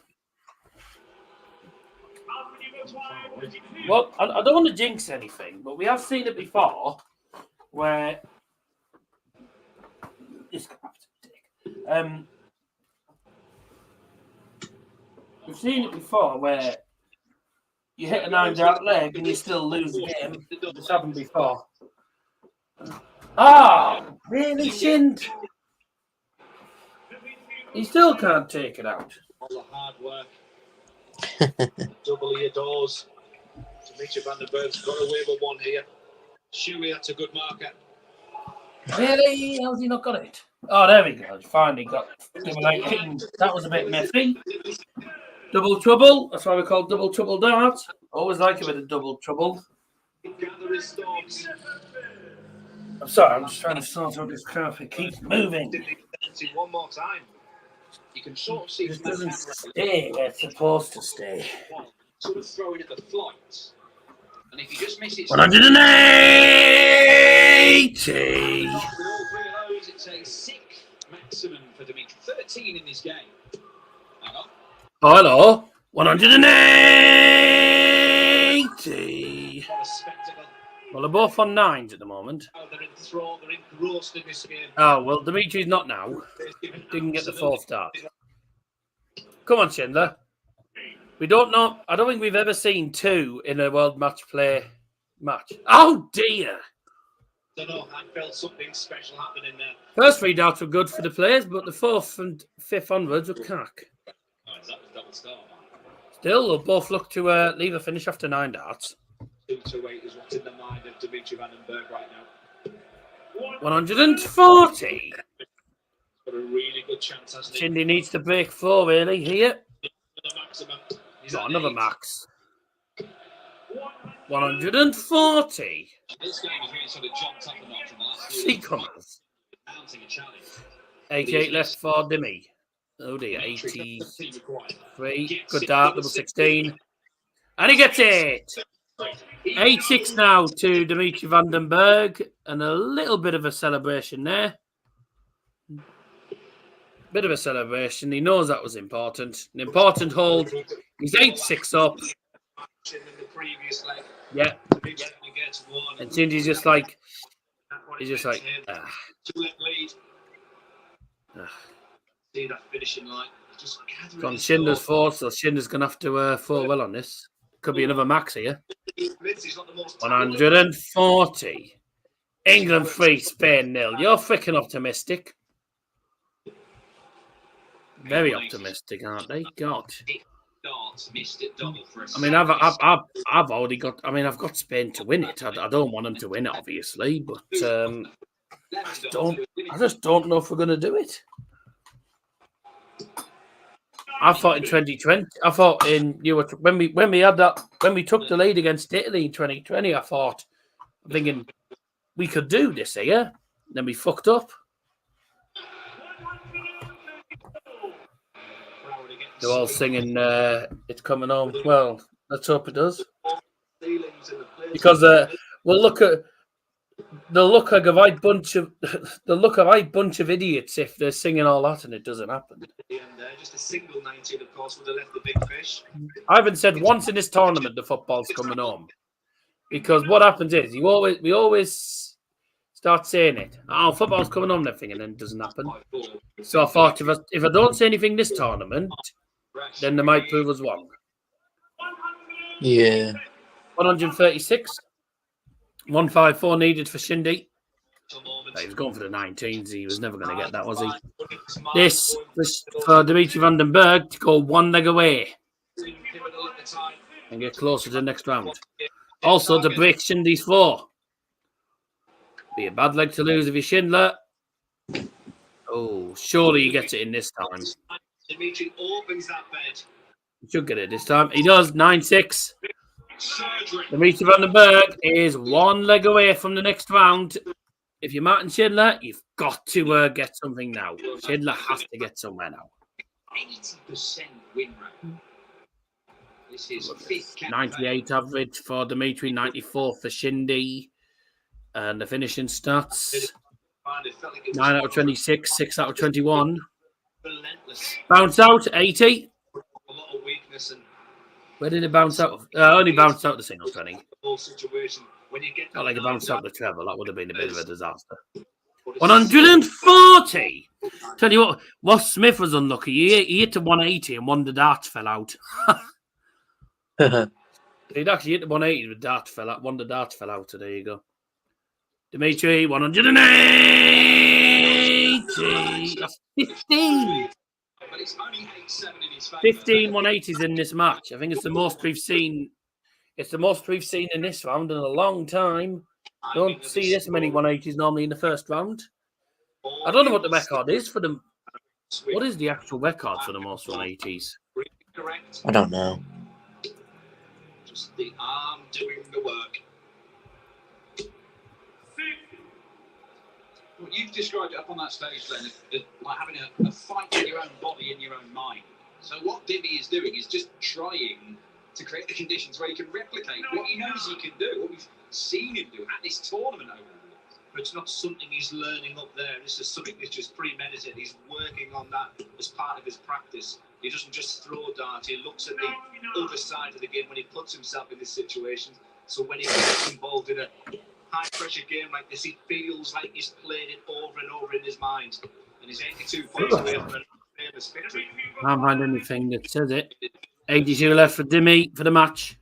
Well, I don't want to jinx anything, but we have seen it before where this we've seen it before where You hit a 9-dart leg and you still lose the game. It's happened before. Really, Shind? He still can't take it out. All the hard work. Double your doors. Dimitri van den Bergh's got away with one here. Shuey, that's a good marker. Really? How's he not got it? Oh, there we go. Finally got double 18. That was a bit messy. Double trouble. That's why we call double trouble darts. Always like a bit of double trouble. Gather his thoughts. I'm sorry, I'm just trying to sort out this crap. It keeps moving. One more time. You can sort of see It doesn't stay where it's supposed to stay. Sort of throwing at the flight. And if you just miss it, 180. with all three of those, it's a 6 maximum for Dimitri. 13 in this game. Hang on. Oh, hello. 180. What a spectacle. Well, they're both on 9s at the moment. Oh, they're enthralled, they're engrossed in this game. Oh, well, Dimitri's not now. Didn't get the 4th start. Come on, Schindler. We don't know. I don't think we've ever seen 2 in a World Matchplay match. Oh, dear. I don't know, I felt something special happening there. First 3 darts were good for the players, but the 4th and 5th onwards were cack. Oh, that was double star, man. Still, they'll both look to leave a finish after 9 darts. 2-8 is what's in the mind of Dimitri van den Bergh right now. 140. Got a really good chance, hasn't he? Shindy needs to break 4, really, here. The maximum. He's Got at another 8. max. 140. This game has really sort of jumped up a notch from the last few Sea weeks. comers. Mounting a challenge. 88 left for Dimmy. Oh dear, Dimitri, that's the 83. team required. Good dart, double 16. And he gets it! 8-6 now to Dimitri van den Bergh. And a little bit of a celebration there. Bit of a celebration. He knows that was important. An important hold. He's 8-6 up. In the previous leg, Yeah. Dimitri gets one. And Shindy's just like, he's just like, 2-8 lead. See that finishing line. Just gathering on his Schindler's thoughts. 4, so Schindler's going to have to fall well on this. Could be another max here. He admits he's not the most 140. England 3, Spain 0. You're freaking optimistic. Very optimistic, aren't they? God. Darts missed it double for a I mean, I've already got. I mean, I've got Spain to win it. I don't want them to win it, obviously, but I just don't know if we're going to do it. I thought in 2020. I thought when we had that when we took the lead against Italy in 2020. I'm thinking we could do this here. Then we fucked up. They're all singing "It's Coming Home." Well, let's hope it does. Because they'll look like a right bunch of idiots if they're singing all that and it doesn't happen. And just a single 19, of course, would have left the big fish. I haven't said once in this tournament the football's coming home, because what happens is we always start saying it. Oh, football's coming home, and everything, and then it doesn't happen. So I thought if I don't say anything this tournament, then they might prove us wrong. Yeah. 136. 154 needed for Shindy. He was going for the 19s. He was never going to get that, was he? This for Dimitri van den Bergh to go 1 leg away and get closer to the next round. Also to break Shindy's 4. Be a bad leg to lose if you're Schindler. Oh, surely he gets it in this time. Dimitri opens that bed. He should get it this time. He does. 9-6. Dimitri van den Bergh is 1 leg away from the next round. If you're Martin Schindler, you've got to get something now. Schindler has to get somewhere now. 80% win rate. This is 5th 98 average for Dimitri, 94 for Shindy. And the finishing stats: 9 out of 26, 6 out of 21. Relentless. Bounce out, 80. A lot of weakness and Where did it bounce out? Only bounced out the singles, Penny. the whole situation. When you get Not like it bounced out the treble. That would have been a bit of a disaster. 140. 140! Tell you what, Ross Smith was unlucky. He hit to 180 and one of the darts fell out. He'd actually hit the 180 with dart fell out. One of the darts fell out, so there you go. Dimitri, 180. That's 15. But it's only 8-7 in his favour. 15 180s in this match. I think it's the most we've seen. It's the most we've seen in this round in a long time. Don't see this many 180s normally in the first round. I don't know what the record is for them. What is the actual record for the most 180s? Correct. I don't know. Just the arm doing the work. Well, you've described it up on that stage, then, like having a fight in your own body, in your own mind. So what Dimmy is doing is just trying to create the conditions where he can replicate what he knows he can do, what we've seen him do at this tournament over the years. But it's not something he's learning up there. This is something that's just premeditated. He's working on that as part of his practice. He doesn't just throw darts. He looks at the other side of the game when he puts himself in this situation. So when he gets involved in a high-pressure game like this, he feels like he's played it over and over in his mind. And he's 82 points away from a famous victory. Can't find anything that says it. 82 left for Dimmy for the match.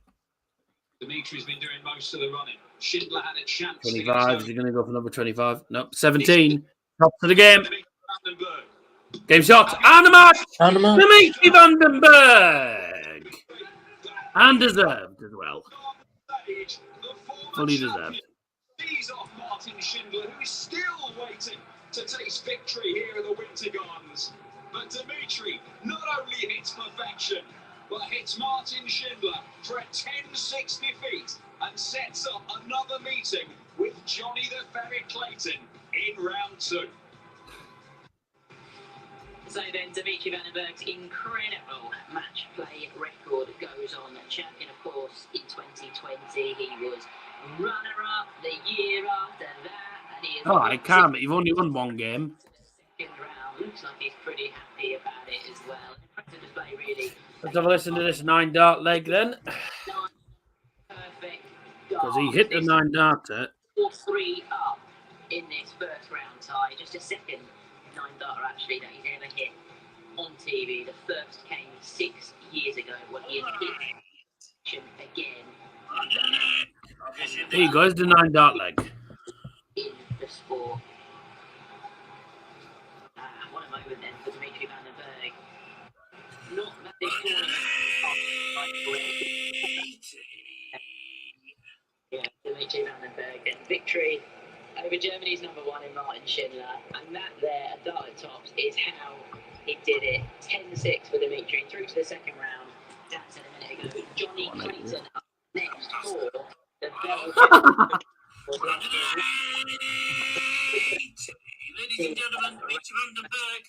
Dimitri's been doing most of the running. Schindler had a chance. 25. Is he going to go for number 25? Nope. 17. Top to the game. Game shot. And the match. Dimitri Vandenberg. And deserved as well. Fully deserved. He's off Martin Schindler, who is still waiting to taste victory here in the Winter Gardens. But Dimitri not only hits perfection, but hits Martin Schindler for a 10-6 defeat and sets up another meeting with Johnny the Ferret Clayton in round 2. So then, Dimitri Vandenberg's incredible match play record goes on. Champion, of course, in 2020. He was runner-up the year after that. And he is I can't. You've only won one game. Second round. Looks like he's pretty happy about it as well. Impressive display, really. Let's have a listen to this 9-dart leg then. Perfect. Because he hit the 9-darter. 4-3 up in this first round tie. Just a second 9-darter actually that he's ever hit on TV. The first came 6 years ago when he had hit again. There you go, it's the 9-dart leg. In the sport. What a moment then for Dimitri Vandenberg. Not that this tournament. Yeah, Dimitri Vandenberg then victory over Germany's number 1 in Martin Schindler, and that there at Dart Tops is how he did it. 10-6 for Dimitri through to the second round. Dan said a minute ago. Johnny Clayton up next for the Belgian. Ladies and gentlemen, Dimitri Vandenberg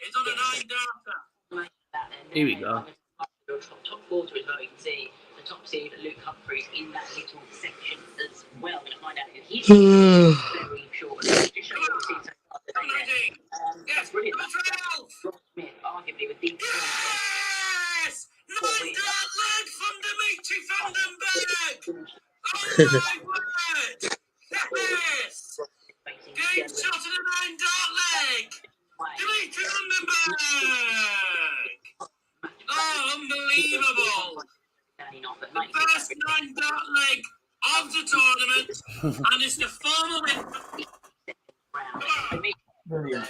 is on a 9-darter. Here we go. Top quarter as well, you can see the top seed, Luke Humphries, in that little section as well. We're going to find out who he is very short. Just show you what we've seen so far today. That's brilliant. Ross Smith, arguably with the Yes! 9-dart leg from Dimitri Vandenberg! Oh my word! Yes! Game shot of the 9-dart leg! Dimitri Vandenberg! Oh, unbelievable! The first 9-dart leg of the tournament, and it's the formal win. Brilliant.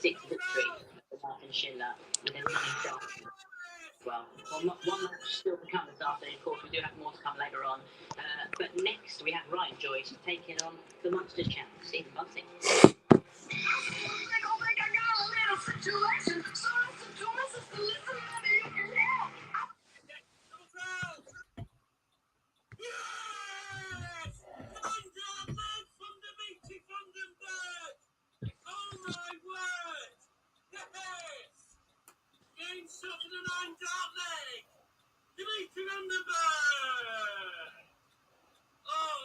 6 victory for Martin Schindler with a 9-dart. Well, one match still to come this afternoon. Of course, we do have more to come later on. But next, we have Ryan Joyce taking on the Munsters champ, Stephen Bunting. Game shot to the 9-dart leg. Dimitri Vandenberg. Oh,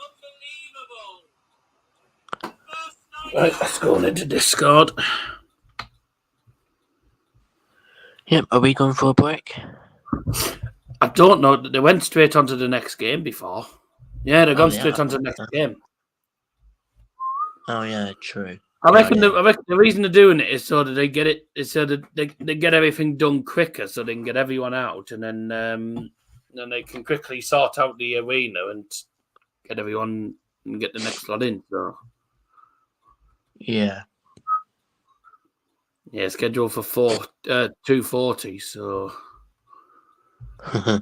unbelievable. Right, let's go into Discord. Yep, are we going for a break? I don't know. They went straight on to the next game before. Yeah, they've gone straight on to the next game. Oh yeah, true. I reckon the reason they're doing it is so that they get it. Is so that they get everything done quicker, so they can get everyone out, and then then they can quickly sort out the arena and get everyone and get the next lot in. So Yeah. yeah, scheduled for 2:40. So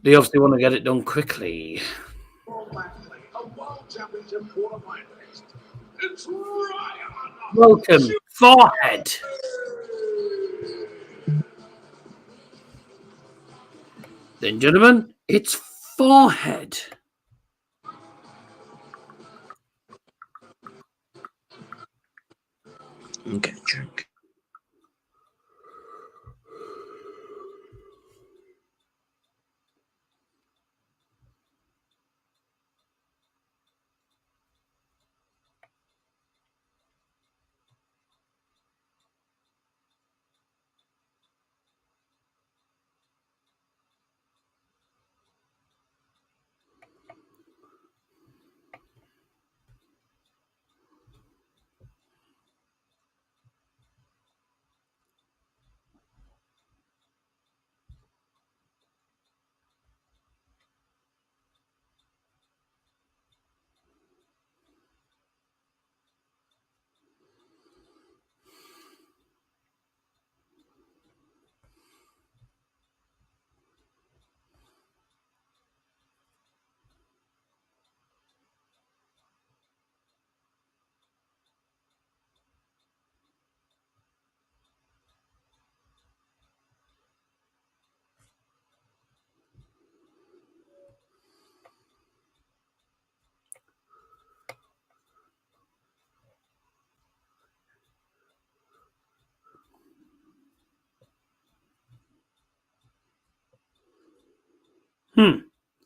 they obviously want to get it done quickly. World Matchplay, a World Championship quarterfinalist. It's Ryan. Welcome, forehead. Then, gentlemen, it's forehead. Okay, drink.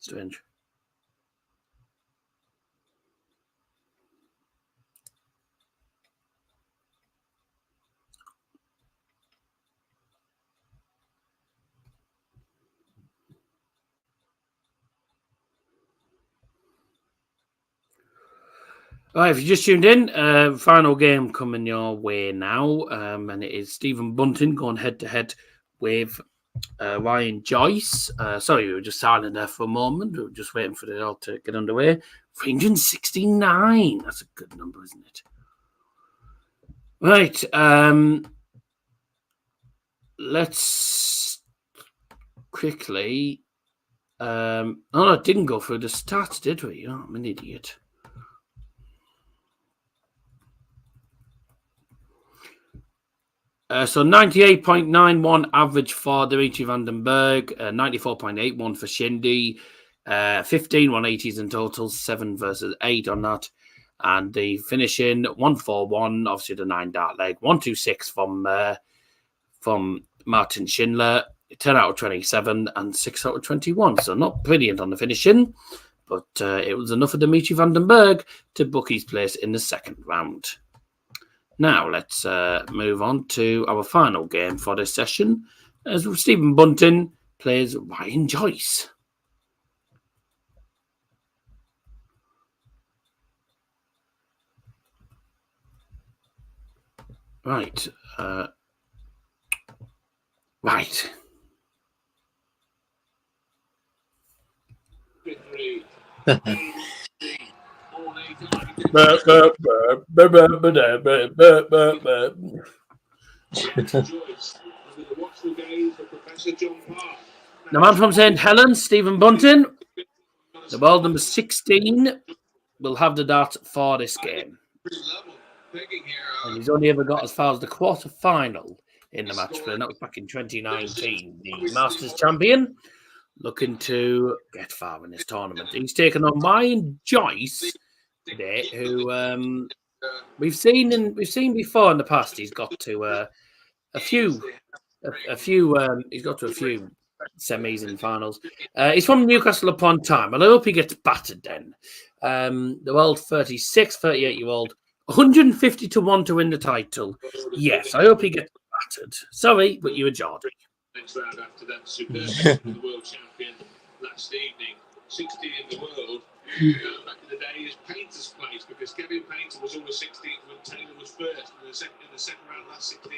Strange. All right, if you just tuned in, final game coming your way now, and it is Stephen Bunting going head-to-head with Ryan Joyce. Sorry, we were just silent there for a moment. We were just waiting for it all to get underway. 369. That's a good number, isn't it? Right. Let's quickly... oh, no, it didn't go through the stats, did we? Oh, I'm an idiot. So 98.91 average for Dimitri van den Bergh, 94.81 for Shindy, 15 180s in total, 7 versus 8 on that. And the finishing 141, obviously the 9 dart leg, 126 from Martin Schindler, 10 out of 27 and 6 out of 21. So not brilliant on the finishing, but it was enough for Dimitri van den Bergh to book his place in the second round. Now, let's move on to our final game for this session, as Stephen Bunting plays Ryan Joyce. Right. Right. The man from St. Helens, Stephen Bunting, the world number 16, will have the dart for this game. And he's only ever got as far as the quarter-final in the match play, and that was back in 2019. The Masters champion, looking to get far in this tournament. He's taken on Ryan Joyce today, who we've seen before in the past. He's got to a few semis and finals. He's from Newcastle upon Tyne, and I hope he gets battered then. The world 38-year-old, 150 to 1 to win the title. Yes, I hope he gets battered. Sorry, but you were Geordie. Next round after that superb the world champion last evening, 16 in the world. Back in the day, is Painter's place, because Kevin Painter was always 16th when Taylor was first. In the second round, last 16,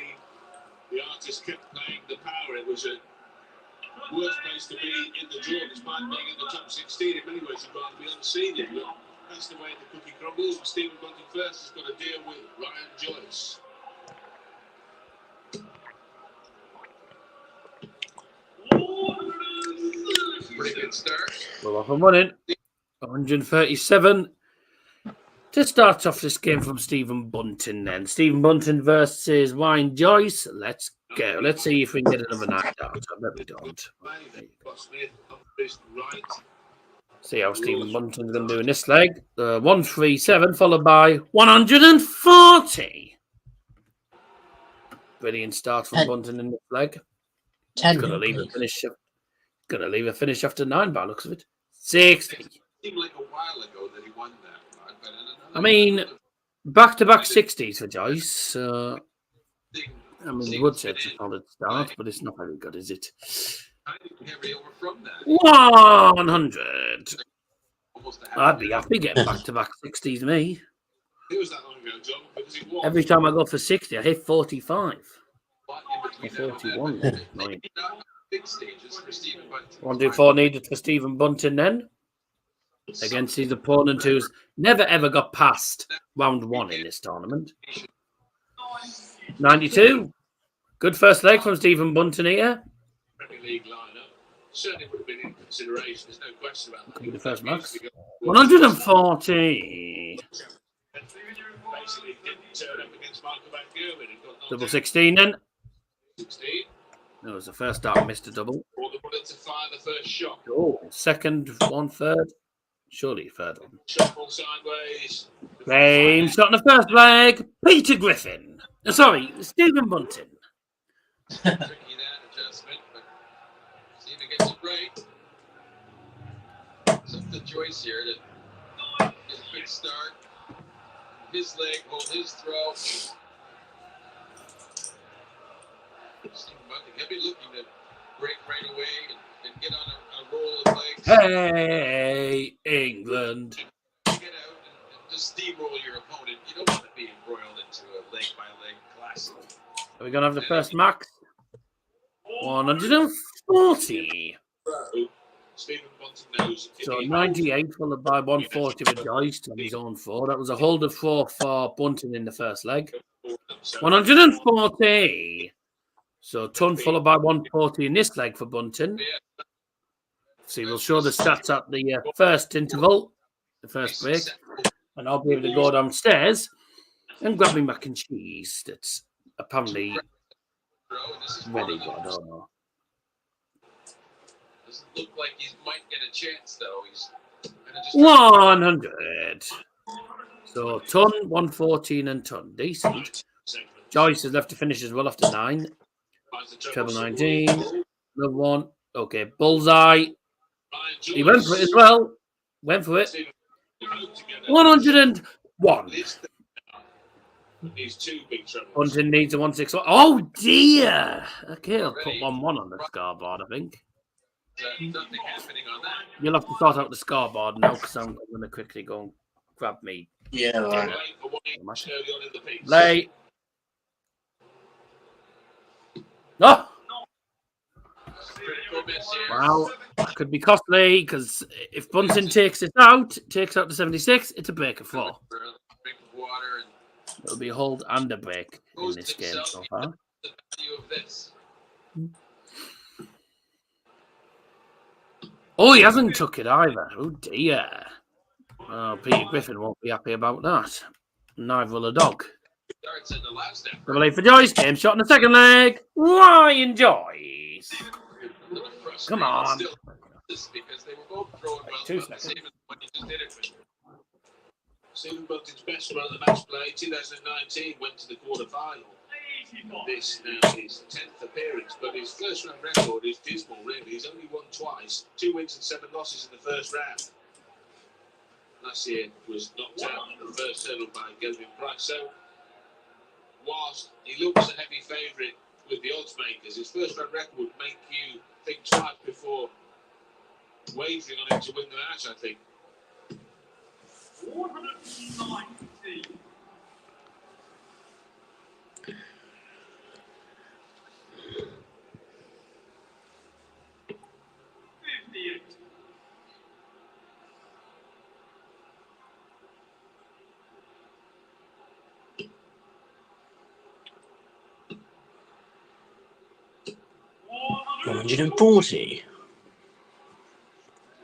the artist kept playing the power. It was a Worst place to be in the draw, despite being in the top 16. In many ways, you'd rather be unseeded, but that's the way the cookie crumbles. Stephen Bunting first has got to deal with Ryan Joyce. Pretty good start. We're off and running. 137. To start off this game from Stephen Bunting then. Stephen Bunting versus Ryan Joyce. Let's go. Let's see if we can get another night out. I bet we don't. See how Stephen Bunting's going to do in this leg. 137 followed by 140. Brilliant start from Bunting in this leg. 10. Going to leave a finish. Going to leave a finish after 9 by the looks of it. 60. It seemed like a while ago that he won that. I mean, back-to-back 60s for Joyce. I mean, you would say it's a solid start, but it's not very good, is it? 100. I'd be happy getting back-to-back 60s, me. It was that long ago, John, because he won. Every time I go for 60, I hit 45. Or 41. Right. 124 needed for Stephen Bunting then. Against his opponent who's never ever got past round 1 in this tournament. 92. Good first leg from Stephen Bunting here. Premier League lineup certainly would have been in consideration. There's no question about that. Could be the first max. 140. Basically didn't turn up against Michael Van Gerwen. Double 16 then. 16. That was the first start, missed a double. Or the bullet to fire the first shot. Oh, second, 1/3. Surely third one. Shot ball sideways. Same shot in the first leg. Peter Griffin. Sorry, Stephen Bunting. Tricky that adjustment, but Stephen gets a break. It's up to Joyce here to get a quick start. His leg, hold his throw. Stephen Bunting, he'll be looking to break right away and get on a roll of legs. Hey, England. Get out and just steamroll your opponent. You don't want to be embroiled into a leg-by-leg classic. Are we going to have the first max? 140. Stephen Bunting knows. So 98 followed by 140 with Joyce on his own 4. That was a hold of 4 for Bunting in the first leg. 140. So ton followed by 140 in this leg for Bunting. See, we'll show the stats at the first interval, the first break, and I'll be able to go downstairs and grab me mac and cheese. That's apparently ready, but I don't know. Doesn't look like he might get a chance, though. He's 100. So ton, 114 and ton. Decent. Joyce is left to finish as well after 9. Treble 19. Another one. Okay, bullseye. He went for it as well. Went for it. 101. Bunting needs a 161. Oh dear. Okay, I'll put 1-1 on the scoreboard, I think. nothing happening on that. You'll have to sort out the scoreboard now because I'm going to quickly go and grab me. Yeah, right. Late. No. Well, that could be costly because if Bunting takes it out to 76, it's a break of 4. It'll be a hold and a break in this game so far. Oh, he hasn't took it either. Oh dear. Oh, Peter Griffin won't be happy about that. Neither will a dog. Double A for Joyce. Game shot in the second leg. Ryan Joyce. Come on. 2 seconds. Stephen Bunting's best run at the match play, 2019, went to the quarter-final. This now his 10th appearance, but his first round record is dismal, really. He's only won twice, 2 wins and 7 losses in the first round. Last year was knocked out in the first hurdle by Gelvin Price. So, whilst he looks a heavy favourite with the odds makers, his first round record would make you think twice before wagering on him to win the match, I think. 490. 140.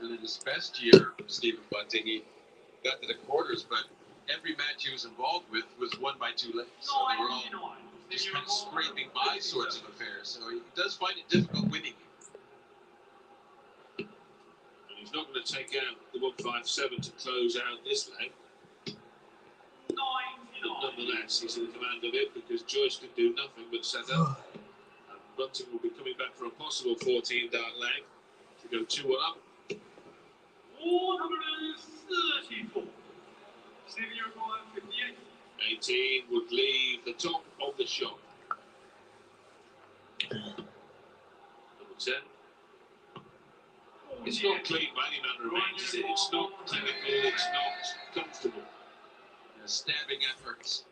And in his best year, Stephen Bunting, he got to the quarters, but every match he was involved with was won by 2 legs. So they were all just kind of scraping by sorts of affairs. So he does find it difficult winning. And he's not going to take out the 157 to close out this leg. But nonetheless, he's in command of it because Joyce could do nothing but set up. And Bunting will be coming back for a possible 14-dart leg to go 2-1 up. 434. 18 would leave the top of the shot. Number 10. It's not clean by any manner of means, is it? It's not clinical, it's not comfortable. Stabbing efforts.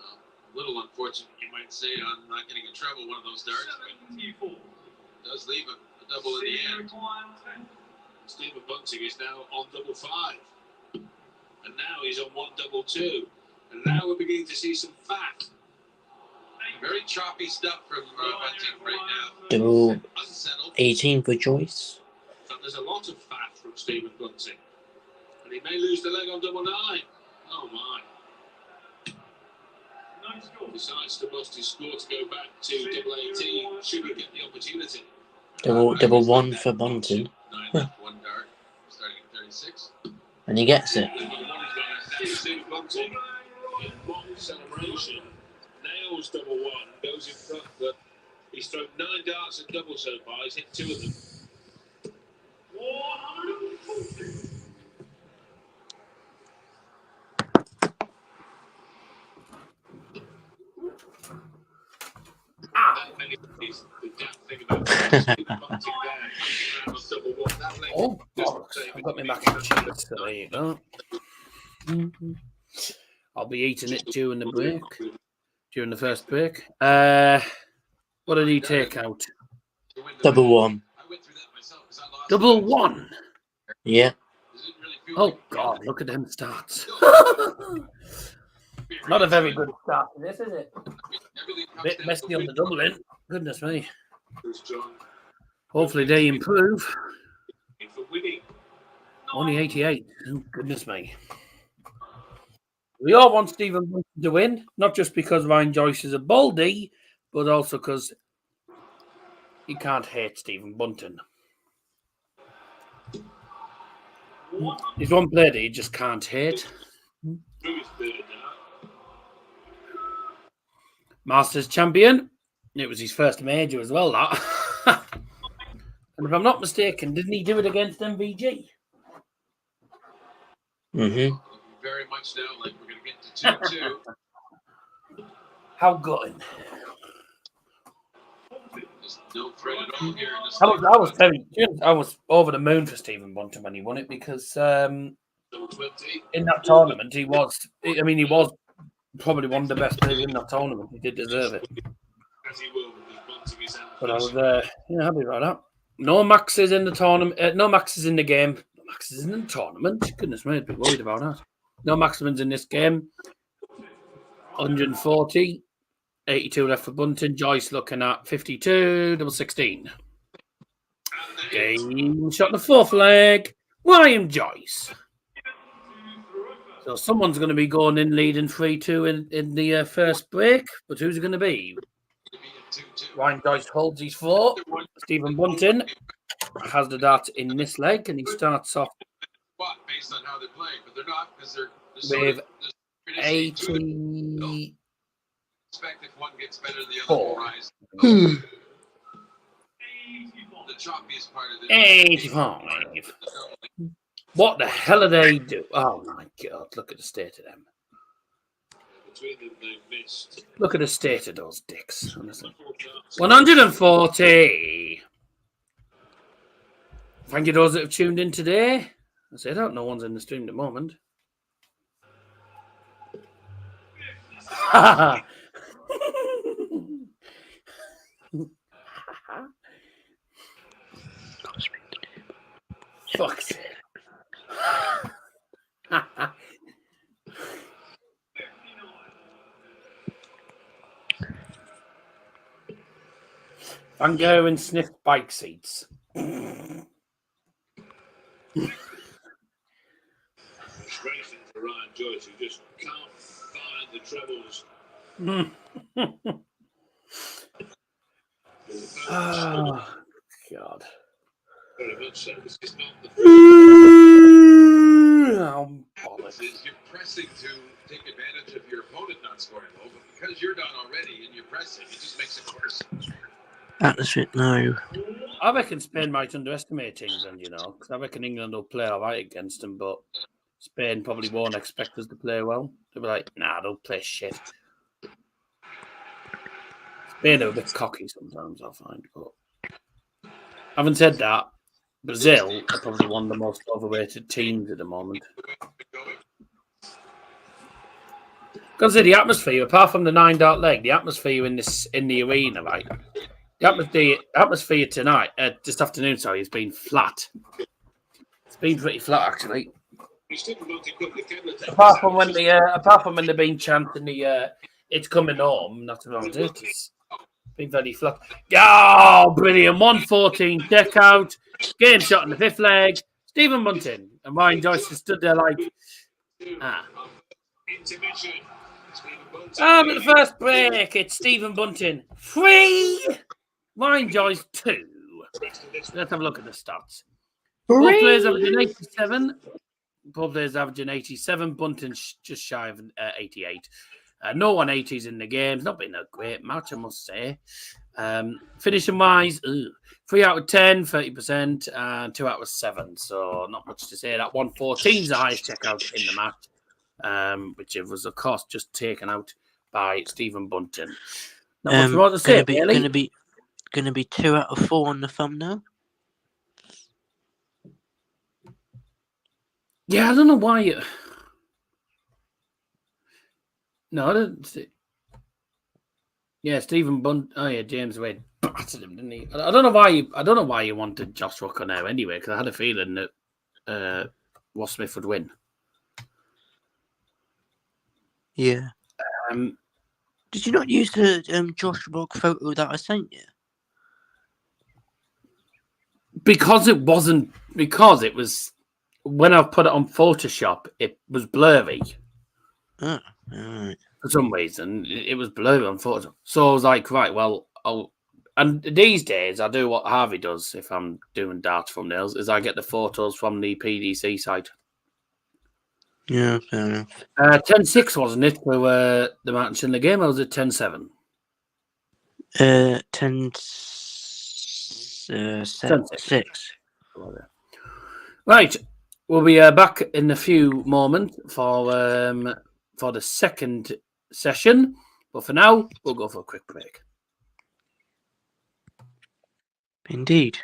A little unfortunate, you might say, on not getting in trouble one of those darts, but it does leave a double in the end. Stephen Bunting is now on double 5. And now he's on 122. And now we're beginning to see some fat. Very choppy stuff from Bunting right now. Double Unsettled. 18 for Joyce. So there's a lot of fat from Stephen Bunting. And he may lose the leg on double 9. Oh my. Decides to bust his score to go back to double 18. Should he get the opportunity? Double 1 for Bunting. 9 left, 1 dart. Starting at 36. And he gets it. Stephen Bunting in mock celebration nails double 1, goes in front, but he's thrown 9 darts at double so far. He's hit 2 of them. 140. Oh, bollocks. I've got my mac and cheese, so there you go. I'll be eating it during the break, during the first break. What did he take out? Double 1. Double 1? Yeah. Oh, God, look at them starts. Not a very good start to this, is it? A bit messy on the doubling. Goodness me. Hopefully they improve. Only 88. Oh, goodness me. We all want Stephen Bunting to win, not just because Ryan Joyce is a baldy, but also because you can't hate Stephen Bunting. He's one player that you just can't hate. Masters champion. It was his first major as well, that. And if I'm not mistaken, didn't he do it against MVG? Mm-hmm. Very much now like we're going to get to 2-2. How gutting. There's no threat at all here. I was over the moon for Stephen Bunting when he won it because in that tournament he was probably one of the best players in that tournament. He did deserve it. But I was happy about that. No maxes in the tournament. No maxes in the game. No maxes in the tournament. Goodness me, I'd be worried about that. No maximums in this game. 140. 82 left for Bunting. Joyce looking at 52. Double 16. Game shot in the fourth leg. Ryan Joyce. So someone's going to be going in leading 3-2 in the first break. But who's it going to be? Ryan Joyce holds his 4. Stephen Bunting has the dart in this leg, and he starts off based on how they're playing, but they're not because they're with 80. Expect if one gets better, the other will rise. Hmm. The choppiest part of it. 85. What the hell are they doing? Oh my God! Look at the state of them. Look at the state of those dicks. Honestly. 140. Thank you those that have tuned in today. I say that no one's in the stream at the moment. Fuck's sake. Van Gogh and sniff bike seats. Frustration for Ryan Joyce, who just can't find the trebles. Oh, God. Very much so. This is not the Oh, bollocks. You're pressing to take advantage of your opponent not scoring low, but because you're down already and you're pressing, it just makes it worse. Atmosphere, no. I reckon Spain might underestimate England, because I reckon England will play all right against them, but Spain probably won't expect us to play well. They'll be like, nah, they'll play shit. Spain are a bit cocky sometimes, I find. But having said that, Brazil are probably one of the most overrated teams at the moment. Consider the atmosphere, apart from the 9-dart leg, the atmosphere in the arena, right? The atmosphere tonight, this afternoon, sorry, has been flat. It's been pretty flat, actually. Apart from when they've been chanting it's coming home, not about it. It's been very flat. Oh, brilliant. 114 deck out. Game shot in the 5th leg. Stephen Bunting. And Ryan Joyce has stood there like, but the first break, it's Stephen Bunting 3. Ryan Joyce 2. Let's have a look at the stats. Both players averaging 87. Both players averaging 87. Bunting just shy of 88. No 180s in the game. It's not been a great match, I must say. Finishing wise, 3 out of 10, 30%, and 2 out of 7. So not much to say. That 114 is the highest checkout in the match, which was, of course, just taken out by Stephen Bunting. Not much more to say, really. Going to be 2 out of 4 on the thumbnail. Yeah, I don't know why. No, I don't see. Yeah, Stephen Bunting. Oh yeah, James Wade battered him, didn't he? I don't know why you wanted Josh Rucker now anyway, because I had a feeling that Ross Smith would win. Yeah. Did you not use the Josh Rock photo that I sent you? Because it was when I put it on Photoshop, it was blurry. Oh, all right. For some reason, it was blurry on Photoshop. So I was like, right, well, and these days I do what Harvey does if I'm doing darts thumbnails, is I get the photos from the PDC site. Yeah, fair enough. 10-6, wasn't it, for the match in the game, or was it 10-7? 10-6. Right, we'll be back in a few moments for the second session, but for now, we'll go for a quick break. Indeed.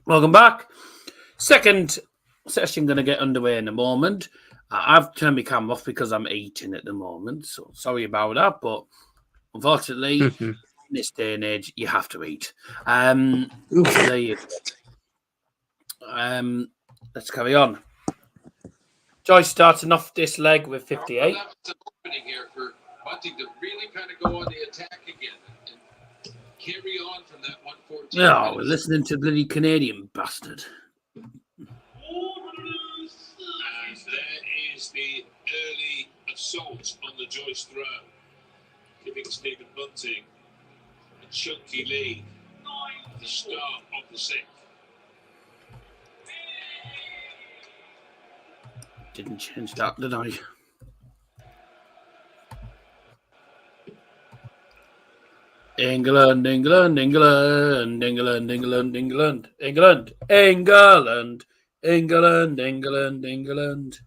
Welcome back. Second session going to get underway in a moment. I've turned my camera off because I'm eating at the moment, so sorry about that. But unfortunately, in this day and age, you have to eat. So there you go. Let's carry on. Joyce starting off this leg with 58. Well, that's an opening here for Bunting to really kind of go on the attack again and carry on from that 114. No, we're listening to bloody Canadian bastard. And there is the early assault on the Joyce throw, giving Stephen Bunting a chunky lead at the start of the sixth. Didn't change that, did I? England, England, England, England, England, England, England, England, England, England, England.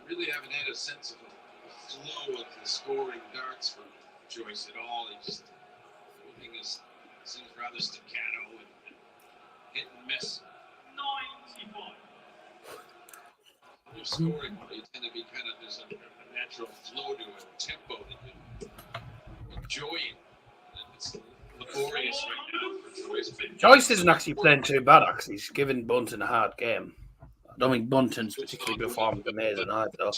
Really haven't had a sense of a flow of the scoring darts from Joyce at all. He just everything seems rather staccato and hit and miss. 95. When you're scoring, you tend to be kind of there's a natural flow to it, a tempo that you're enjoying. And it's laborious right now for Joyce. Joyce isn't actually playing too bad, actually. He's giving Bunting a hard game. I don't think Bunting's particularly performed amazing either, though.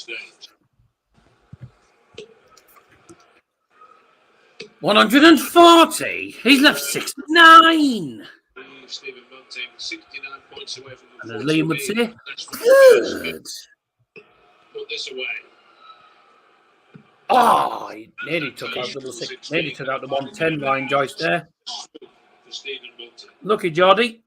140? He's left 69. Stephen Bunting, 69 points away from the And as Liam would say, good. Put this away. Oh, he nearly took out double six. Nearly took out the 110 line, Joyce there. For Stephen Bunting. Lucky Geordie.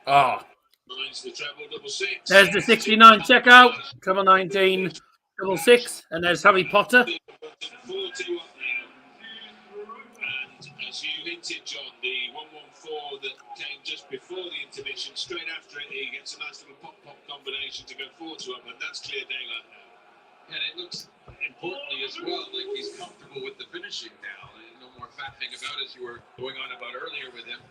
Oh. Mine's the treble double six. There's the 69 check out. Treble 19, double six. And there's Harry Potter. 4-2 up now. And as you hinted, John, the 114 that came just before the intermission, straight after it, he gets a nice little pop-pop combination to go 4-2 up, and that's clear daylight now. And it looks, importantly as well, like he's comfortable with the finishing now. No more faffing about, as you were going on about earlier with him.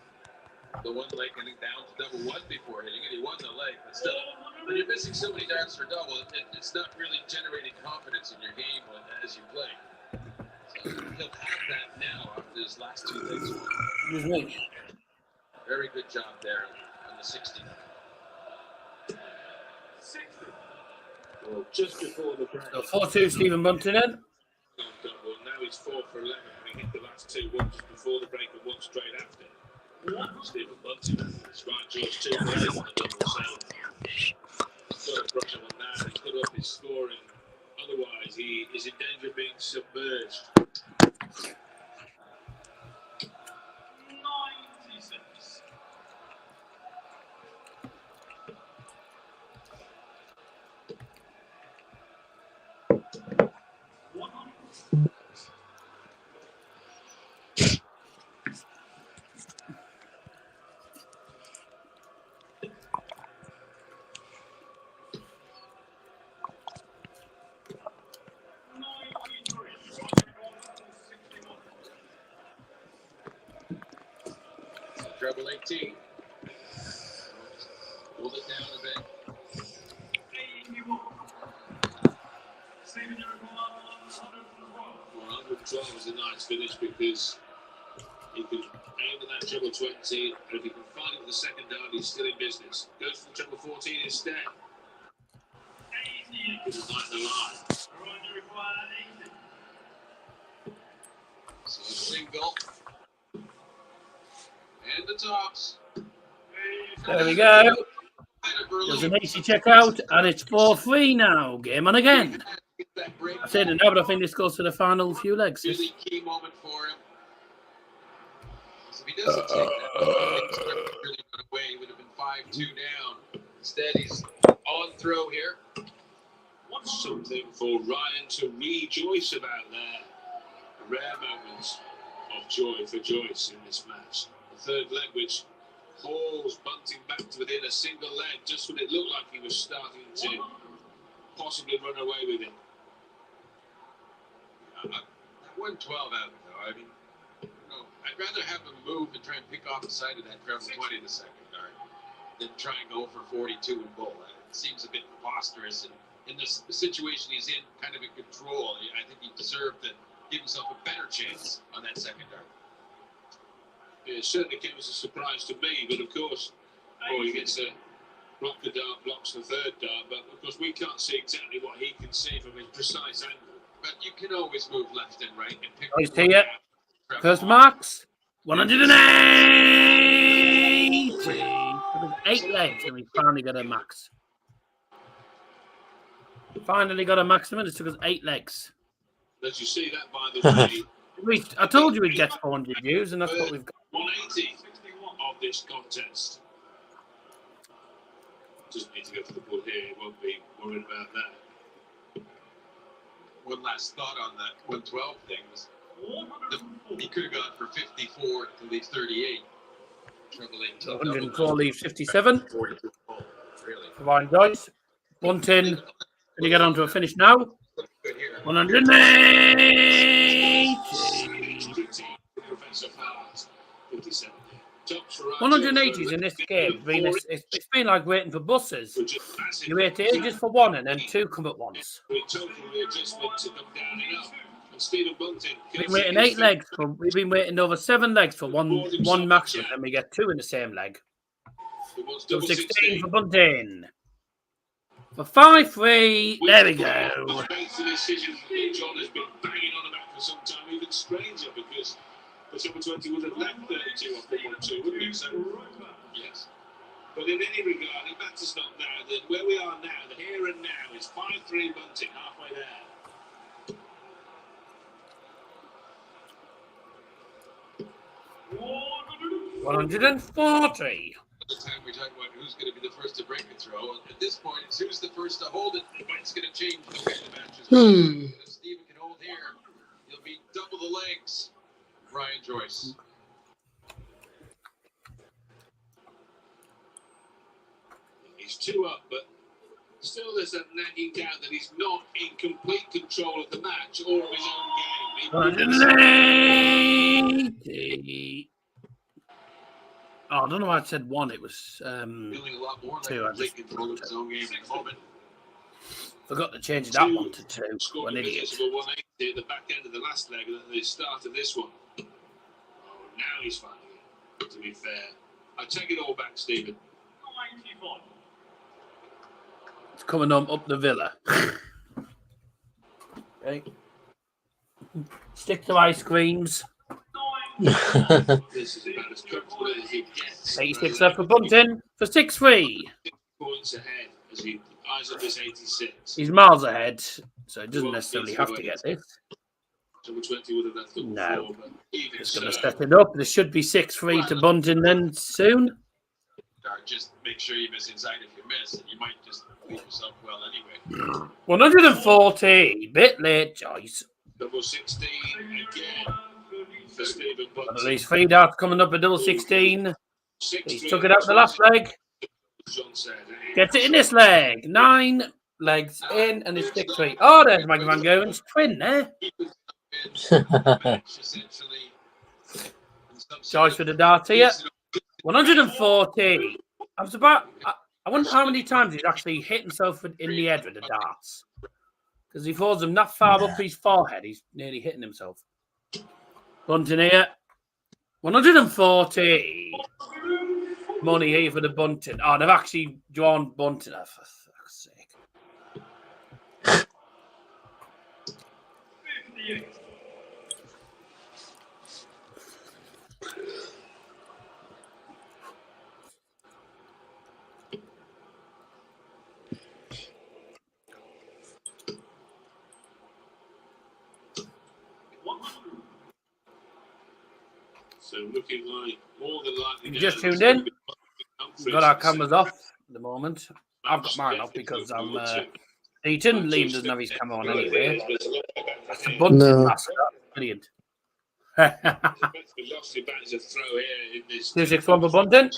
The one leg getting down to double one before hitting it. He won the leg, but still, when you're missing so many darts for double, it's not really generating confidence in your game as you play. So he'll have that now after his last two legs. Very good job there on the 60. Well, just before the break. So 4-2 Stephen Bunting in. Well, now he's 4 for 11. He hit the last two, one just before the break and one straight after. Stephen Bunting, that's right, George, 2 for 8 on the double sale. He's got to brush him on that. He's got to up his scoring. Otherwise, he is in danger of being submerged. 96. Treble 18. Hold it down a bit. 81. Stephen, you require 112. 112 is a nice finish because he can aim at that treble 20, and if he can find it with the second dart, he's still in business. Goes for the treble 14 instead. 88. This is like the line. Right, you require 80. So a single. And the tops. There we go. There's an 80 check out, and it's 4-3 now. Game on again. I said it now, but I think this goes to the final few legs. Really key moment for him. So if he doesn't take that, things would have really gone away. He would have been 5-2 down. Instead, he's on throw here. Something for Ryan to rejoice about there. Rare moments of joy for Joyce in this match. The third leg, which Hauls Bunting back to within a single leg, just when it looked like he was starting to possibly run away with it. That 112 out though, I mean, I'd rather have him move and try and pick off the side of that treble 20 in the second guard than try and go for 42 and bull. It seems a bit preposterous, and in this situation he's in, kind of in control, I think he deserved to give himself a better chance on that second dart. It certainly came as a surprise to me, but of course, he gets a block the dart, blocks the third dart, but of course we can't see exactly what he can see from his precise angle. But you can always move left and right and pick Joyce here. First marks. 180. 8 legs, and we finally got a max. Finally got a maximum. It took us 8 legs. As you see that, by the way, I told you we'd get 400 views, and that's what we've got. 180 of this contest. Doesn't need to go for the ball here. He won't be worried about that. One last thought on that 112 thing was he could have gone for 54 to leave 38. 104 leaves 57. Provide Joyce. Bunting. Can you get on to a finish now? 180. 180s in this game. It's been like waiting for buses. You wait ages for one, and then 2 come at once. We've been waiting 8 legs. We've been waiting over 7 legs for one maximum, and we get 2 in the same leg. So 16 for Bunting. For 5-3, there we go. John has been banging on about for some time, even stranger, because the number 20 would have left 32 off the 1-2, wouldn't he? So, yes. But in any regard, it matters not now. That where we are now, the here and now, is 5-3 Bunting, halfway there. $140. The time we talk about who's going to be the first to break a throw. At this point, it's who's the first to hold it. It's going to change the way the match is. If Stephen can hold here, he'll be double the legs. Ryan Joyce. He's 2 up, but still there's a nagging doubt that he's not in complete control of the match or of his own game. 180. Oh, I don't know why I said 1. It was Feeling a lot more like 2. I complete control of his own game at the moment. forgot to change that 1 to 2. Scored An a idiot. miserable 180 at the back end of the last leg and at the start of this one. Oh, now he's finding it, to be fair. I take it all back, Stephen. 95. It's coming on up the villa. Okay. Stick to ice creams. This is about as comfortable as he gets. 86 left for Bunting for 6-3. 6 points ahead as he eyes up this 86. He's miles ahead, so he doesn't necessarily have to get this. Number 20 would have left them No. 4, but even Just so, going to set it up. There should be 6-3 to Bunting then soon. just make sure you miss inside if you miss, and you might just leave yourself well anyway. 140. Bit late, Joyce. Double 16 again for Stephen Bunting. At least 3 darts coming up at double 16. 6-3 He's took it out the last leg. John said, Gets it in this leg. 9 legs in, and it's 6-3. Oh, there's Mike Van Goven's twin there. Joyce with the dart here. 140. I wonder how many times he's actually hit himself in the head with the darts. Because he throws them that far up his forehead, he's nearly hitting himself. Bunting here. 140. Money here for the Bunting. Oh, they've actually drawn Bunting. Oh, for fuck's sake. 58. so looking like more than likely. If you just tuned in, we've got our cameras off at the moment. I've got mine off because I'm eating. Liam doesn't have his camera on anyway. That's a Bunting. No. That's brilliant. 2-6-1 for Bunting.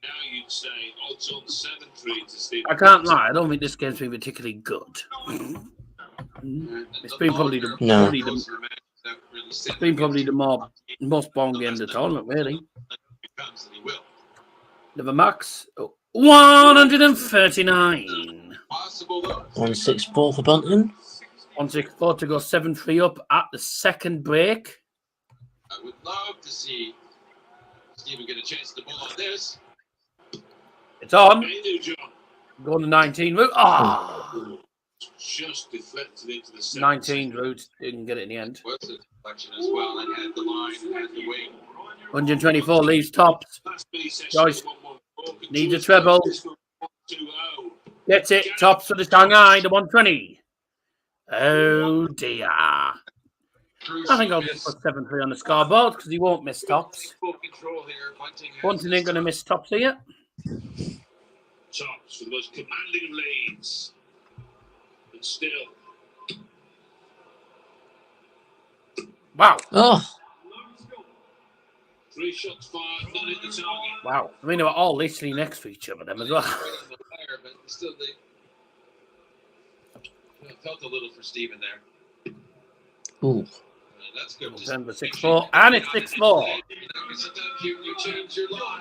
Now you'd say odds on 7-3 to Stephen. I can't lie. I don't think this game's been particularly good. It's been probably the most boring game of the tournament, really. Never max 139. 164 for Bunting. 164 to go 7-3 up at the second break. I would love to see Stephen get a chance to ball on this. It's on. They do, John. Going to 19 route. Just deflected into the 19 route. Didn't get it in the end. Was a deflection as well and had the line and had the wing. 124 leaves tops. Joyce needs a treble. Gets it. Tops for the Shanghai. The 120. Oh dear. I think I'll just put 7-3 on the scoreboard because he won't miss tops. Bunting ain't going to miss tops here. Tops for the most commanding of leads. But still. Wow. Oh. 3 shots fired, none hit the target. Wow. I mean, they were all literally next to each other, them as well. But still, I felt a little for Stephen there. Ooh. That's good. 6-4, and it's 6-4.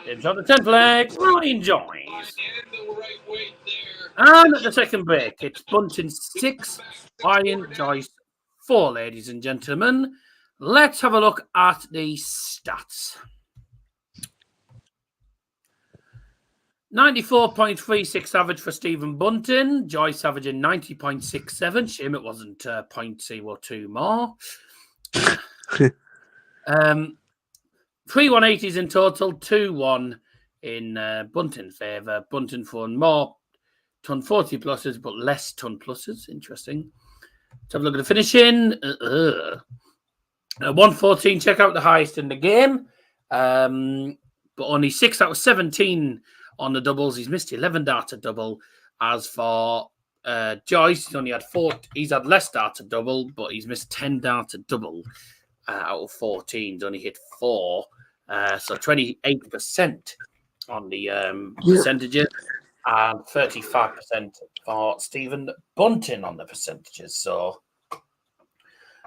It's on the 10th leg. Ryan Joyce. And at the second break, it's Bunting 6, Ryan Joyce 4, ladies and gentlemen. Let's have a look at the stats. 94.36 average for Stephen Bunting. Joyce averaging 90.67. Shame it wasn't 0.02 more. 3 180s in total, 2-1 in Bunting's favour. Bunting won more ton 40 pluses, but less ton pluses. Interesting. Let's have a look at the finishing. 114, check out the highest in the game. But only 6 out of 17 on the doubles. He's missed 11 data double. As for Joyce, he's only had 4. He's had less data double, but he's missed 10 data double out of 14. He's only hit 4. So 28% on the percentages, and 35% for Stephen Bunting on the percentages. So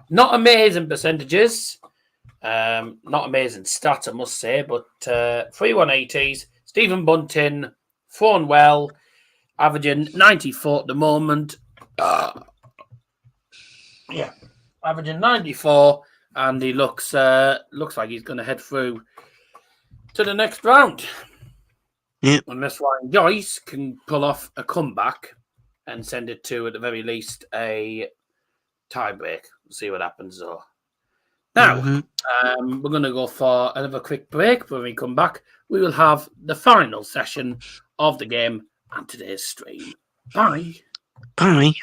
not amazing percentages. Not amazing stats, I must say, but 3 180s. Stephen Bunting, thrown well, averaging 94 at the moment. Averaging 94, and he looks like he's going to head through to the next round. Yep. Unless Ryan Joyce can pull off a comeback and send it to, at the very least, a tie break. We'll see what happens, though. Now, we're going to go for another quick break. When we come back, we will have the final session of the game and today's stream. Bye. Bye.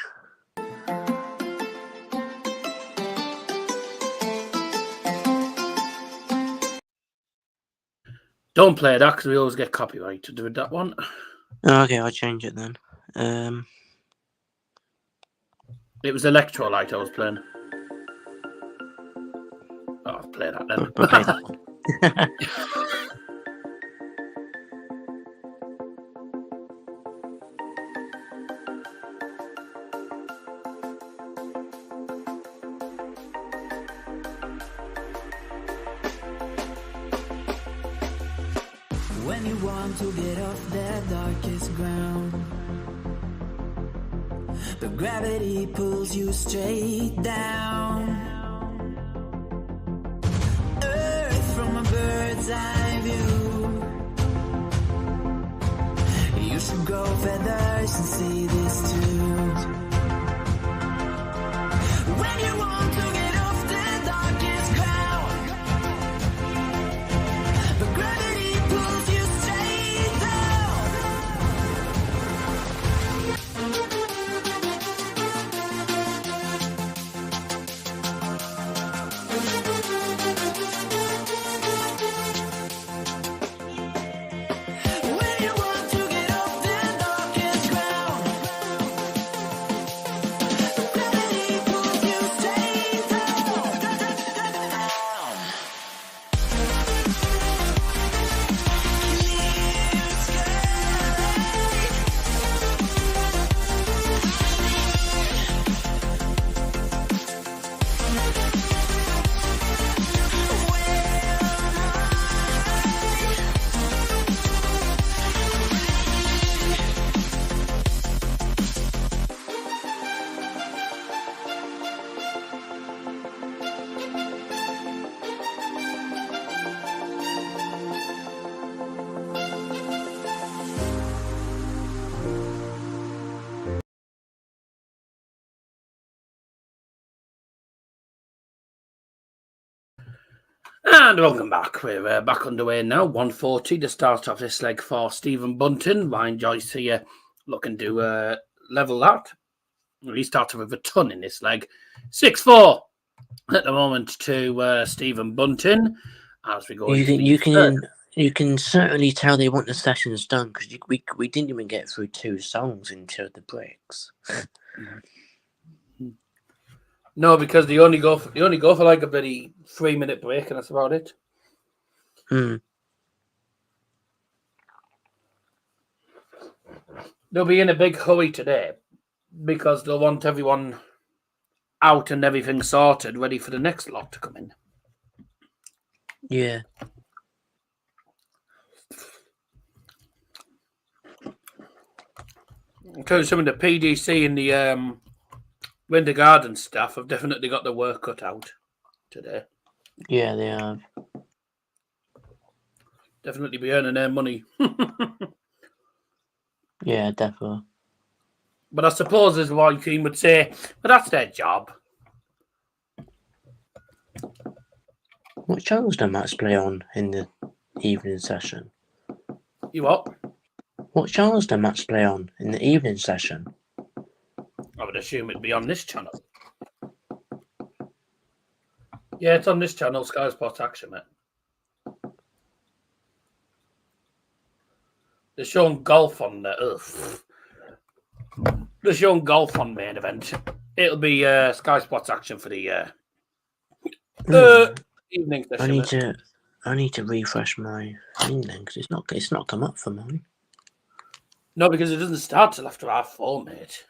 Don't play that because we always get copyrighted with that one. Okay, I'll change it then. It was Electrolyte I was playing. Oh, I'll play that then. We'll play that one. When you want to get off that darkest ground, but gravity pulls you straight down. Earth from a bird's eye view. You should grow feathers and see this too. When you want to get off the darkest ground, but gravity pulls you straight down. When you want to get off the darkest ground, And welcome back. We're back underway now. 140 to start off this leg for Stephen Bunting. Ryan Joyce here looking to level that. He started with a ton in this leg. 6-4 at the moment to Stephen Bunting. As we go You can certainly tell they want the sessions done because we didn't even get through 2 songs into the breaks. No, because they only go for like a bloody 3-minute break, and that's about it. They'll be in a big hurry today because they'll want everyone out and everything sorted, ready for the next lot to come in. Yeah. I'll tell you, some of the PDC and the Winter Garden staff have definitely got their work cut out today. Yeah, they have. Definitely be earning their money. Yeah, definitely. But I suppose as one team would say, but that's their job. What channels do Match play on in the evening session? You what? What channels do Match play on in the evening session? I would assume it'd be on this channel. Yeah, it's on this channel, Sky Sports Action, mate. They're showing golf on the They're showing golf on main event. It'll be Sky Sports Action for the evening session. I need to refresh my thing then because it's not come up for mine. No, because it doesn't start till after 4:30, mate.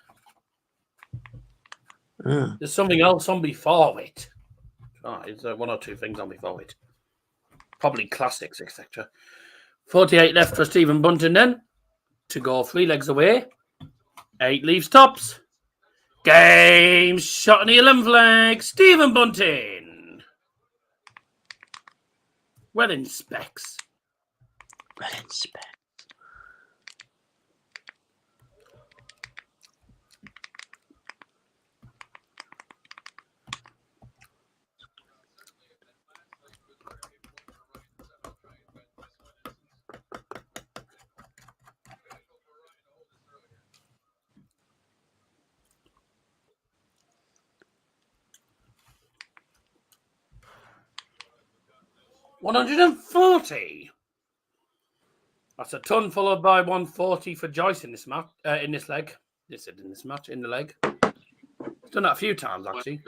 There's something else on before it. It's 1 or 2 things on before it. Probably classics, etc. 48 left for Stephen Bunting then. To go 3 legs away. 8 leaves tops. Game shot in the 11th leg. Stephen Bunting. Well in specs. Well in specs. $140. That's a ton, followed by 140 for Joyce in this match. In this leg. In the leg. He's done that a few times actually.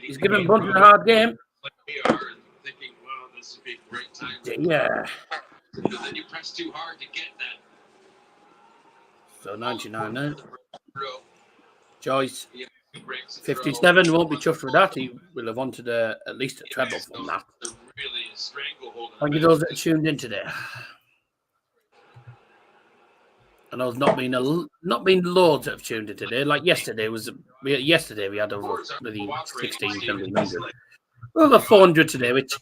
He's given Bunting a hard game. Like we are thinking, wow, this would be a great time. Yeah. But then you press too hard to get that. So 99 now. Joyce. 57, won't be chuffed with that. He will have wanted at least a treble from that. Thank you those that tuned in today. And there's not been loads that have tuned in today. Like yesterday we had over 16, 1700. Over 400 today, which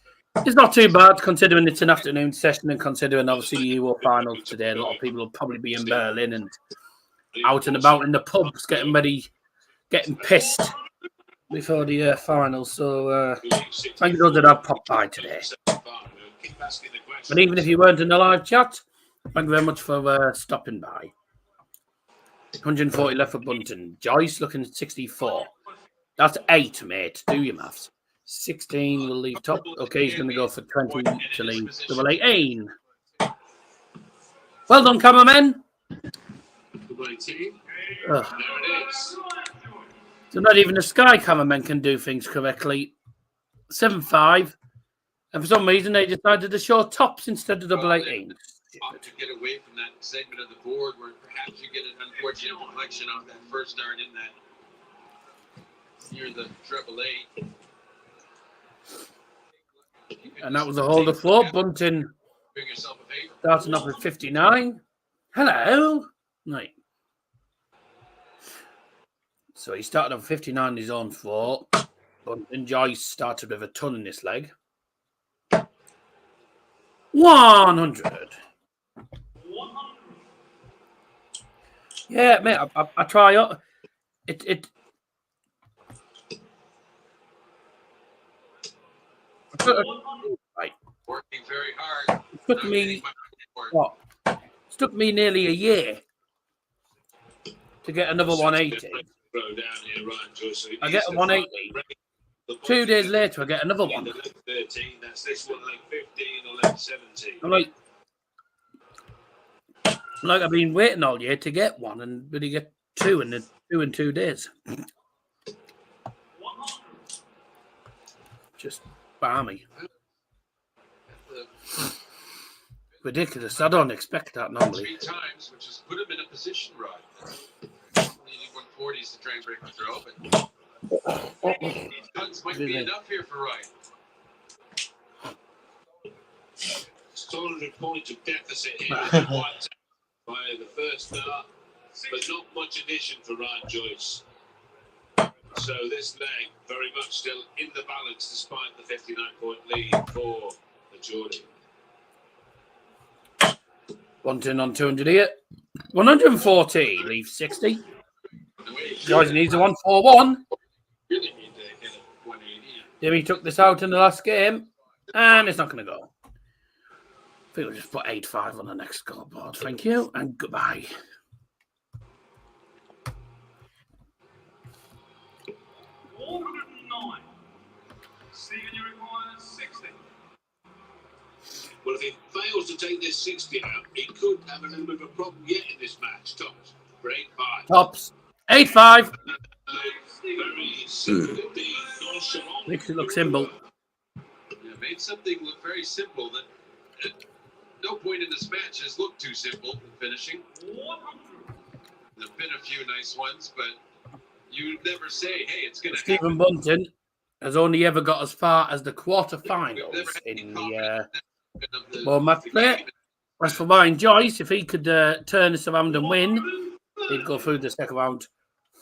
is not too bad considering it's an afternoon session and considering obviously the Euro finals today. A lot of people will probably be in Berlin and out and about in the pubs getting ready, getting pissed before the finals. So thank you those that have popped by today. But even if you weren't in the live chat, thank you very much for stopping by. 140 left for Bunting. Joyce looking at 64. That's 8, mate. Do your maths. 16 will leave top. Okay, he's going to go for 20 to leave double 18. Well done, cameramen. So not even the Sky cameramen can do things correctly. 7-5. And for some reason, they decided to show tops instead of double 18. Often get away from that segment of the board where perhaps you get an unfortunate reflection off that first start in that near the treble 8. And that was a hold of 4. Bunting starting off with 59. Hello. Right. So he started on 59 in his own 4. Bunting Joyce started with a ton in this leg. 100. Yeah, mate, I try. Right. Working very hard. It took me nearly a year to get another 180. I get a 180. 2 days later, I get another one. 13, that's this one, leg 15 or leg 17. I'm like I've been waiting all year to get one, and really get two in 2 days. Just balmy. Ridiculous. I don't expect that normally. 3 times, which has put him in a position, right? Needing 140s to try and break the throw, but guns might be enough here for Wright. Solid point of deficit here by the first start, but not much addition for Ryan Joyce. So this leg very much still in the balance despite the 59-point lead for the Geordie. Bunting on 200 here. 140, leaves 60. Joyce needs a 141. Dimitri took this out in the last game, and it's not going to go. I think we'll just put 8-5 on the next scoreboard. Thank you, and goodbye. Well, if he fails to take this 60 out, he could have a little bit of a problem yet in this match. Tops for 8-5. Tops 8-5. Very simple indeed. Makes it look simple. Yeah, made something look very simple that at no point in this match has looked too simple in finishing. There have been a few nice ones, but you never say, hey, it's going to happen. Stephen Bunting has only ever got as far as the quarterfinals in the World Matchplay. As for Ryan Joyce, if he could turn this around and win, he'd go through the second round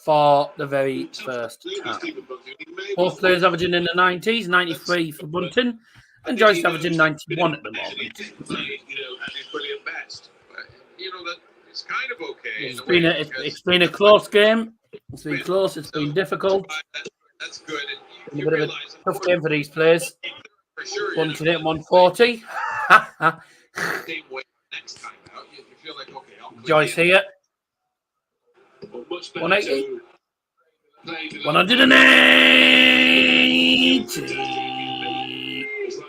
for the very first time. Both players averaging in the 90s, 93 for Bunting, and Joyce averaging 91 at the moment. It's kind of okay. It's been a close game. It's been close. It's been difficult. That's good. A bit of a tough game for these players. Bunting at 140. Joyce here. 180. 180.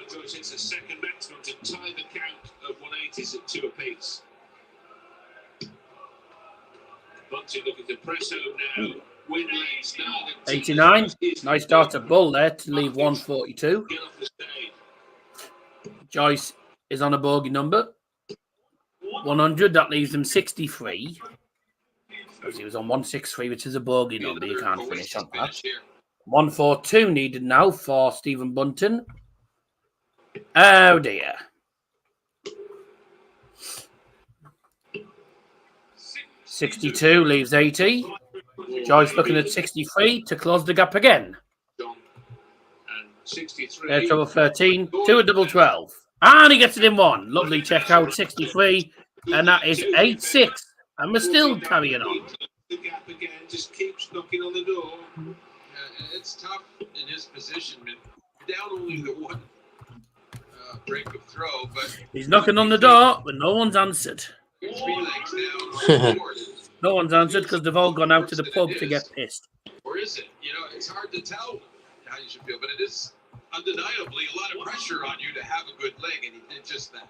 Joyce hits the second maximum to tie the count of 180s at 2 apiece. Bunting looking to press home now. 89. Nice start to Bull there to leave 142. Joyce is on a bogey number. 100, that leaves him 63. Because he was on 163, which is a bogey number. You can't finish on that. 142 needed now for Stephen Bunting. Oh dear. 62 leaves 80. Joyce looking at 63 to close the gap again. There's trouble 13. 2 at double 12. And he gets it in 1. Lovely check out 63. And that is 8-6. And we're still carrying on. The gap again just keeps knocking on the door. It's tough in his position. Down only the one break of throw, but he's knocking on the door, but no one's answered. 3 legs down. No one's answered because they've all gone out to the pub to get pissed. Or is it? You know, it's hard to tell how you should feel, but it is undeniably a lot of pressure on you to have a good leg, and he did just that.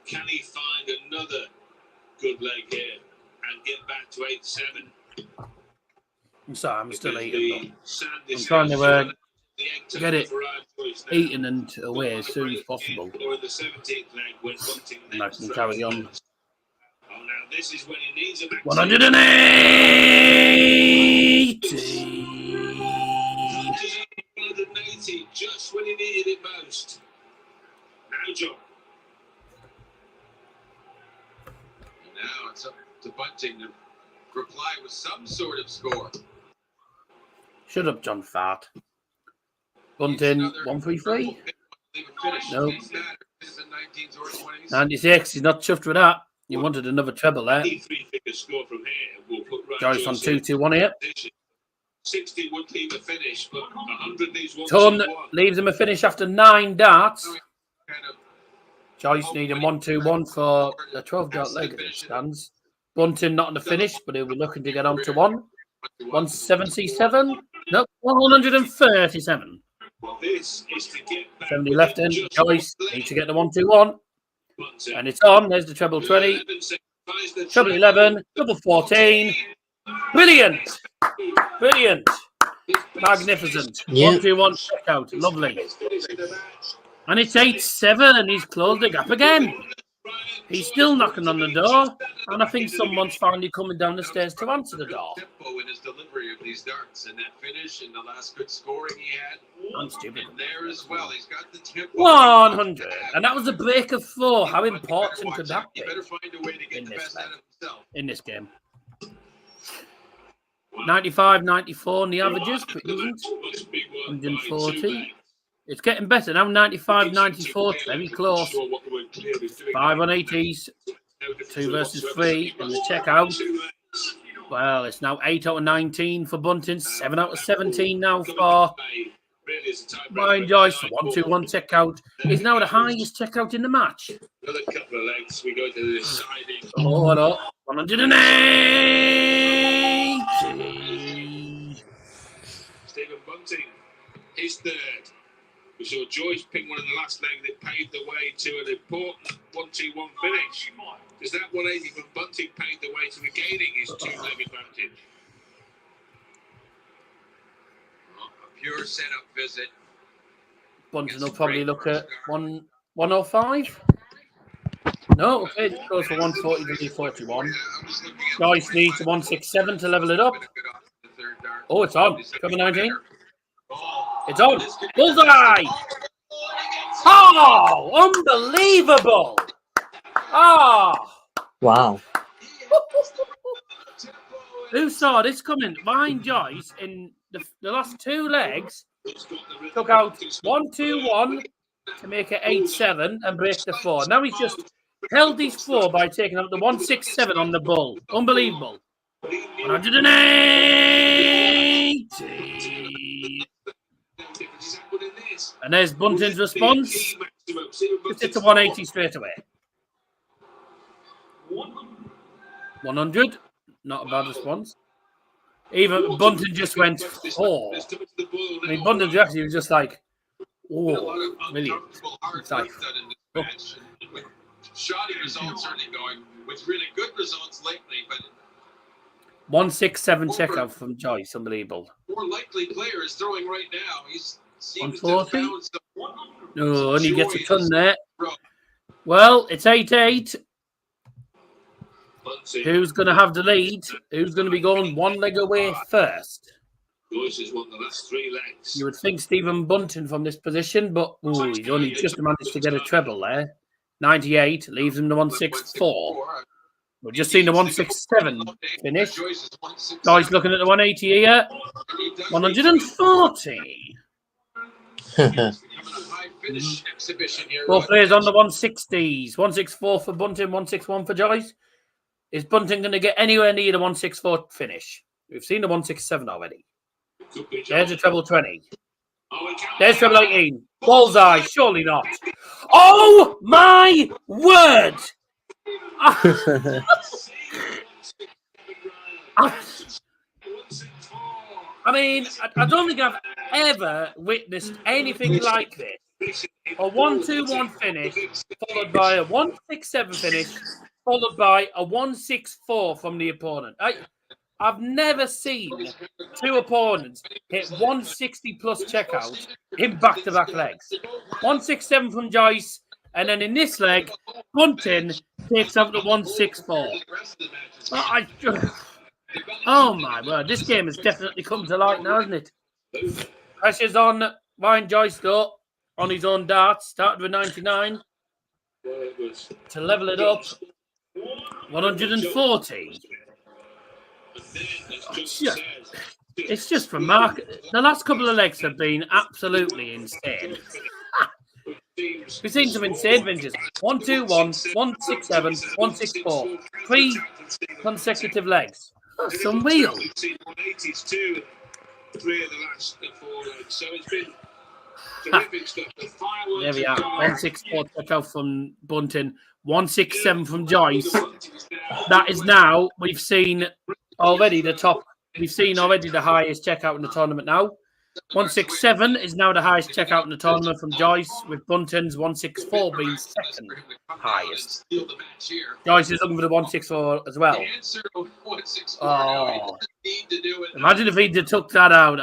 Can he find another good leg here and get back to 8-7? I'm sorry, I'm still eating. I'm trying to get it eaten and away as soon as possible. And I can carry on. Oh, now this is when he needs a 180. 180, just when he needed it most. Now, John. Now it's up to Bunting to reply with some sort of score. Shut up, John Fart. Bunting, 133. No. 96. He's not chuffed with that. You wanted another treble there. Joyce on 2-2-1 here. 60 would leave a finish, but 100 leaves 1. Ton leaves him a finish after 9 darts. Kind of Joyce needing 1-2-1 for the 12-dart leg as it stands. Bunting not on the finish, but he'll be looking to get on to 177. Nope, 137. well, this is to get back 70 within left in. just Joyce one needs to leg. get the 1-2-1. And it's on. There's the treble 20. 11 signifies the Treble 11. Double 14. Brilliant. Brilliant. Magnificent. Yeah. 1-2-1 check out. Lovely. And it's 8-7 and he's closed the gap again. He's still knocking on the door. And I think someone's finally coming down the stairs to answer the door. Tempo in his delivery of these darts and that finish and the last good scoring he had. I'm stupid. And there as well. He's got the tempo. 100. And that was a break of 4. How important could that be You better find a way to get in the this best out of himself. in this game? 95, 94 on the averages. Pretty decent. 140. It's getting better now. 95, 94. Very close. 5 on 80s. 2 versus 3 in the checkout. Well, it's now 8 out of 19 for Bunting. 7 out of 17 now for Ryan Joyce. 1-2-1 checkout is now the highest checkout in the match. Another couple of legs. We go to the deciding. Oh, what up? 180. Stephen Bunting, his third. We saw Joyce pick one of the last leg that paved the way to an important 1-2-1 finish. Does that 180 from Bunting pave the way to regaining his 2-leg advantage? Well, a pure setup visit. Bunting will probably look at 105. No, okay, it goes for 140 to 41. Joyce needs 167 to level it up. Oh, it's on. Cover 19. It's on. Bullseye! Oh, unbelievable! Oh! Wow. Who saw this coming? Ryan Joyce in the last 2 legs took out 1-2-1 to make it 8-7 and break the 4. Now he's just held these 4 by taking out the 167 on the bull. Unbelievable. 180. And there's Bunting's response. Just hit to 180 straight away. 100. Not a bad response. Even Bunting just went 4. I mean, Bunting actually was just like, oh, brilliant. It's like, oh. Shoddy results certainly going with really good results lately, but 167 checkout from Joyce, unbelievable. more likely player is throwing right now. He's 140. No, only gets a ton there. Well, it's 8-8. Who's going to have the lead? Who's going to be going 1 leg away first? Joyce has won the last 3 legs. You would think Stephen Bunting from this position, but he's only just managed to get a treble there. 98 leaves him the 164. We've just seen the 167 finish. Joyce looking at the 180 here. 140. Both players on the 160s. 164 for Bunting, 161 for Joyce. Is Bunting going to get anywhere near the 164 finish? We've seen the 167 already. There's a treble 20. There's treble 18. Bullseye, surely not. Oh my word! I mean, I don't think I've ever witnessed anything like this. A 1-2-1 finish, followed by a 1-6-7 finish, followed by a 1-6-4 from the opponent. I've never seen 2 opponents hit 160-plus checkout in back-to-back legs. 1-6-7 from Joyce, and then in this leg, Bunting takes out the 1-6-4. Oh my word, this game has definitely come to light now, hasn't it? Pressure's on Ryan Joyce, though, on his own darts. Started with 99 to level it up. 140. It's just remarkable. The last couple of legs have been absolutely insane. We've seen some insane finishes. 1-2-1, 1-6-7, 1-6-4. 3 consecutive legs. That's unreal. 3 of the last 4 legs. So it's been terrific stuff. The fireworks There we are. have gone. 164 checkout from Bunting. 167 from Joyce. That is now, we've seen already the highest checkout in the tournament now. 167 is now the highest checkout in the tournament from Joyce, with Bunting's 164 being second highest. Joyce is looking for the 164 as well. Oh, imagine if he took that out.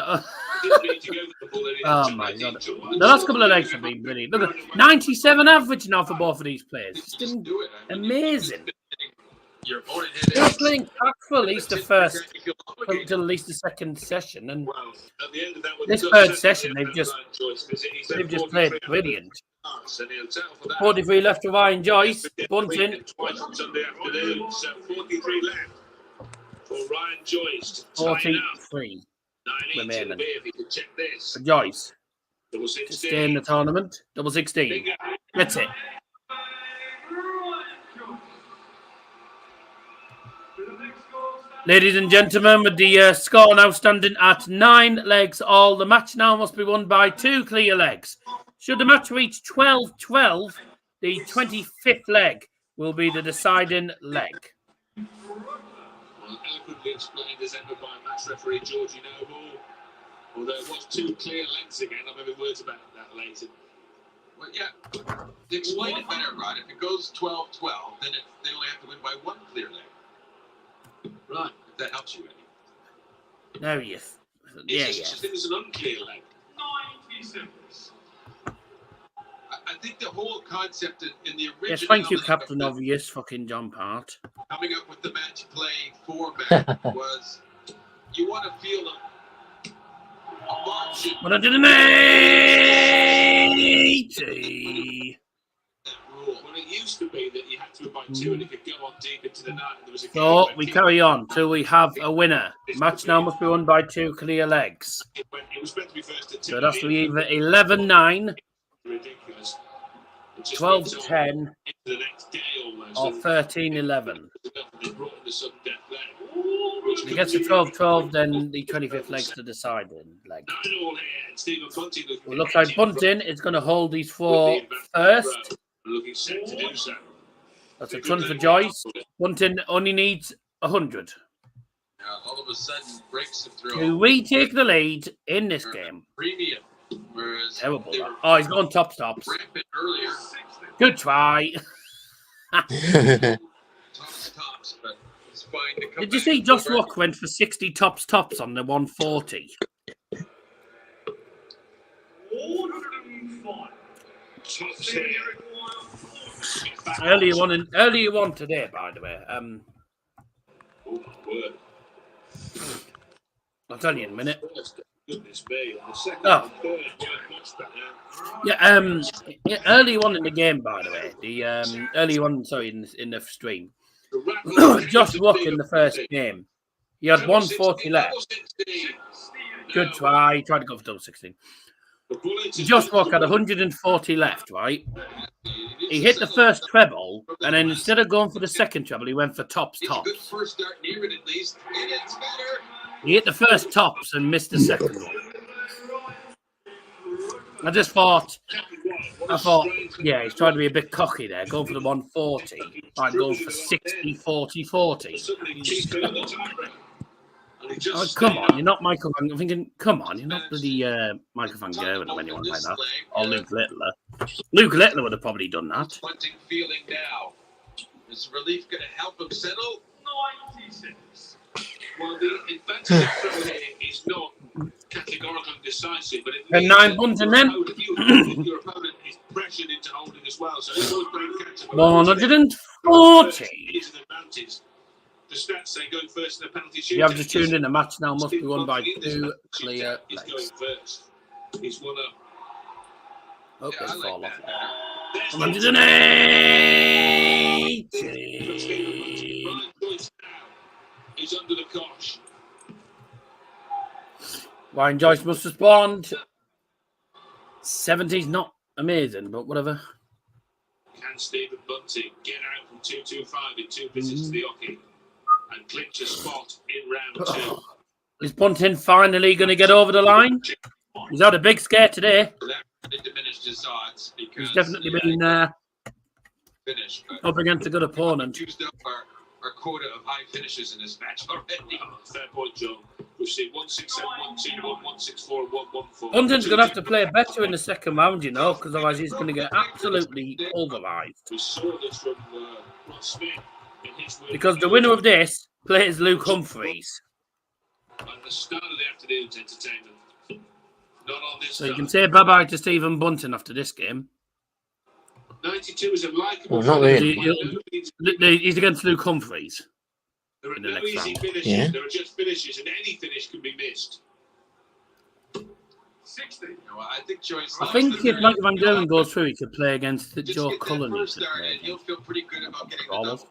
Oh my God. The last couple of legs have been brilliant. Look at 97 average now for both of these players. It's been amazing. They were playing pack for at least the second session, and this third session they've just played brilliant. 43 left to Ryan Joyce, Bunting. 43 left for Ryan Joyce. 43 remaining For for Joyce to stay in the tournament. Double 16. That's it. Ladies and gentlemen, with the score now standing at 9 legs all, the match now must be won by 2 clear legs. Should the match reach 12-12, the 25th leg will be the deciding leg. Well, eloquently explained as ever by match referee Georgie Noble. Although it was 2 clear legs again, I'll have words about that later. Well, yeah, to explain it better, Rod, if it goes 12-12, then they only have to win by 1 clear leg. Right, if that helps you any. No, yes. It's an unclear leg. 96. I think the whole concept in the original... Yes, thank you, Captain Obvious, fucking John Part. Coming up with the match play format was you want to feel a margin. 180. Well, it used to be that you had to win by 2 and it could go on deep into the night. There was a So we carry on till we have a winner. Match now must be won by 2 clear legs. It was meant to be first at 2. So that's to be either 11-9, Ridiculous. 12-10, The next day almost. or 13-11. They brought in the sudden death leg. If it gets to 12-12, then the 25th leg's the deciding leg. 9 all here, and Stephen Bunting looking Well, looks like Bunting is going to hold these 4 first. looking set to do so. That's a ton for Joyce. Bunting only needs 100 All of a sudden, breaks the throw. to retake the lead in this game. Premium. Whereas Terrible. they That. were Oh, he's going top stops. rampant earlier. Good try. Tops, but it's fine to come Did you back see and Josh go back. Rock went for 60 tops on the 140? Earlier on today, by the way. I'll tell you in a minute. Goodness me. The second Oh. and third weren't much better. Yeah, early on in the game, by the way. Early on, sorry, in the stream. Josh Rock in the first game. He had 140 left. Good try. He tried to go for double 16. Josh Rock had 140 left, right? He hit the first treble, and then instead of going for the second treble, he went for tops. It's a good first start near it at least. And it's better. He hit the first tops and missed the second one. I thought, yeah, he's trying to be a bit cocky there, going for the 140, like going for 60, 40, 40. Oh, come on, you're not Michael Van. I'm thinking, come on, you're not bloody Michael Van Gerwen or anyone like that. Or Luke Littler. Luke Littler would have probably done that. Bunting feeling now. Is relief going to help him settle? 96. Well, the advantage throw here is not categorical and decisive, but it And 9 Bunting then. your opponent is pressured into holding as well. So he's always playing catch up. 140. Is an advantage. The stats say going first in the penalty shootout. You have to tune in. The match now must be won by 2 clear He's going legs. first. He's won up. Oh, Yeah, I it's like fall off. that. 180. Ryan Joyce now is under the cosh. Ryan Joyce must respond. 70's not amazing, but whatever. Can Stephen Bunting get out from 2-2-5 in 2 visits to the hockey and clinch a spot in round 2? Is Bunting finally going to get over the line? He's had a big scare today. That really diminished his odds because He's definitely been finished. But up against a good opponent. Used up our quota of high finishes in this match already. Fair point, Joe. We've seen 167, 121, 164, 114. Bunting's going to have to play better in the second round, you know, because otherwise he's going to get absolutely pulverised. We saw this from Ross Smith in his win. Because the winner of this plays Luke Humphries. At the start of the afternoon's entertainment. Not on this So you time. can say bye-bye to Stephen Bunting after this game. 92 is a likeable. Well, not really. He's against Luke Humphries. There are in the no next easy round. finishes. Yeah. There are just finishes, and any finish can be missed. 60. I think Joyce. I think if Mike Van Gerwen goes through, he could play against just Joe get that Cullen. first start and you'll feel pretty good about getting the double.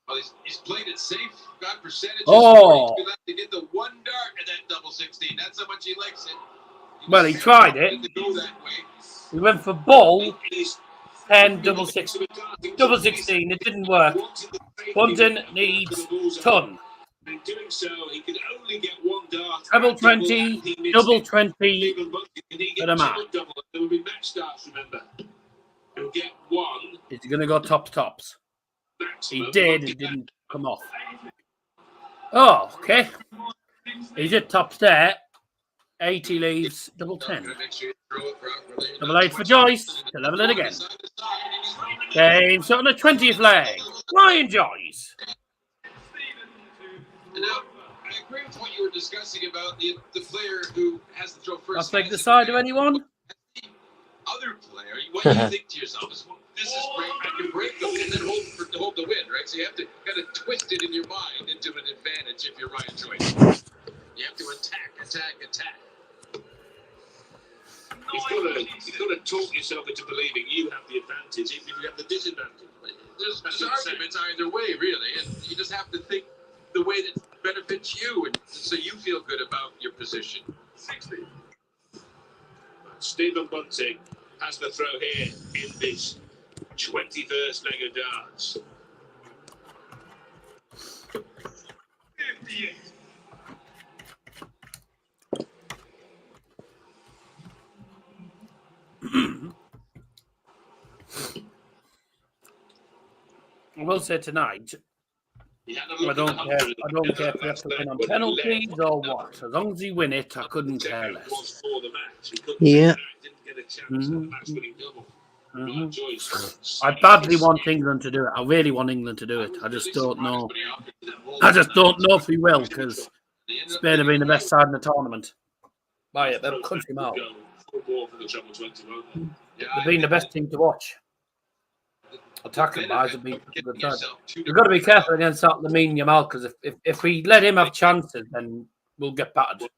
Well, he's played it safe, got percentages. Oh. He's to get the one dart at that double 16. That's how much he likes it. Well, he tried it. To go that way. He went for ball, 10, double 16. Double 16, it didn't work. Bunting needs ton. In doing so, he could only get one dart. Treble 20, double 20 Stephen Bunting, can he get for the match. double? There will be match starts, remember. He'll get one. He's going to go tops. Maximum. He did, it didn't come off. Oh, okay. He's at tops there. 80 leaves, double 10. Double 8 for Joyce to level it again. Game shot on the 20th leg. Ryan Joyce. Now, I agree with what you were discussing about the player who has to throw first. I'll take the side of anyone. Other player, what you think to yourself is, well, this is great. I can break them and then hold the win, right? So you have to kind of twist it in your mind into an advantage if you're Ryan Joyce. You have to attack. You've got to talk yourself into believing you have the advantage, even if you have the disadvantage. There's arguments either way, really, and you just have to think the way that benefits you, and so you feel good about your position. 60. Stephen Bunting has the throw here in this 21st leg of darts. 58. I will say tonight, I don't care if we have to win on penalties or what. As long as we win it, I couldn't care less. Yeah. I badly want England to do it. I really want England to do it. I just don't know. I just don't know if we will, because Spain have been the best side in the tournament. By it, they'll punch him out. They've been the best team to watch. Attacking wise, have been a good side. We've got to be careful against that Lamine Yamal, because if we let him have chances, then we'll get battered.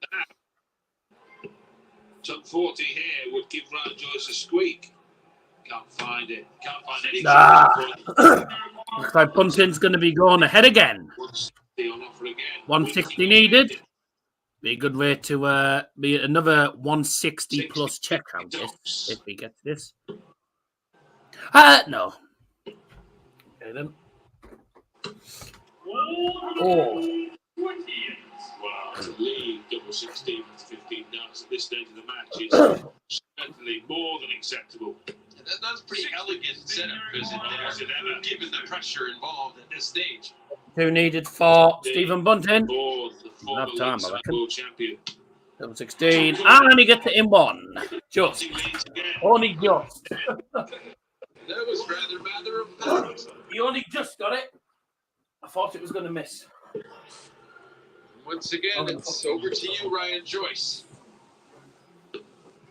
Top 40 here would give Ryan Joyce a squeak. Can't find it. Can't find any. Looks like Bunting's going to be going ahead again. 160 needed. Be a good way to be another 160 plus check out this, if he gets this. No. Okay then. Oh. Wow, to lead double 16 to 15 darts at this stage of the match is certainly more than acceptable. That's pretty elegant setup, isn't it? Given the pressure involved at this stage. 2 needed for Stephen Bunting. Enough time, I reckon. world champion. Double 16. And he gets it in 1. Just. Only just. That was rather matter of fact. He only just got it. I thought it was going to miss. Once again, it's over to you, Ryan Joyce.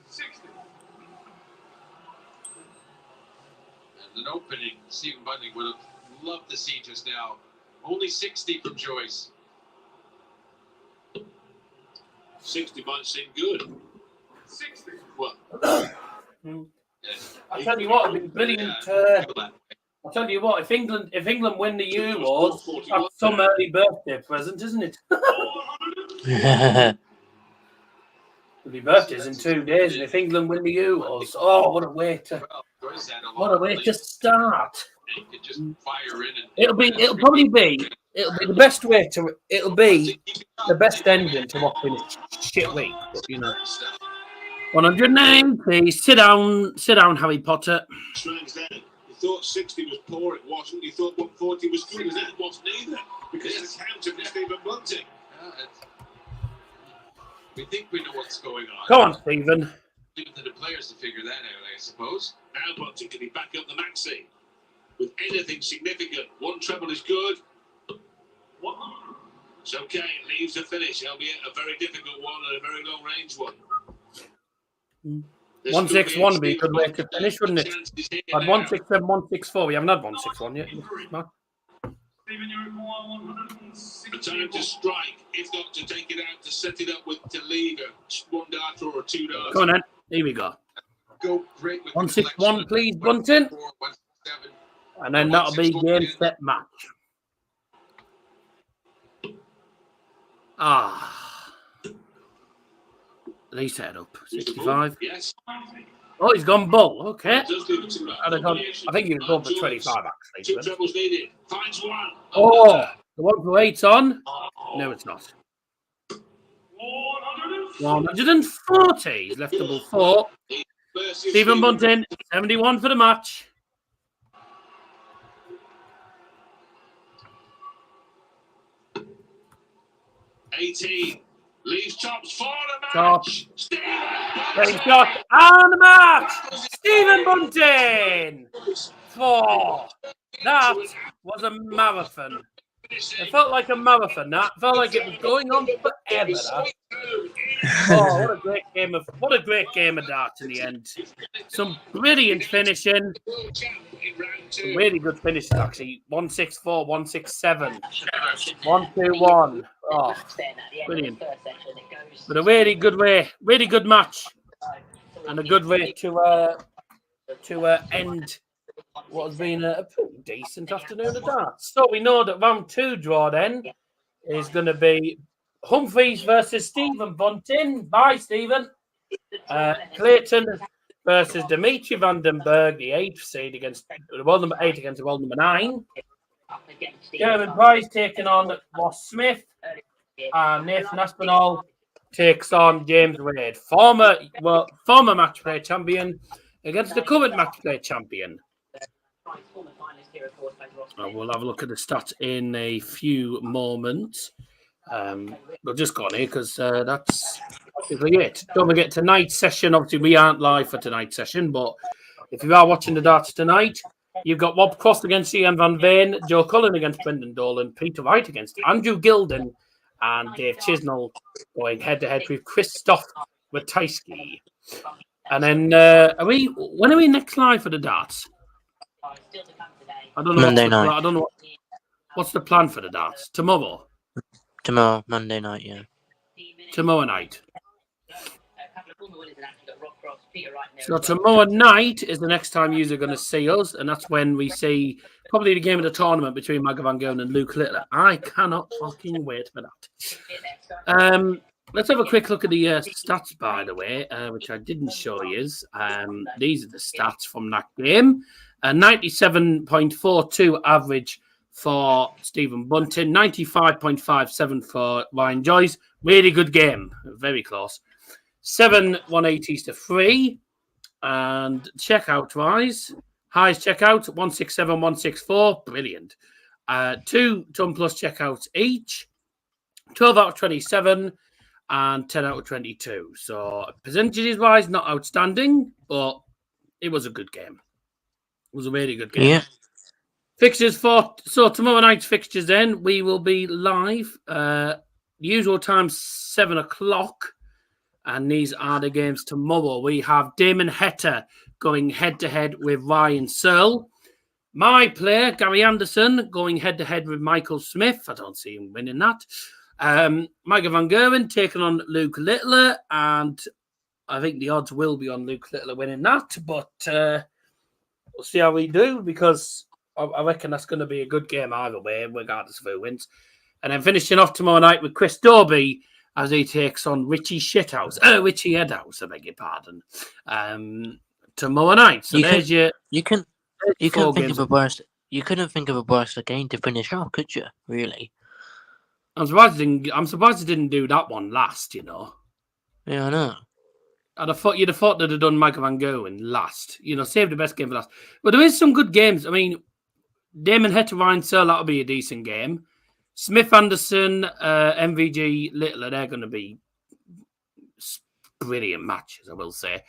60. And an opening, Stephen Bunting would have loved to see just now. Only 60 from Joyce. 60 might seem good. 60. What? I tell you what, it'd be brilliant. I'll tell you what, if England win the Euros, that's some early birthday present, isn't it? The birthday's in 2 days, and if England win the Euros, oh, what a way to start! You could just fire in and It'll probably be It'll be the best way to. It'll be the best ending to what's been a shit week. But, you know, 109, please sit down, Harry Potter. Strikes then. You thought 60 was poor, it wasn't. You thought 140 was good, and that wasn't either. Because it's the counter from Stephen Bunting. We think we know what's going on. Come on, Stephen. Leave it to the players to figure that out, I suppose. Now Bunting, can he back up the maxi? With anything significant. One treble is good. It's okay, it leaves the finish. It'll be a very difficult one and a very long range one. 161 would be a good way to finish, wouldn't it? But 167, 164. We haven't had 161 yet. A time to strike, if not to take it out, to set it up with to leave a one dart or a two darts. Come on then. Here we go. Go great with 161, please, Bunting. And then that'll be game, set, match. He set up 65. Yes. Oh, he's gone bull. Okay. I think he was going for 25 actually. Two trebles needed. Finds one. Oh, the one for 8's on. No, it's not. 140. He's left double 4. Stephen Bunting, 71 for the match. $18. Leaves tops for the match. Tops. Getting shot on the match. Stephen Bunting. 4. That was a marathon. It felt like a marathon. That felt like it was going on forever. That. Oh, what a great game of darts in the end. Some brilliant finishing. Some really good finishes actually. 164, 167, 121. Oh, brilliant. But a really good match, and a good way to end what has been a pretty decent afternoon of darts. So we know that round 2 draw then is going to be Humphries versus Stephen Bunting. Bye, Stephen. Clayton versus Dimitri van den Bergh, the 8th seed against the world number 8 against the world number 9. Gavin Price taking on Ross Smith. And Nathan Aspinall takes on James Wade, former match play champion against the current match play champion. We'll have a look at the stats in a few moments. We'll just go on here because that's basically it. Don't forget tonight's session. Obviously, we aren't live for tonight's session, but if you are watching the darts tonight, you've got Rob Cross against Ian Van Veen, Joe Cullen against Brendan Dolan, Peter Wright against Andrew Gilden, and Dave Chisnell going head-to-head with Christoph Ratajski. And then, when are we next live for the darts? I don't know. Monday night. I don't know. What's the plan for the darts? Tomorrow, Monday night, yeah. Tomorrow night. So tomorrow night is the next time you're going to see us, and that's when we see probably the game of the tournament between Magga Van Gerwen and Luke Littler. I cannot fucking wait for that. Let's have a quick look at the stats, by the way, which I didn't show you. These are the stats from that game. 97.42 average for Stephen Bunting, 95.57 for Ryan Joyce. Really good game. Very close. 7 180s to 3. And checkout-wise, highest checkout, 167, 164. Brilliant. 2 ton plus checkouts each. 12 out of 27 and 10 out of 22. So percentages-wise, not outstanding, but it was a good game. It was a really good game. Yeah. Fixtures so tomorrow night's fixtures then, we will be live. Usual time, 7 o'clock. And these are the games tomorrow. We have Damon Heta going head-to-head with Ryan Searle. My player, Gary Anderson, going head-to-head with Michael Smith. I don't see him winning that. Magga Van Gerwen taking on Luke Littler. And I think the odds will be on Luke Littler winning that. But we'll see how we do, because I reckon that's going to be a good game either way, regardless of who wins. And then finishing off tomorrow night with Chris Dobie as he takes on Richie Headhouse, I beg your pardon. Tomorrow night. So you can think of a worse You couldn't think of a worse game to finish off, could you? Really? I'm surprised it didn't do that one last. You know. Yeah, I know. You'd have thought they'd have done Michael Van Gogh last. You know, save the best game for last. But there is some good games. I mean, Damon Hetterine, so that'll be a decent game. Smith Anderson, MVG Littler, they're going to be brilliant matches, I will say.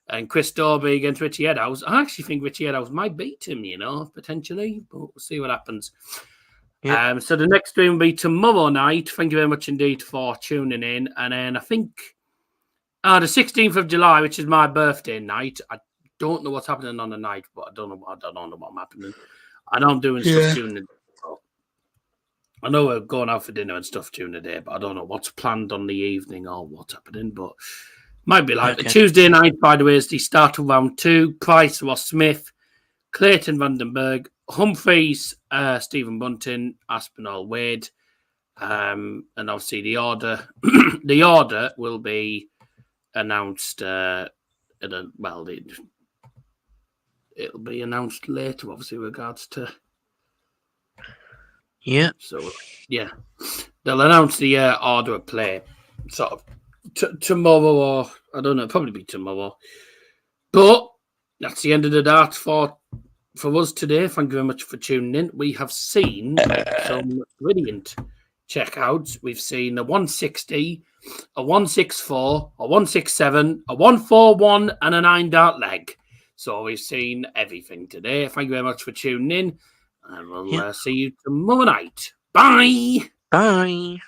And Chris Dorby against Richie Eddowes. I actually think Richie Eddowes might beat him, you know, potentially. But we'll see what happens. Yep. So the next stream will be tomorrow night. Thank you very much indeed for tuning in. And then I think the 16th of July, which is my birthday night. I don't know what's happening on the night, but I don't know what's happening. I know I'm doing stuff during the day. I know we're going out for dinner and stuff during the day, but I don't know what's planned on the evening or what's happening. But might be like a Tuesday night, by the way, is the start of round 2. Price, Ross Smith, Clayton, Vandenberg, Humphries, Stephen Bunting, Aspinall, Wade. And obviously the order the order will be announced it'll be announced later, obviously, in regards to. Yeah. So, yeah. They'll announce the order of play sort of tomorrow, or I don't know, probably be tomorrow. But that's the end of the dart for us today. Thank you very much for tuning in. We have seen some brilliant checkouts. We've seen a 160, a 164, a 167, a 141, and a 9 dart leg. So we've seen everything today. Thank you very much for tuning in. And we'll see you tomorrow night. Bye. Bye.